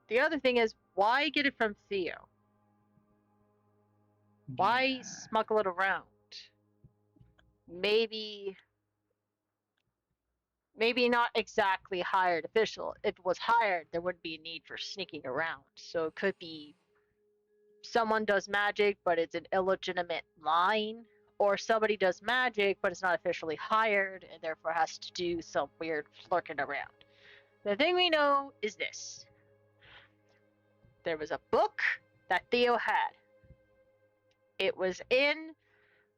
The other thing is, why get it from Theo? Why Yeah. smuggle it around? Maybe not exactly hired official. If it was hired, there wouldn't be a need for sneaking around. So it could be someone does magic, but it's an illegitimate line, or somebody does magic, but it's not officially hired, and therefore has to do some weird lurking around. The thing we know is this. There was a book that Theo had. It was in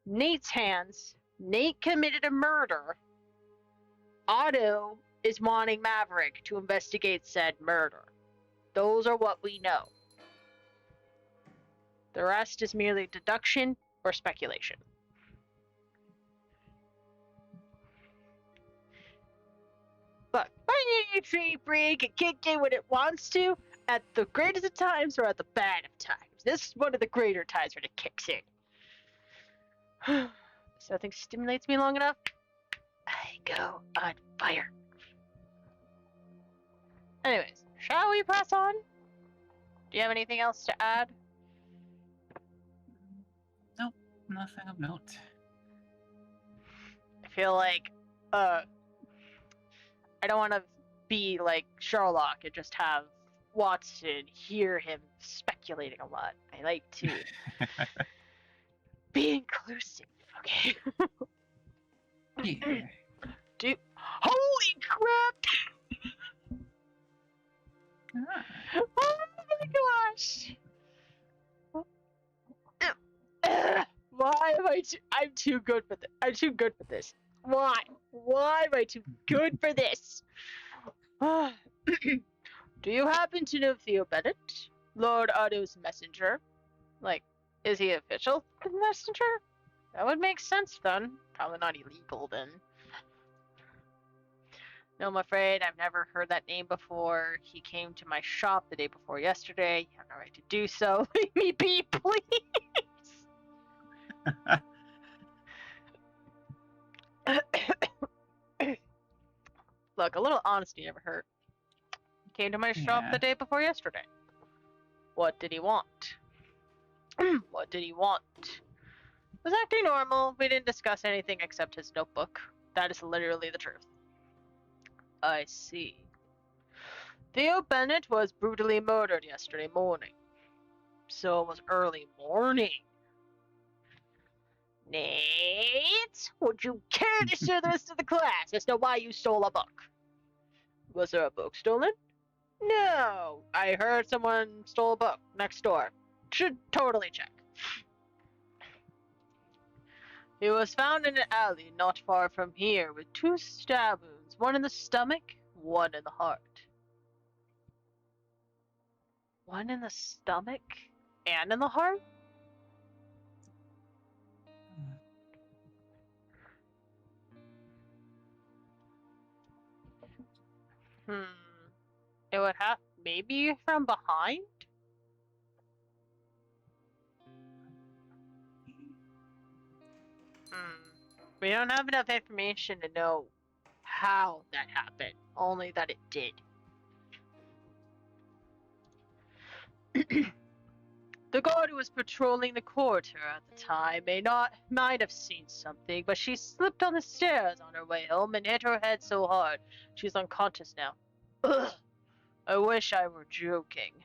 Nate's hands. Nate committed a murder. Otto is wanting Maverick to investigate said murder. Those are what we know. The rest is merely deduction or speculation. But Binary Tree Free can kick in when it wants to, at the greatest of times or at the bad of times. This is one of the greater times when it kicks in. If something stimulates me long enough, I go on fire. Anyways, shall we press on? Do you have anything else to add? Nope, nothing of note. I feel like, I don't want to be like Sherlock and just have Watson hear him speculating a lot. I like to be inclusive, okay? Yeah. Dude, holy crap! Ah, Oh my gosh! Why am I'm too good for this. I'm too good for this. Why? Why am I too good for this? Do you happen to know Theo Bennett? Lord Otto's messenger? Like, is he official messenger? That would make sense then. Probably not illegal then. No, I'm afraid I've never heard that name before. He came to my shop the day before yesterday. You have no right to do so. Leave me be, please. Look, a little honesty never hurt. He came to my shop Yeah. the day before yesterday. What did he want? What did he want? Was acting normal. We didn't discuss anything except his notebook. That is literally the truth. I see. Theo Bennett was brutally murdered yesterday morning. So it was early morning. Nate, would you care to share the rest of the class as to why you stole a book? Was there a book stolen? No, I heard someone stole a book next door. Should totally check. He was found in an alley not far from here with 2 stab wounds, one in the stomach, one in the heart. One in the stomach and in the heart? It would have maybe from behind? We don't have enough information to know how that happened, only that it did. The guard who was patrolling the corridor at the time might have seen something, but she slipped on the stairs on her way home and hit her head so hard she's unconscious now. Ugh, I wish I were joking.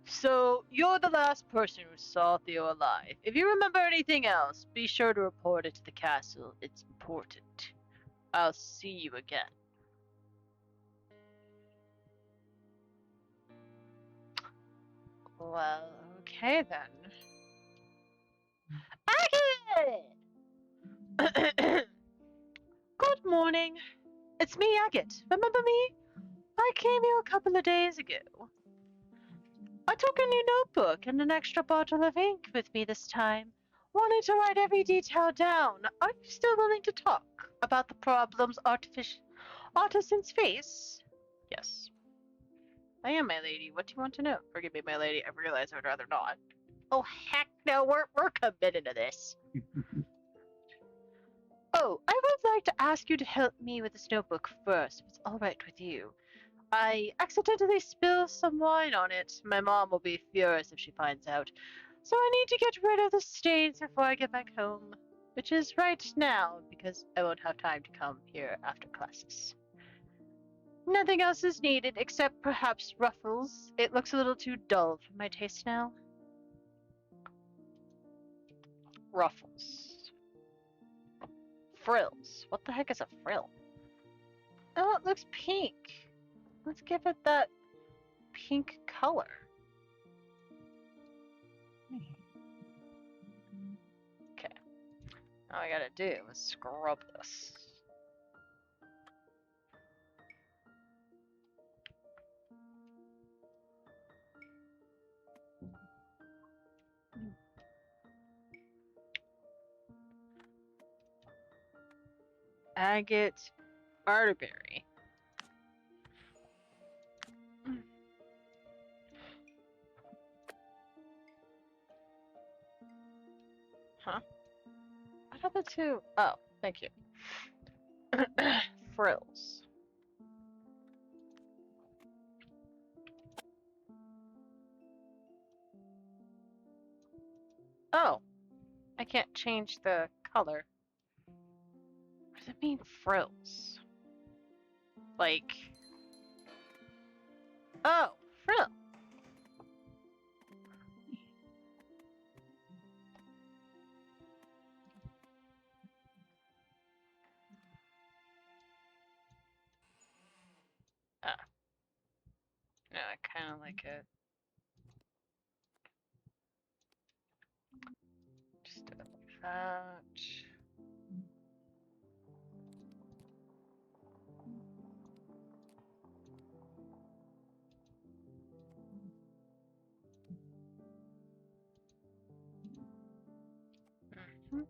So, you're the last person who saw Theo alive. If you remember anything else, be sure to report it to the castle. It's important. I'll see you again. Well, okay then. Agate! Good morning. It's me, Agate. Remember me? I came here a couple of days ago. I took a new notebook and an extra bottle of ink with me this time. Wanted to write every detail down. Are you still willing to talk about the problems artisans face? Yes. I am, my lady. What do you want to know? Forgive me, my lady. I realize I would rather not. Oh, heck no. We're committed to this. Oh, I would like to ask you to help me with this notebook first, if it's all right with you. I accidentally spilled some wine on it. My mom will be furious if she finds out. So I need to get rid of the stains before I get back home. Which is right now, because I won't have time to come here after classes. Nothing else is needed except perhaps ruffles. It looks a little too dull for my taste now. Ruffles. Frills. What the heck is a frill? Oh, it looks pink. Let's give it that pink color. Okay. All I gotta do is scrub this. Agate Arterberry. Huh? What happened to... Oh, thank you. Frills. Oh, I can't change the color. What does it mean, frills? Like... Oh, frill. Ah. No, I kind of like it. Just do it like that. Mhm.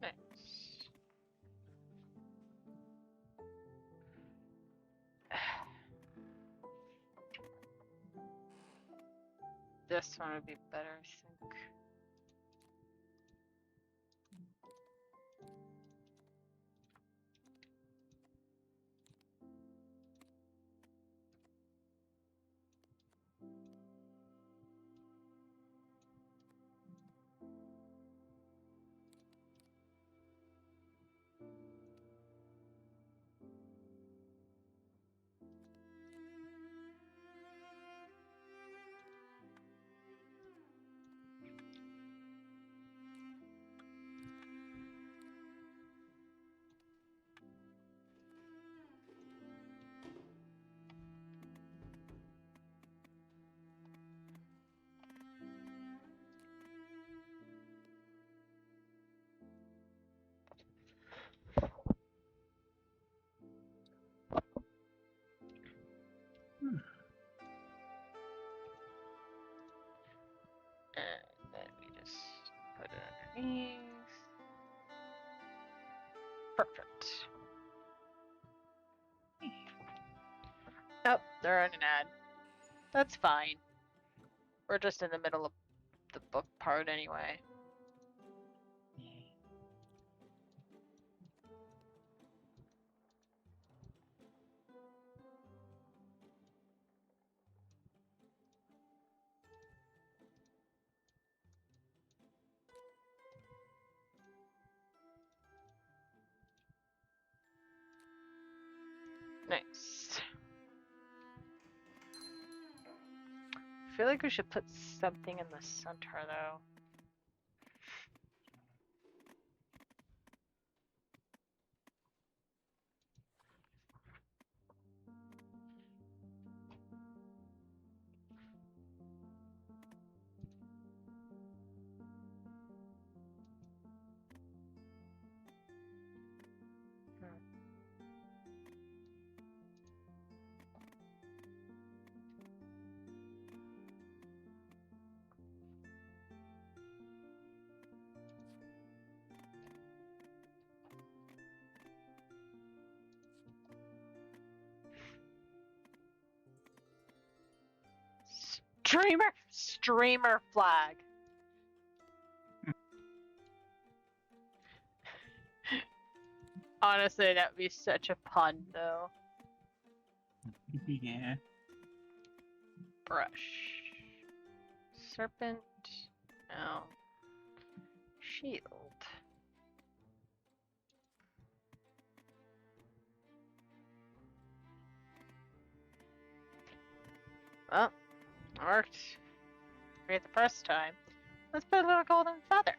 Nice. This one would be better, I think. Oh, they're in an ad. That's fine. We're just in the middle of the book part anyway. Nice. I feel like we should put something in the center though. Streamer flag. Honestly, that would be such a pun, though. Yeah. Brush. Serpent. No. Shield. Well, worked great the first time. Let's put a little golden feather.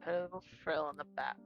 Put a little frill in the back.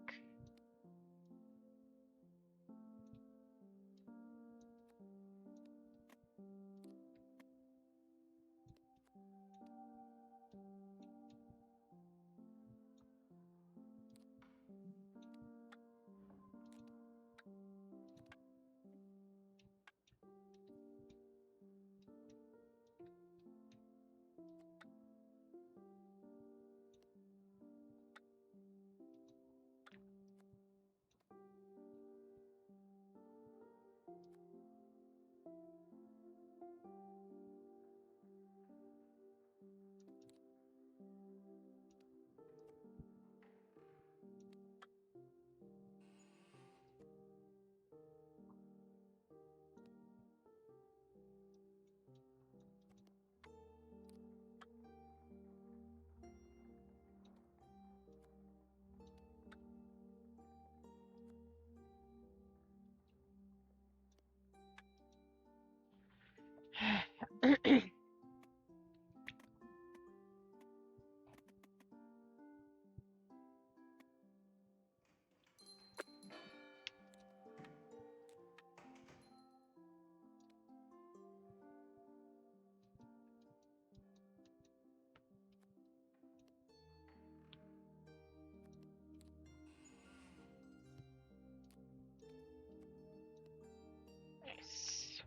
Nice.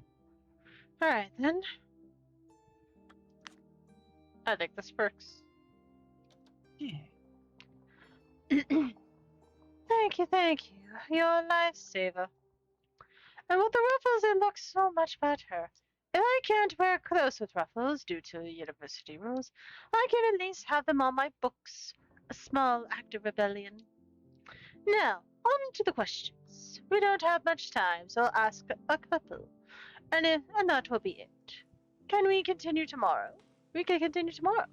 Alright then. I think this works. Yeah. Thank you. You're a lifesaver. And with the ruffles, it looks so much better. If I can't wear clothes with ruffles due to university rules, I can at least have them on my books. A small act of rebellion. Now, on to the questions. We don't have much time, so I'll ask a couple. And that will be it. Can we continue tomorrow? We can continue tomorrow.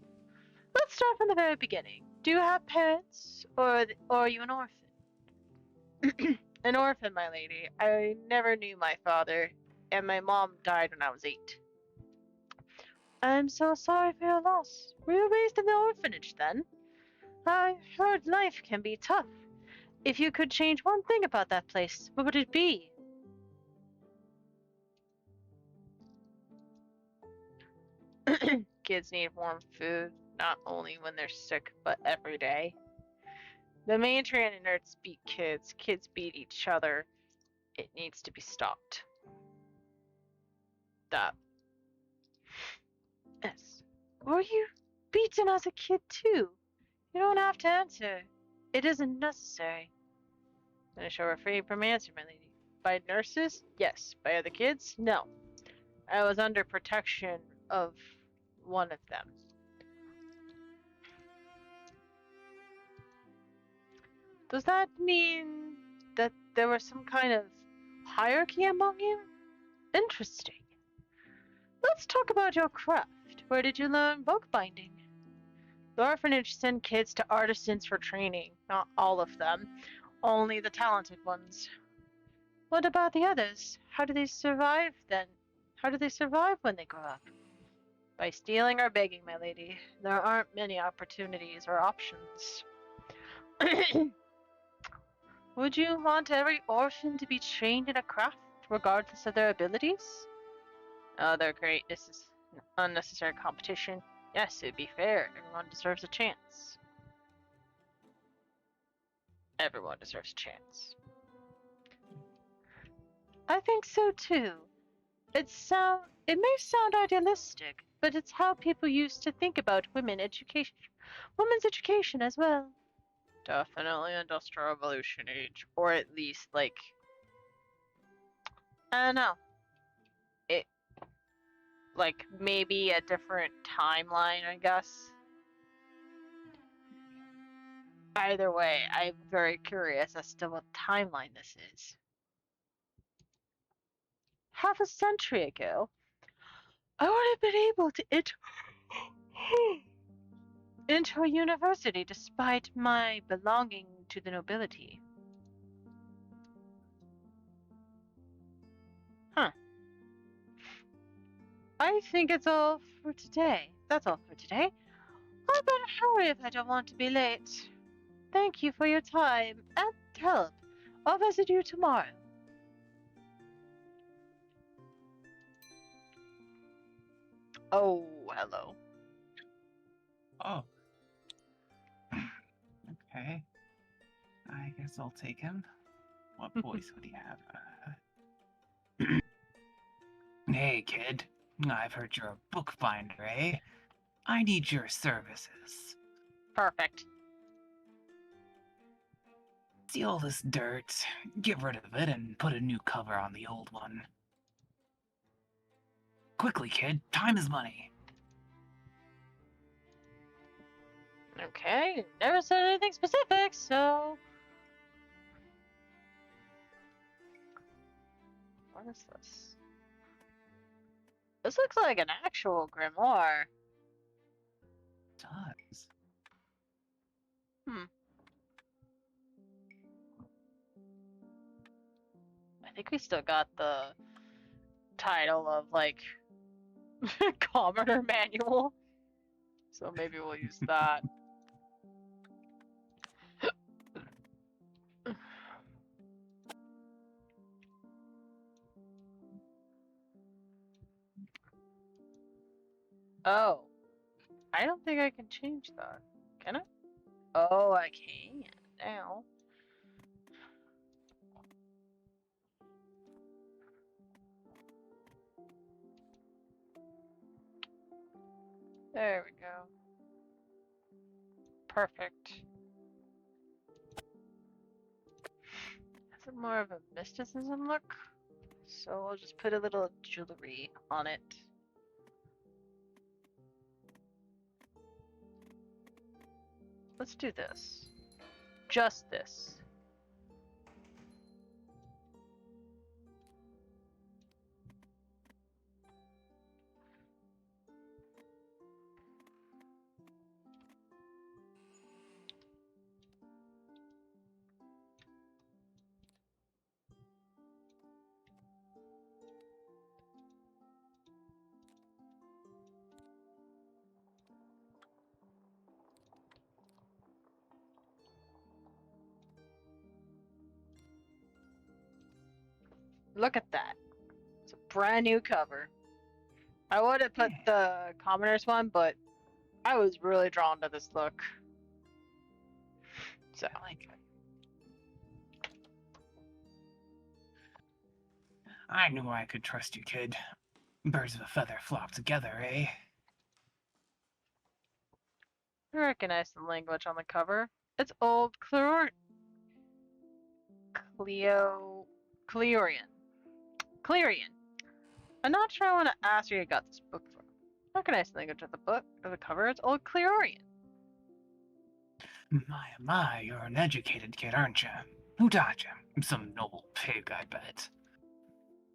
Let's start from the very beginning. Do you have parents, or are you an orphan? An orphan, my lady. I never knew my father, and my mom died when I was 8. I'm so sorry for your loss. Were you raised in the orphanage then? I heard life can be tough. If you could change one thing about that place, what would it be? Kids need warm food, not only when they're sick, but every day. The matron and nerds beat kids. Kids beat each other. It needs to be stopped. Stop. Were you beaten as a kid too? You don't have to answer. It isn't necessary. I shall refrain from answering, my lady. By nurses? Yes. By other kids? No. I was under protection of one of them. Does that mean that there was some kind of hierarchy among you? Interesting. Let's talk about your craft. Where did you learn bookbinding? The orphanage sent kids to artisans for training. Not all of them, only the talented ones. What about the others? How do they survive then? How do they survive when they grow up? By stealing or begging, my lady. There aren't many opportunities or options. Would you want every orphan to be trained in a craft, regardless of their abilities? Oh, they're great. This is unnecessary competition. Yes, it'd be fair. Everyone deserves a chance. Everyone deserves a chance. I think so too. It may sound idealistic, but it's how people used to think about women's education as well. Definitely Industrial Revolution age, or at least like, I don't know. It like maybe a different timeline, I guess. Either way, I'm very curious as to what timeline this is. Half a century ago, I would have been able to into a university despite my belonging to the nobility. Huh. I think it's all for today. That's all for today. I better hurry if I don't want to be late. Thank you for your time and help. I'll visit you tomorrow. Oh, hello. Oh. Okay. I guess I'll take him. What voice would he have? Hey, kid. I've heard you're a bookbinder, eh? I need your services. Perfect. See all this dirt, get rid of it, and put a new cover on the old one. Quickly, kid. Time is money. Okay, never said anything specific, so... What is this? This looks like an actual grimoire. It does. I think we still got the title of, like, Commoner Manual. So maybe we'll use that. Oh. I don't think I can change that. Can I? Oh, I can now. There we go. Perfect. Has it more of a mysticism look? So I'll just put a little jewelry on it. Let's do this. Just this. Look at that. It's a brand new cover. I would have put the commoners one, but I was really drawn to this look. So I like it. I knew I could trust you, kid. Birds of a feather flock together, eh? I recognize the language on the cover. It's old Cleorian. Clearian. I'm not sure I want to ask where you got this book from. I recognize the language of the book, of the cover. It's old Cleorian. My, you're an educated kid, aren't you? Who taught you? Some noble pig, I bet.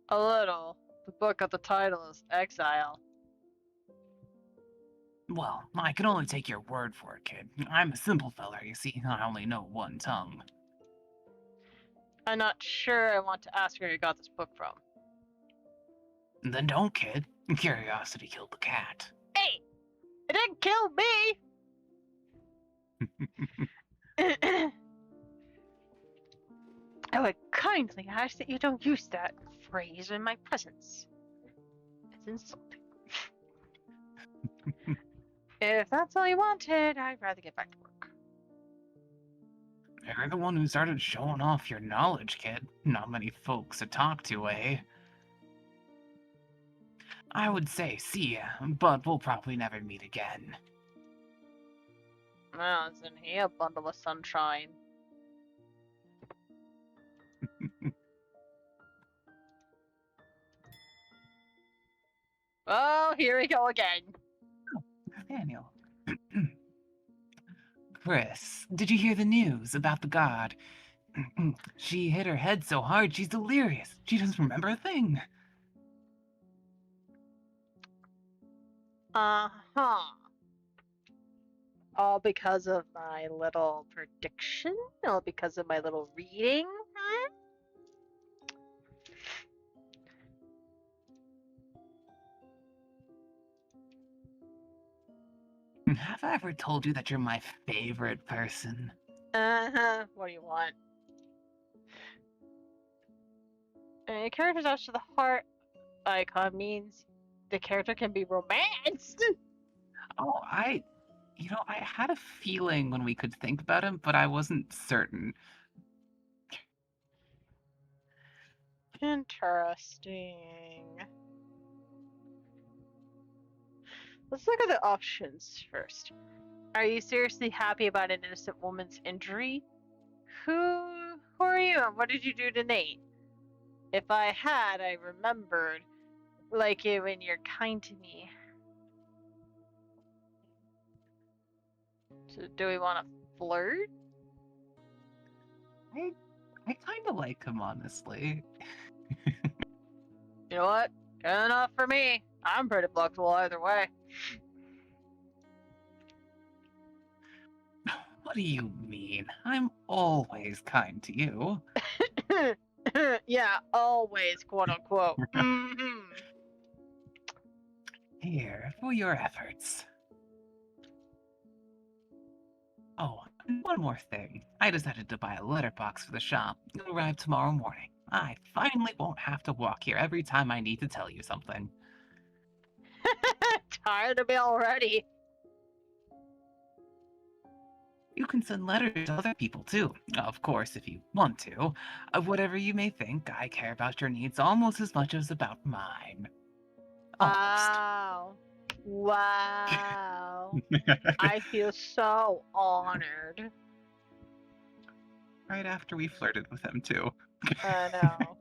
A little. The book of the title is Exile. Well, I can only take your word for it, kid. I'm a simple feller, you see. I only know one tongue. I'm not sure I want to ask where you got this book from. Then don't, kid. Curiosity killed the cat. Hey! It didn't kill me! I would kindly ask that you don't use that phrase in my presence. It's insulting. If that's all you wanted, I'd rather get back to work. You're the one who started showing off your knowledge, kid. Not many folks to talk to, eh? I would say see ya, but we'll probably never meet again. Well, isn't he a bundle of sunshine? Oh, here we go again. Nathaniel. Chris, did you hear the news about the god? She hit her head so hard she's delirious. She doesn't remember a thing. Uh-huh. All because of my little prediction? All because of my little reading? Huh? Have I ever told you that you're my favorite person? Uh-huh. What do you want? A character's touch to the heart icon means the character can be romanced. Oh, I had a feeling when we could think about him, but I wasn't certain. Interesting. Let's look at the options first. Are you seriously happy about an innocent woman's injury? Who are you and what did you do to Nate? If I had, I remembered. Like you when you're kind to me. So do we want to flirt? I kind of like him, honestly. You know what? Good enough for me. I'm pretty flexible either way. What do you mean? I'm always kind to you. Yeah, always, quote unquote. Mm-hmm. Here, for your efforts. Oh, and one more thing. I decided to buy a letterbox for the shop. It'll arrive tomorrow morning. I finally won't have to walk here every time I need to tell you something. Tired of me already. You can send letters to other people too, of course, if you want to. Whatever you may think, I care about your needs almost as much as about mine. Almost. Wow. Wow. I feel so honored. Right after we flirted with him too. I know.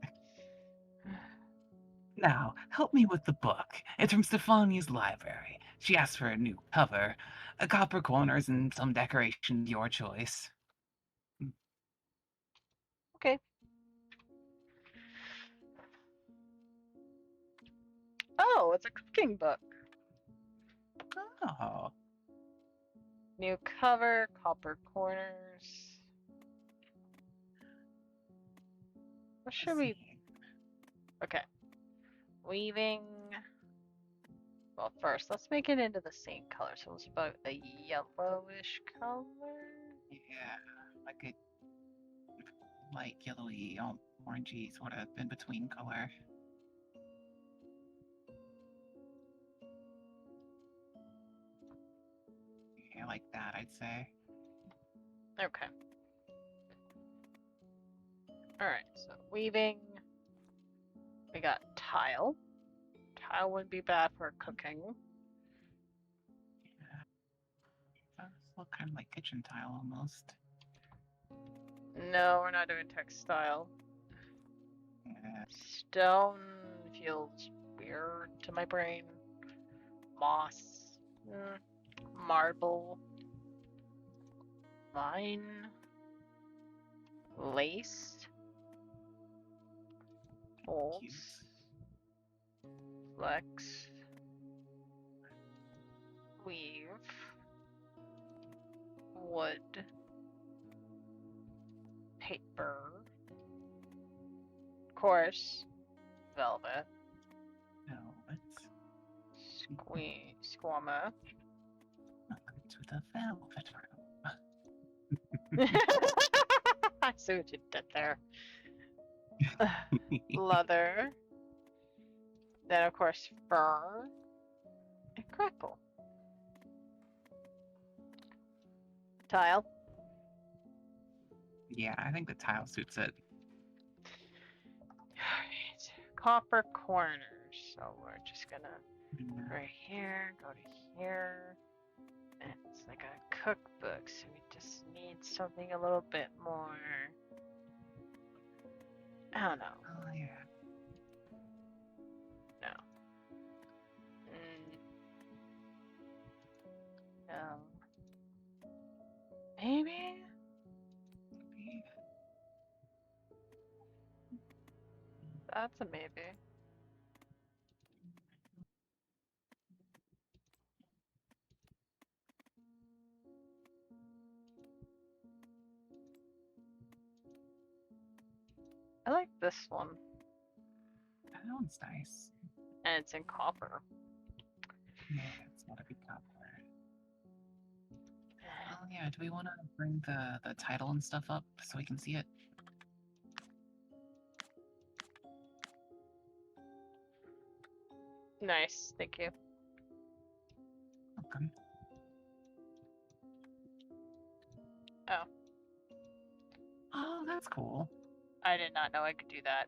Now, help me with the book. It's from Stefania's library. She asked for a new cover, copper corners, and some decoration of your choice. Okay. Oh, it's a cooking book. Oh, New cover, copper corners. What should we? Okay. Weaving. Well, first, let's make it into the same color. So it's about a yellowish color. Yeah, like a light yellowy, orangey sort of in between color. Yeah, like that, I'd say. Okay. Alright, so weaving. We got tile. Tile wouldn't be bad for cooking. look kind of like kitchen tile almost. No, we're not doing textile. Yeah. Stone feels weird to my brain. Moss. Marble. Vine. Lace. Folds. Flex. Weave. Wood. Paper. Course. Velvet. Velvet. Squama. Welcome to the velvet I see what you did there. room. Leather. Then, of course, fur. And crackle. Tile. Yeah, I think the tile suits it. Alright. Copper corners. So we're just gonna Yeah. right here, go to here. And it's like a cookbook, so we just need something a little bit more. I don't know. Oh yeah. No. No. Maybe? That's a maybe. I like this one. That one's nice. And it's in copper. Yeah, it's gotta be copper. Oh yeah, do we want to bring the title and stuff up so we can see it? Nice, thank you. Welcome. Oh. Oh, that's cool. I did not know I could do that.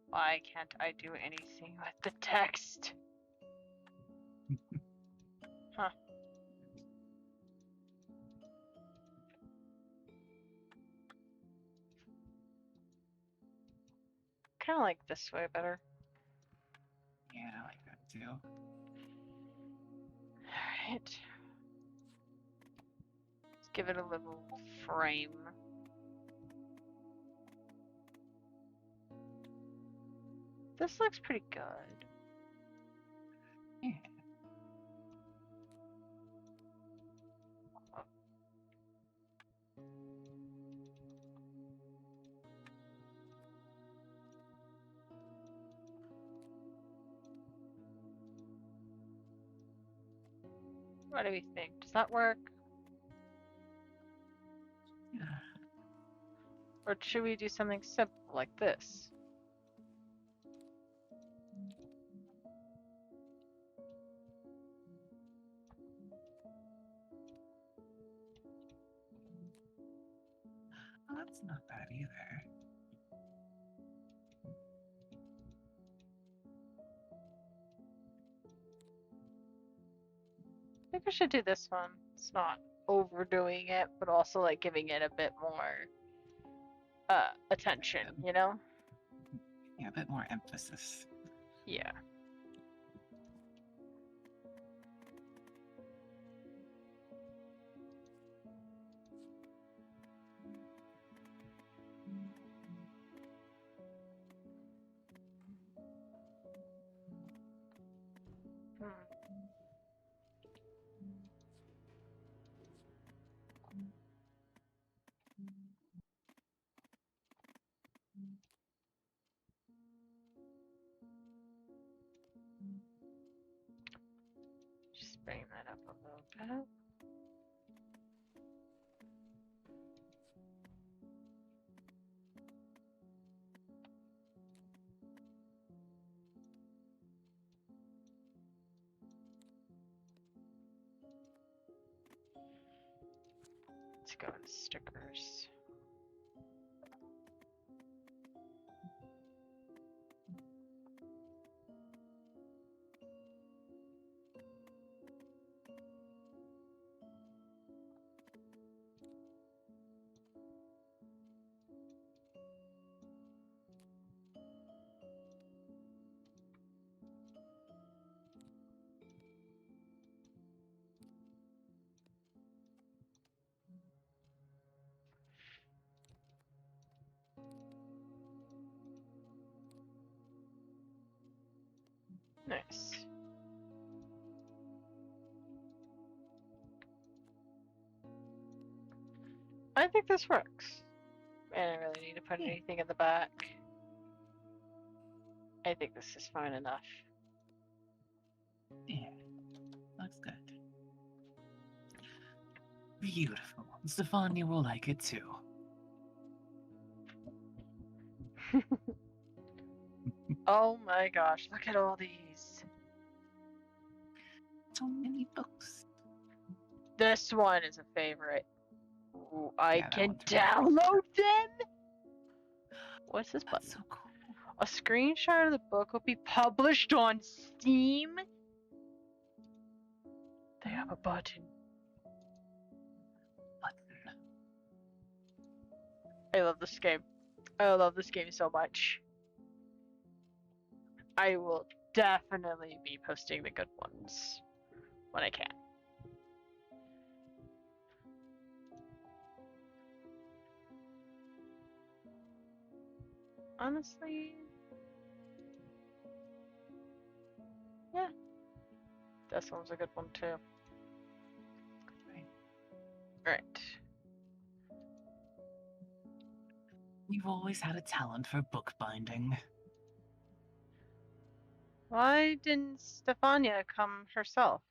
Why can't I do anything with the text? Huh. Kind of like this way better. Yeah, I like that too. Alright. Let's give it a little frame. This looks pretty good. Yeah. What do we think? Does that work? Yeah. Or should we do something simple like this? Oh, that's not bad either. I think we should do this one. It's not overdoing it, but also like giving it a bit more attention, you know? Yeah, a bit more emphasis. Yeah. Hmm. Just bring that up a little bit. Let's go into stickers. I think this works. I don't really need to put Yeah. anything in the back. I think this is fine enough. Yeah, looks good. Beautiful. Stefania will like it too. Oh my gosh, look at all these. So many books. This one is a favorite. Ooh, I Yeah, that can one's really download them? What's this button? That's so cool. A screenshot of the book will be published on Steam? They have a button. Button. I love this game. I love this game so much. I will definitely be posting the good ones when I can. Honestly, yeah. This one's a good one too. Right. Right. You've always had a talent for bookbinding. Why didn't Stefania come herself?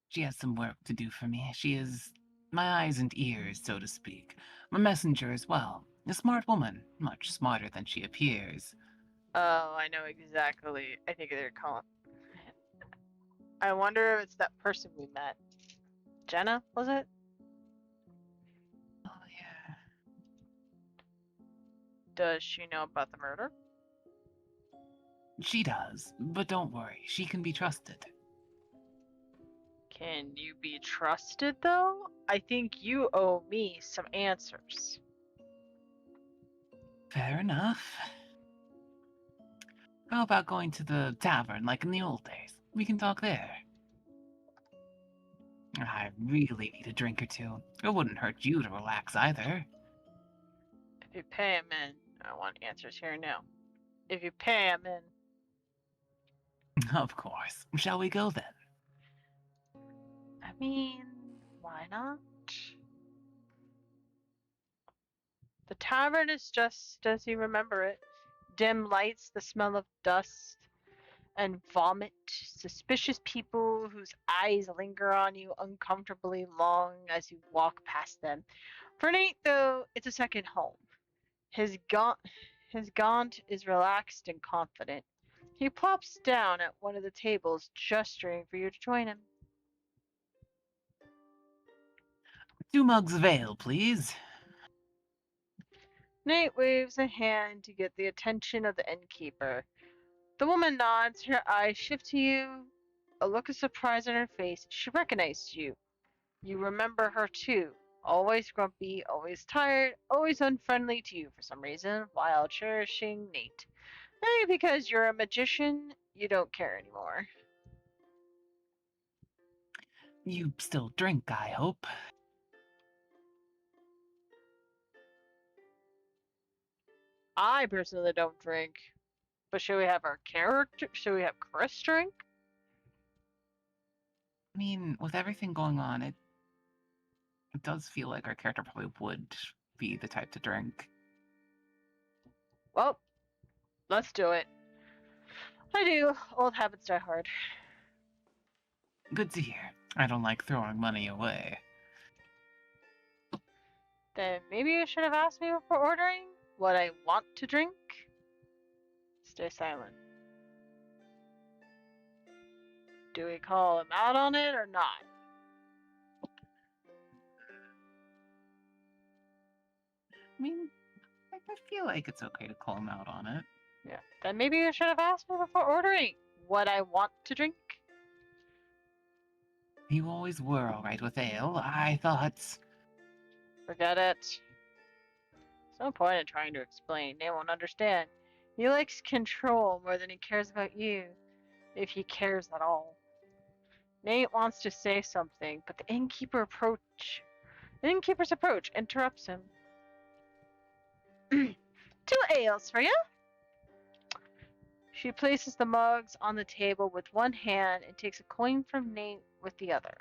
She has some work to do for me. She is my eyes and ears, so to speak. My messenger as well. A smart woman, much smarter than she appears. Oh, I know exactly. I think they're calling. I wonder if it's that person we met. Jenna, was it? Oh, yeah. Does she know about the murder? She does, but don't worry, she can be trusted. Can you be trusted, though? I think you owe me some answers. Fair enough. How about going to the tavern like in the old days? We can talk there. I really need a drink or two. It wouldn't hurt you to relax either. If you pay him in, I want answers here and now. If you pay him in, Of course. Shall we go then? I mean, why not? The tavern is just as you remember it. Dim lights, the smell of dust and vomit, suspicious people whose eyes linger on you uncomfortably long as you walk past them. For Nate, though, it's a second home. His gaunt is relaxed and confident. He plops down at one of the tables, gesturing for you to join him. 2 mugs of ale, please. Nate waves a hand to get the attention of the innkeeper. The woman nods, her eyes shift to you, a look of surprise on her face. She recognized you. You remember her too. Always grumpy, always tired, always unfriendly to you for some reason, while cherishing Nate. Maybe because you're a magician, you don't care anymore. You still drink, I hope. I personally don't drink. But should we have our character? Should we have Chris drink? I mean, with everything going on, it does feel like our character probably would be the type to drink. Well, let's do it. I do. Old habits die hard. Good to hear. I don't like throwing money away. Then maybe you should have asked me before ordering what I want to drink. Stay silent. Do we call him out on it or not? I mean, I feel like it's okay to call him out on it. Yeah. Then maybe you should have asked me before ordering what I want to drink. You always were alright with ale. I thought... Forget it. There's no point in trying to explain. They won't understand. He likes control more than he cares about you, if he cares at all. Nate wants to say something, but the innkeeper's approach interrupts him. 2 ales for you. She places the mugs on the table with one hand and takes a coin from Nate with the other.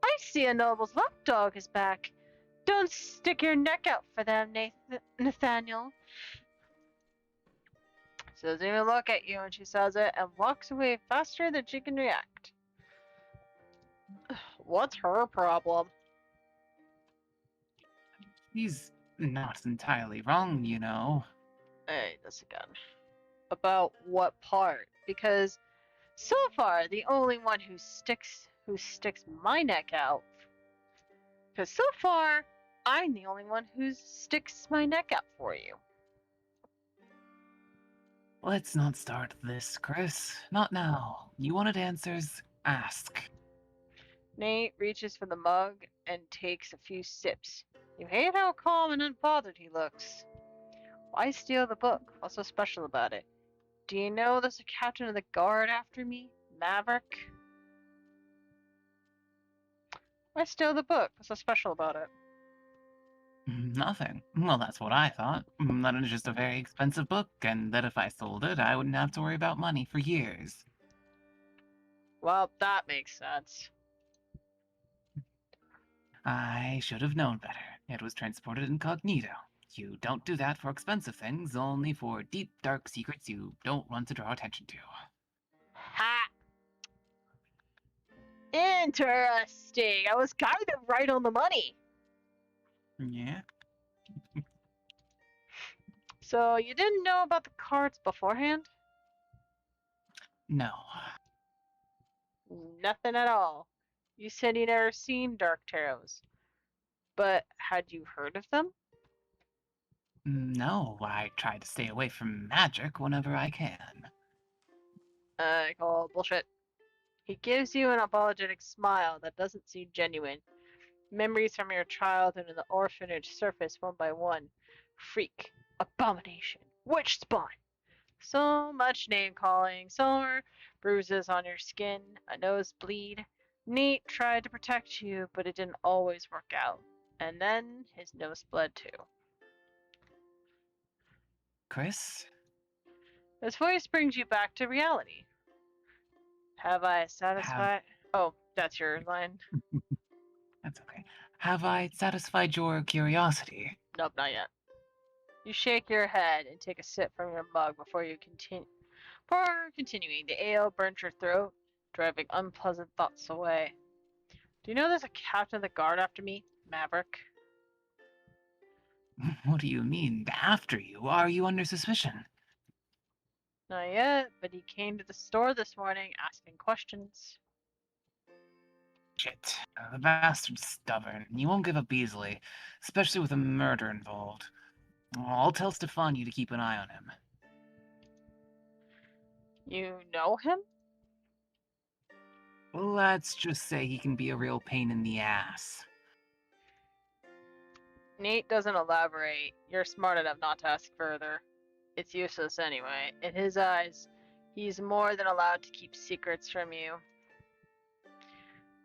I I see a noble's lapdog is back. Don't stick your neck out for them, Nathaniel. She doesn't even look at you when she says it and walks away faster than she can react. What's her problem? He's not entirely wrong, you know. Hey, this again. About what part? Because so far, the only one who sticks my neck out. Because so far, I'm the only one who sticks my neck out for you. Let's not start this, Chris. Not now. You wanted answers? Ask. Nate reaches for the mug and takes a few sips. You hate how calm and unbothered he looks. Why steal the book? What's so special about it? Do you know there's a captain of the guard after me? Maverick? Why steal the book? What's so special about it? Nothing. Well, that's what I thought. That it's just a very expensive book, and that if I sold it, I wouldn't have to worry about money for years. Well, that makes sense. I should have known better. It was transported incognito. You don't do that for expensive things, only for deep, dark secrets you don't want to draw attention to. Ha! Interesting. I was kind of right on the money. Yeah? So you didn't know about the cards beforehand? No. Nothing at all. You said you never seen dark tarots. But had you heard of them? No, I try to stay away from magic whenever I can. I call bullshit. He gives you an apologetic smile that doesn't seem genuine. Memories from your childhood in the orphanage surface one by one. Freak. Abomination. Witch spawn. So much name calling, sore bruises on your skin, a nosebleed. Nate tried to protect you, but it didn't always work out. And then his nose bled too. Chris? His voice brings you back to reality. Have I satisfied? Oh, that's your line. That's okay. Have I satisfied your curiosity? Nope, not yet. You shake your head and take a sip from your mug before you continue. Before continuing, the ale burns your throat, driving unpleasant thoughts away. Do you know there's a captain of the guard after me, Maverick? What do you mean, after you? Are you under suspicion? Not yet, but he came to the store this morning asking questions. Shit. The bastard's stubborn. He won't give up easily, especially with a murder involved. I'll tell Stefani to keep an eye on him. You know him? Let's just say he can be a real pain in the ass. Nate doesn't elaborate. You're smart enough not to ask further. It's useless anyway. In his eyes, he's more than allowed to keep secrets from you.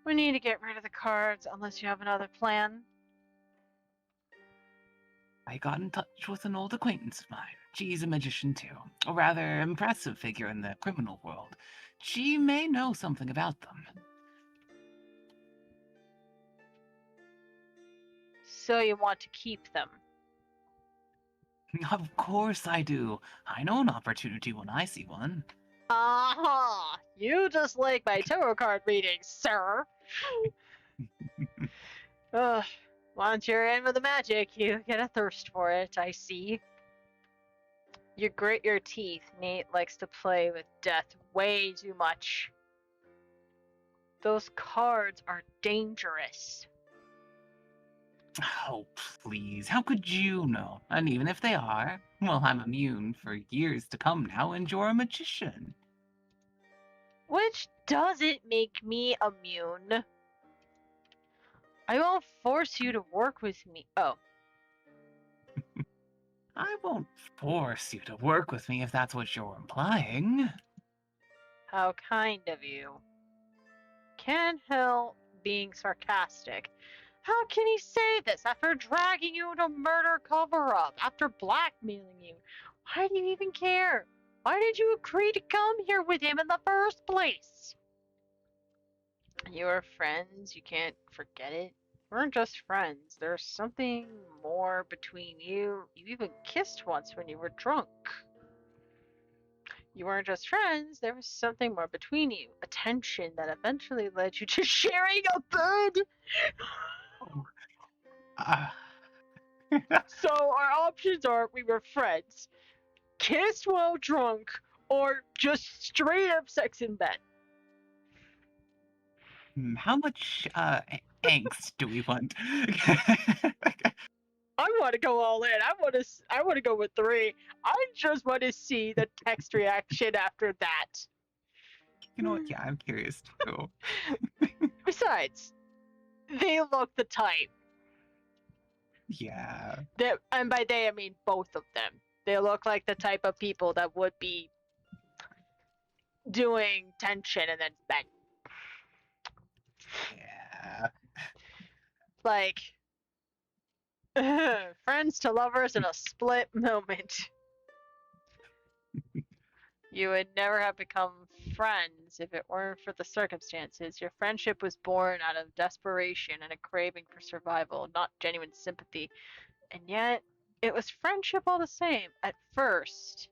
We need to get rid of the cards unless you have another plan. I got in touch with an old acquaintance of mine. She's a magician too. A rather impressive figure in the criminal world. She may know something about them. So you want to keep them. Of course I do. I know an opportunity when I see one. Aha! You just like my tarot card readings, sir. Ugh. Once you're in with the magic, you get a thirst for it, I see. You grit your teeth. Nate likes to play with death way too much. Those cards are dangerous. Oh, please. How could you know? And even if they are, well, I'm immune for years to come now, and you're a magician. Which doesn't make me immune. I won't force you to work with me. Oh. I won't force you to work with me if that's what you're implying. How kind of you. Can't help being sarcastic. How can he say this after dragging you to murder cover-up, after blackmailing you? Why do you even care? Why did you agree to come here with him in the first place? You were friends. You can't forget it. You weren't just friends. There's something more between you. You even kissed once when you were drunk. You weren't just friends. There was something more between you. A tension that eventually led you to sharing a bed. Uh, So our options are we were friends, kissed while drunk, or just straight up sex in bed. how much angst do we want? I want to go all in. I want to go with 3. I just want to see the text reaction after that. You know what? Yeah, I'm curious too. Besides, they look the type. Yeah. And by they I mean both of them. They look like the type of people that would be doing tension and then bang. Yeah. Like friends to lovers in a split moment. You would never have become friends if it weren't for the circumstances. Your friendship was born out of desperation and a craving for survival, not genuine sympathy. And yet, it was friendship all the same, at first.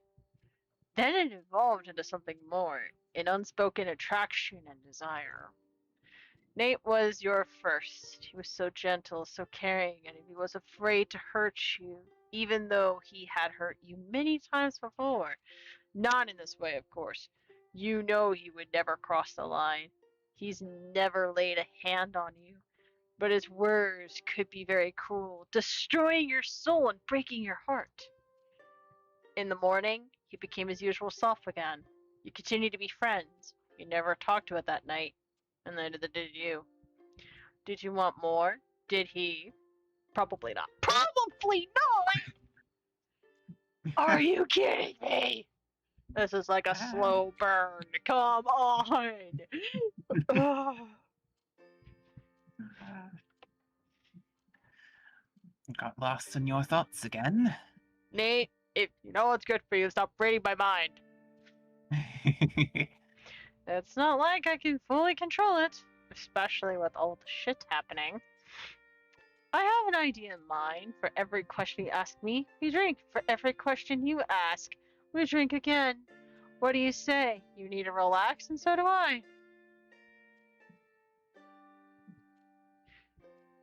Then it evolved into something more, an unspoken attraction and desire. Nate was your first. He was so gentle, so caring, and he was afraid to hurt you, even though he had hurt you many times before. Not in this way, of course. You know he would never cross the line. He's never laid a hand on you. But his words could be very cruel, destroying your soul and breaking your heart. In the morning, he became his usual self again. You continued to be friends. You never talked to it that night, and neither did you. Did you want more? Did he? Probably not. Probably not! Are you kidding me? This is like a slow burn. Come on! Got lost in your thoughts again. Nate, if you know what's good for you, stop reading my mind. It's not like I can fully control it, especially with all the shit happening. I have an idea in mind. For every question you ask me, we drink. For every question you ask, we drink again. What do you say? You need to relax, and so do I.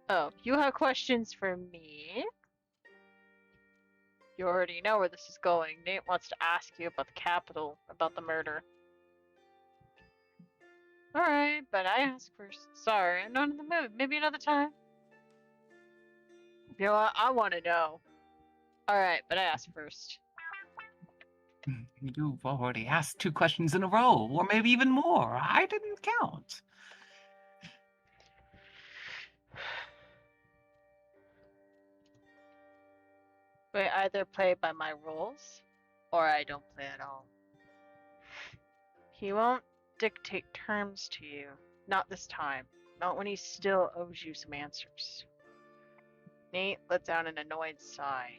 Oh, you have questions for me? You already know where this is going. Nate wants to ask you about the capital, about the murder. Alright, but I asked first. Sorry, I'm not in the mood. Maybe another time. You know what? I want to know. Alright, but I asked first. You've already asked 2 questions in a row, or maybe even more. I didn't count. We either play by my rules, or I don't play at all. He won't dictate terms to you. Not this time. Not when he still owes you some answers. Nate let down an annoyed sigh.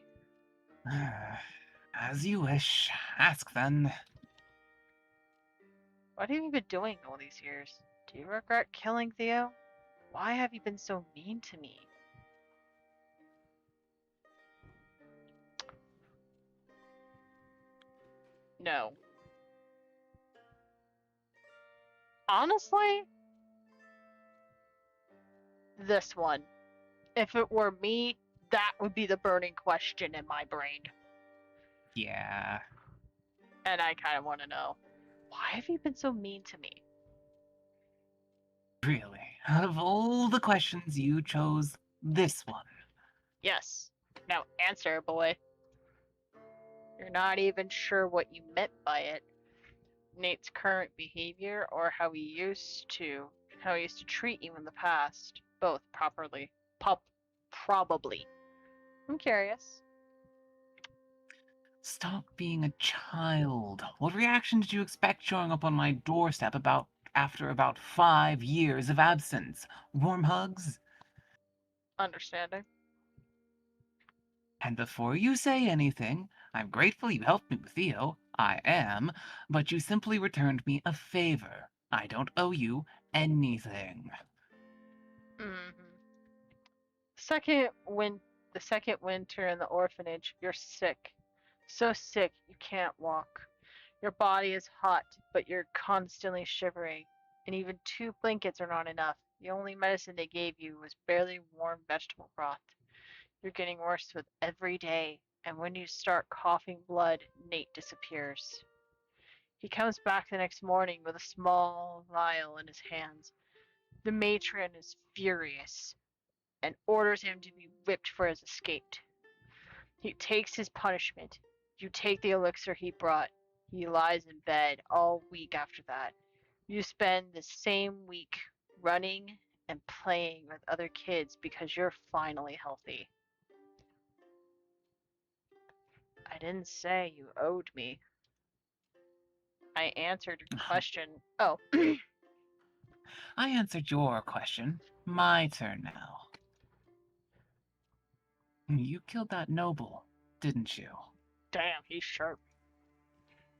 As you wish. Ask then. What have you been doing all these years? Do you regret killing Theo? Why have you been so mean to me? No. Honestly, this one. If it were me, that would be the burning question in my brain. Yeah. And I kind of want to know, why have you been so mean to me? Really? Out of all the questions, you chose this one. Yes. Now answer, boy. You're not even sure what you meant by it. Nate's current behavior or how he used to treat you in the past. Both properly. Probably. I'm curious. Stop being a child. What reaction did you expect showing up on my doorstep after about 5 years of absence? Warm hugs? Understanding. And before you say anything, I'm grateful you helped me with Theo. I am, but you simply returned me a favor. I don't owe you anything. Mm-hmm. The second winter in the orphanage, you're sick. So sick you can't walk. Your body is hot, but you're constantly shivering, and even 2 blankets are not enough. The only medicine they gave you was barely warm vegetable broth. You're getting worse with every day, and when you start coughing blood, Nate disappears. He comes back the next morning with a small vial in his hands. The matron is furious and orders him to be whipped for his escape. He takes his punishment. You take the elixir he brought. He lies in bed all week after that. You spend the same week running and playing with other kids because you're finally healthy. I didn't say you owed me. I answered your question. Oh, I answered your question. My turn now. You killed that noble, didn't you? damn, he's sharp.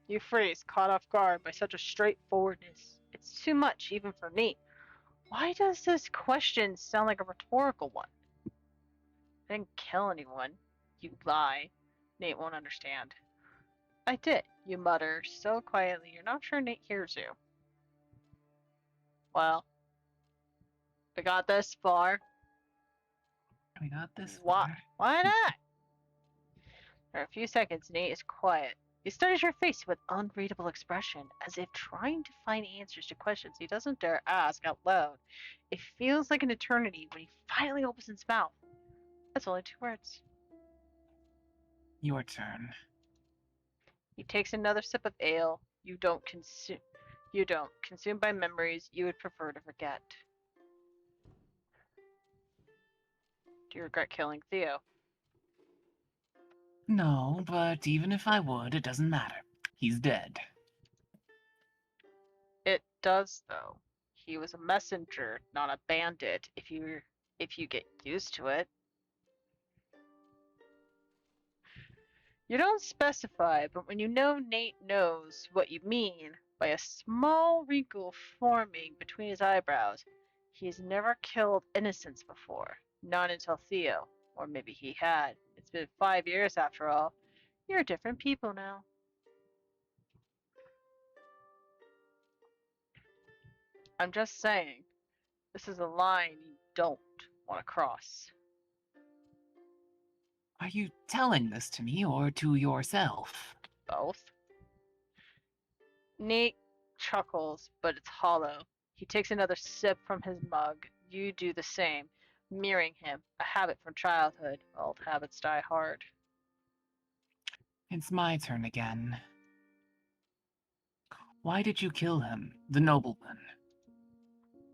You freeze, caught off guard by such a straightforwardness. It's too much, even for Nate. Why does this question sound like a rhetorical one? I didn't kill anyone. You lie. Nate won't understand. I did, you mutter so quietly you're not sure Nate hears you. Well, we got this far. We got this Why? far. Why not? For a few seconds, Nate is quiet. He studies your face with unreadable expression, as if trying to find answers to questions he doesn't dare ask out loud. It feels like an eternity when he finally opens his mouth. That's only 2 words. Your turn. He takes another sip of ale. You don't. Consumed by memories you would prefer to forget. Do you regret killing Theo? No, but even if I would, it doesn't matter. He's dead. It does, though. He was a messenger, not a bandit. If you get used to it. You don't specify, but when you know Nate knows what you mean by a small wrinkle forming between his eyebrows, he's never killed innocents before. Not until Theo. Or maybe he had. It's been 5 years after all. You're different people now. I'm just saying, this is a line you don't want to cross. Are you telling this to me or to yourself? Both. Nate chuckles, but it's hollow. He takes another sip from his mug. You do the same, mirroring him, a habit from childhood. Old habits die hard. It's my turn again. Why did you kill him, the nobleman?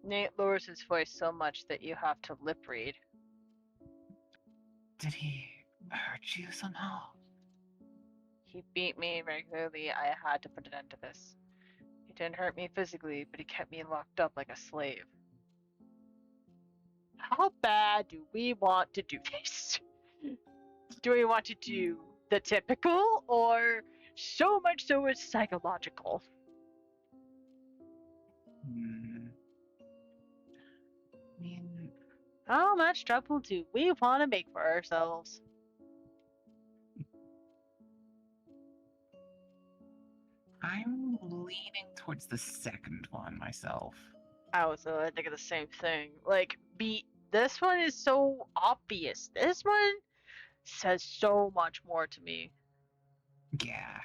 Nate lowers his voice so much that you have to lip read. Did he hurt you somehow? He beat me regularly. I had to put an end to this. He didn't hurt me physically, but he kept me locked up like a slave. How bad do we want to do this? Do we want to do the typical, or so much so it's psychological? I mean, How much trouble do we want to make for ourselves? I'm leaning towards the second one myself. I was thinking the same thing. Like, this one is so obvious. This one says so much more to me. Yeah.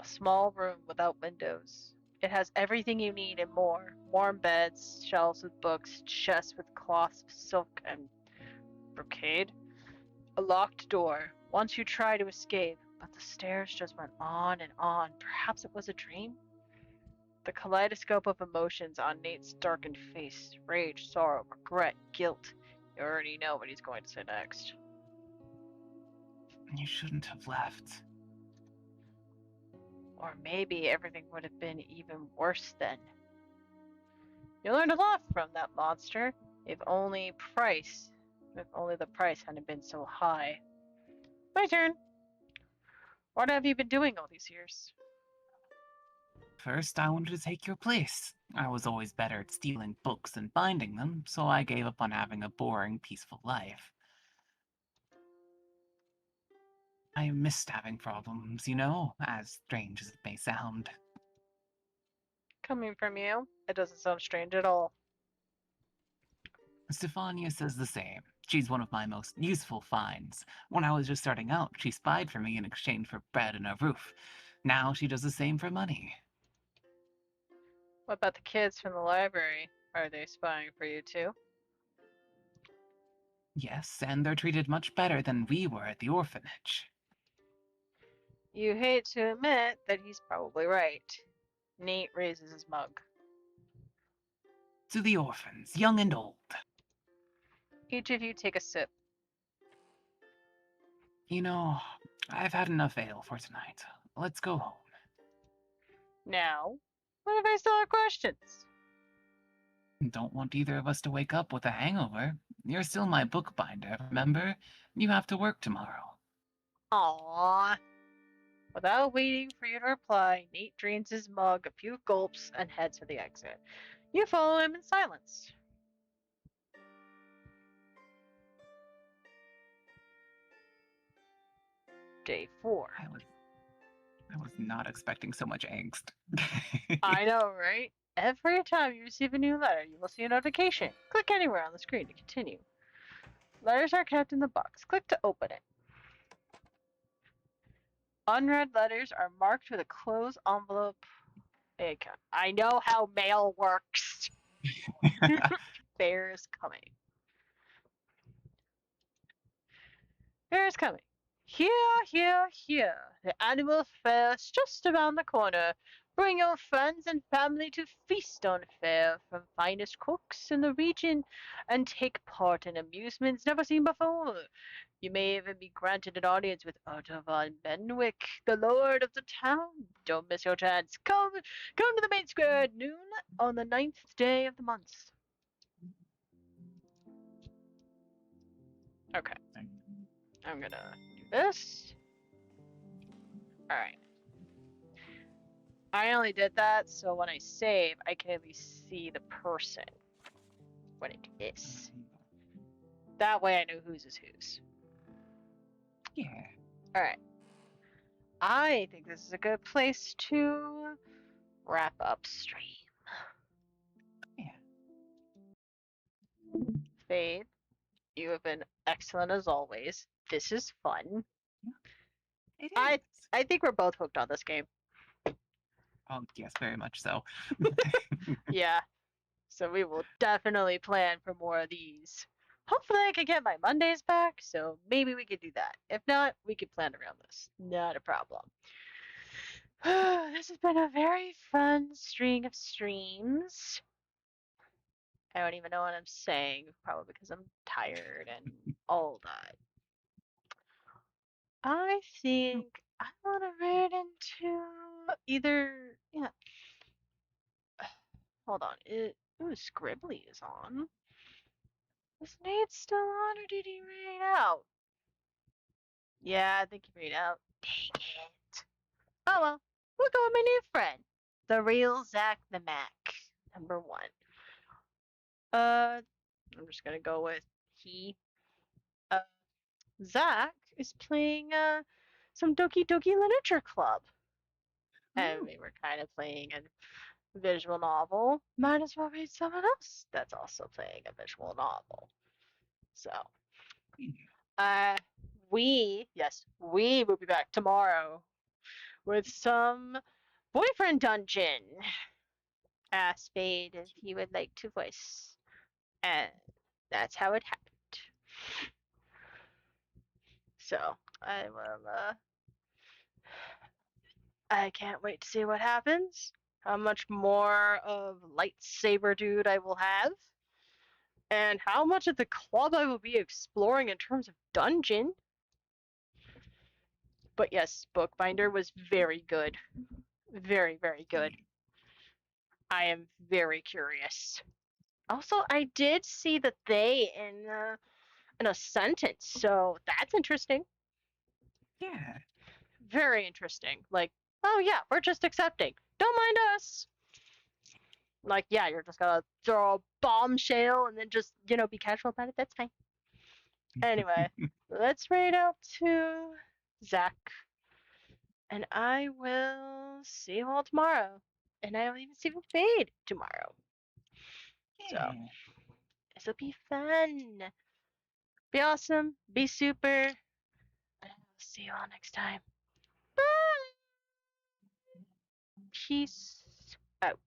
A small room without windows. It has everything you need and more. Warm beds, shelves with books, chests with cloths of silk and brocade. A locked door. Once you try to escape, but the stairs just went on and on. Perhaps it was a dream? The kaleidoscope of emotions on Nate's darkened face. Rage, sorrow, regret, guilt. You already know what he's going to say next. You shouldn't have left. Or maybe everything would have been even worse then. You learned a lot from that monster. If only the price hadn't been so high. My turn. What have you been doing all these years? First, I wanted to take your place. I was always better at stealing books and binding them, so I gave up on having a boring, peaceful life. I missed having problems, as strange as it may sound. Coming from you, it doesn't sound strange at all. Stefania says the same. She's one of my most useful finds. When I was just starting out, she spied for me in exchange for bread and a roof. Now she does the same for money. What about the kids from the library? Are they spying for you too? Yes, and they're treated much better than we were at the orphanage. You hate to admit that he's probably right. Nate raises his mug. To the orphans, young and old. Each of you take a sip. I've had enough ale for tonight. Let's go home. Now, what if I still have questions? Don't want either of us to wake up with a hangover. You're still my bookbinder, remember? You have to work tomorrow. Aww. Without waiting for you to reply, Nate drains his mug a few gulps and heads for the exit. You follow him in silence. Day 4. I was not expecting so much angst. I know, right? Every time you receive a new letter, you will see a notification. Click anywhere on the screen to continue. Letters are kept in the box. Click to open it. Unread letters are marked with a closed envelope. I know how mail works. Bear is coming. Bear is coming. Here, here, here. The annual fair is just around the corner. Bring your friends and family to feast on fare from finest cooks in the region and take part in amusements never seen before. You may even be granted an audience with Otto von Benwick, the lord of the town. Don't miss your chance. Come to the main square at noon on the 9th day of the month. Okay. I'm gonna do this. Alright. I only did that so when I save, I can at least see the person when it is. That way I know whose is whose. Yeah. Alright. I think this is a good place to wrap up stream. Yeah. Faith, you have been excellent as always. This is fun. It I- is. I think we're both hooked on this game. Oh, yes, very much so. Yeah. So we will definitely plan for more of these. Hopefully I can get my Mondays back, so maybe we could do that. If not, we could plan around this. Not a problem. This has been a very fun string of streams. I don't even know what I'm saying, probably because I'm tired and all that. I think I want to read into either, yeah. Hold on. Ooh, Scribbly is on. Is Nate still on or did he read out? Yeah, I think he read out. Dang it. Oh well, we'll go with my new friend. The real Zach the Mac. Number 1. I'm just gonna go with he. Zach is playing some Doki Doki Literature Club. And we were kind of playing a visual novel. Might as well read someone else that's also playing a visual novel. So, we will be back tomorrow with some boyfriend dungeon. Ask Spade if he would like to voice. And that's how it happened. So, I will, I can't wait to see what happens. How much more of lightsaber dude I will have. And how much of the club I will be exploring in terms of dungeon. But yes, Bookbinder was very good. Very, very good. I am very curious. Also, I did see the they in a sentence, so that's interesting. Yeah. Very interesting. Like, oh yeah, we're just accepting. don't mind us. Like, yeah, you're just gonna throw a bombshell and then just, be casual about it. That's fine. Anyway, let's raid out to Zach. And I will see you all tomorrow. And I will even see you fade tomorrow. So, Yeah. this will be fun. Be awesome. Be super. And I will see you all next time. Bye. Peace out.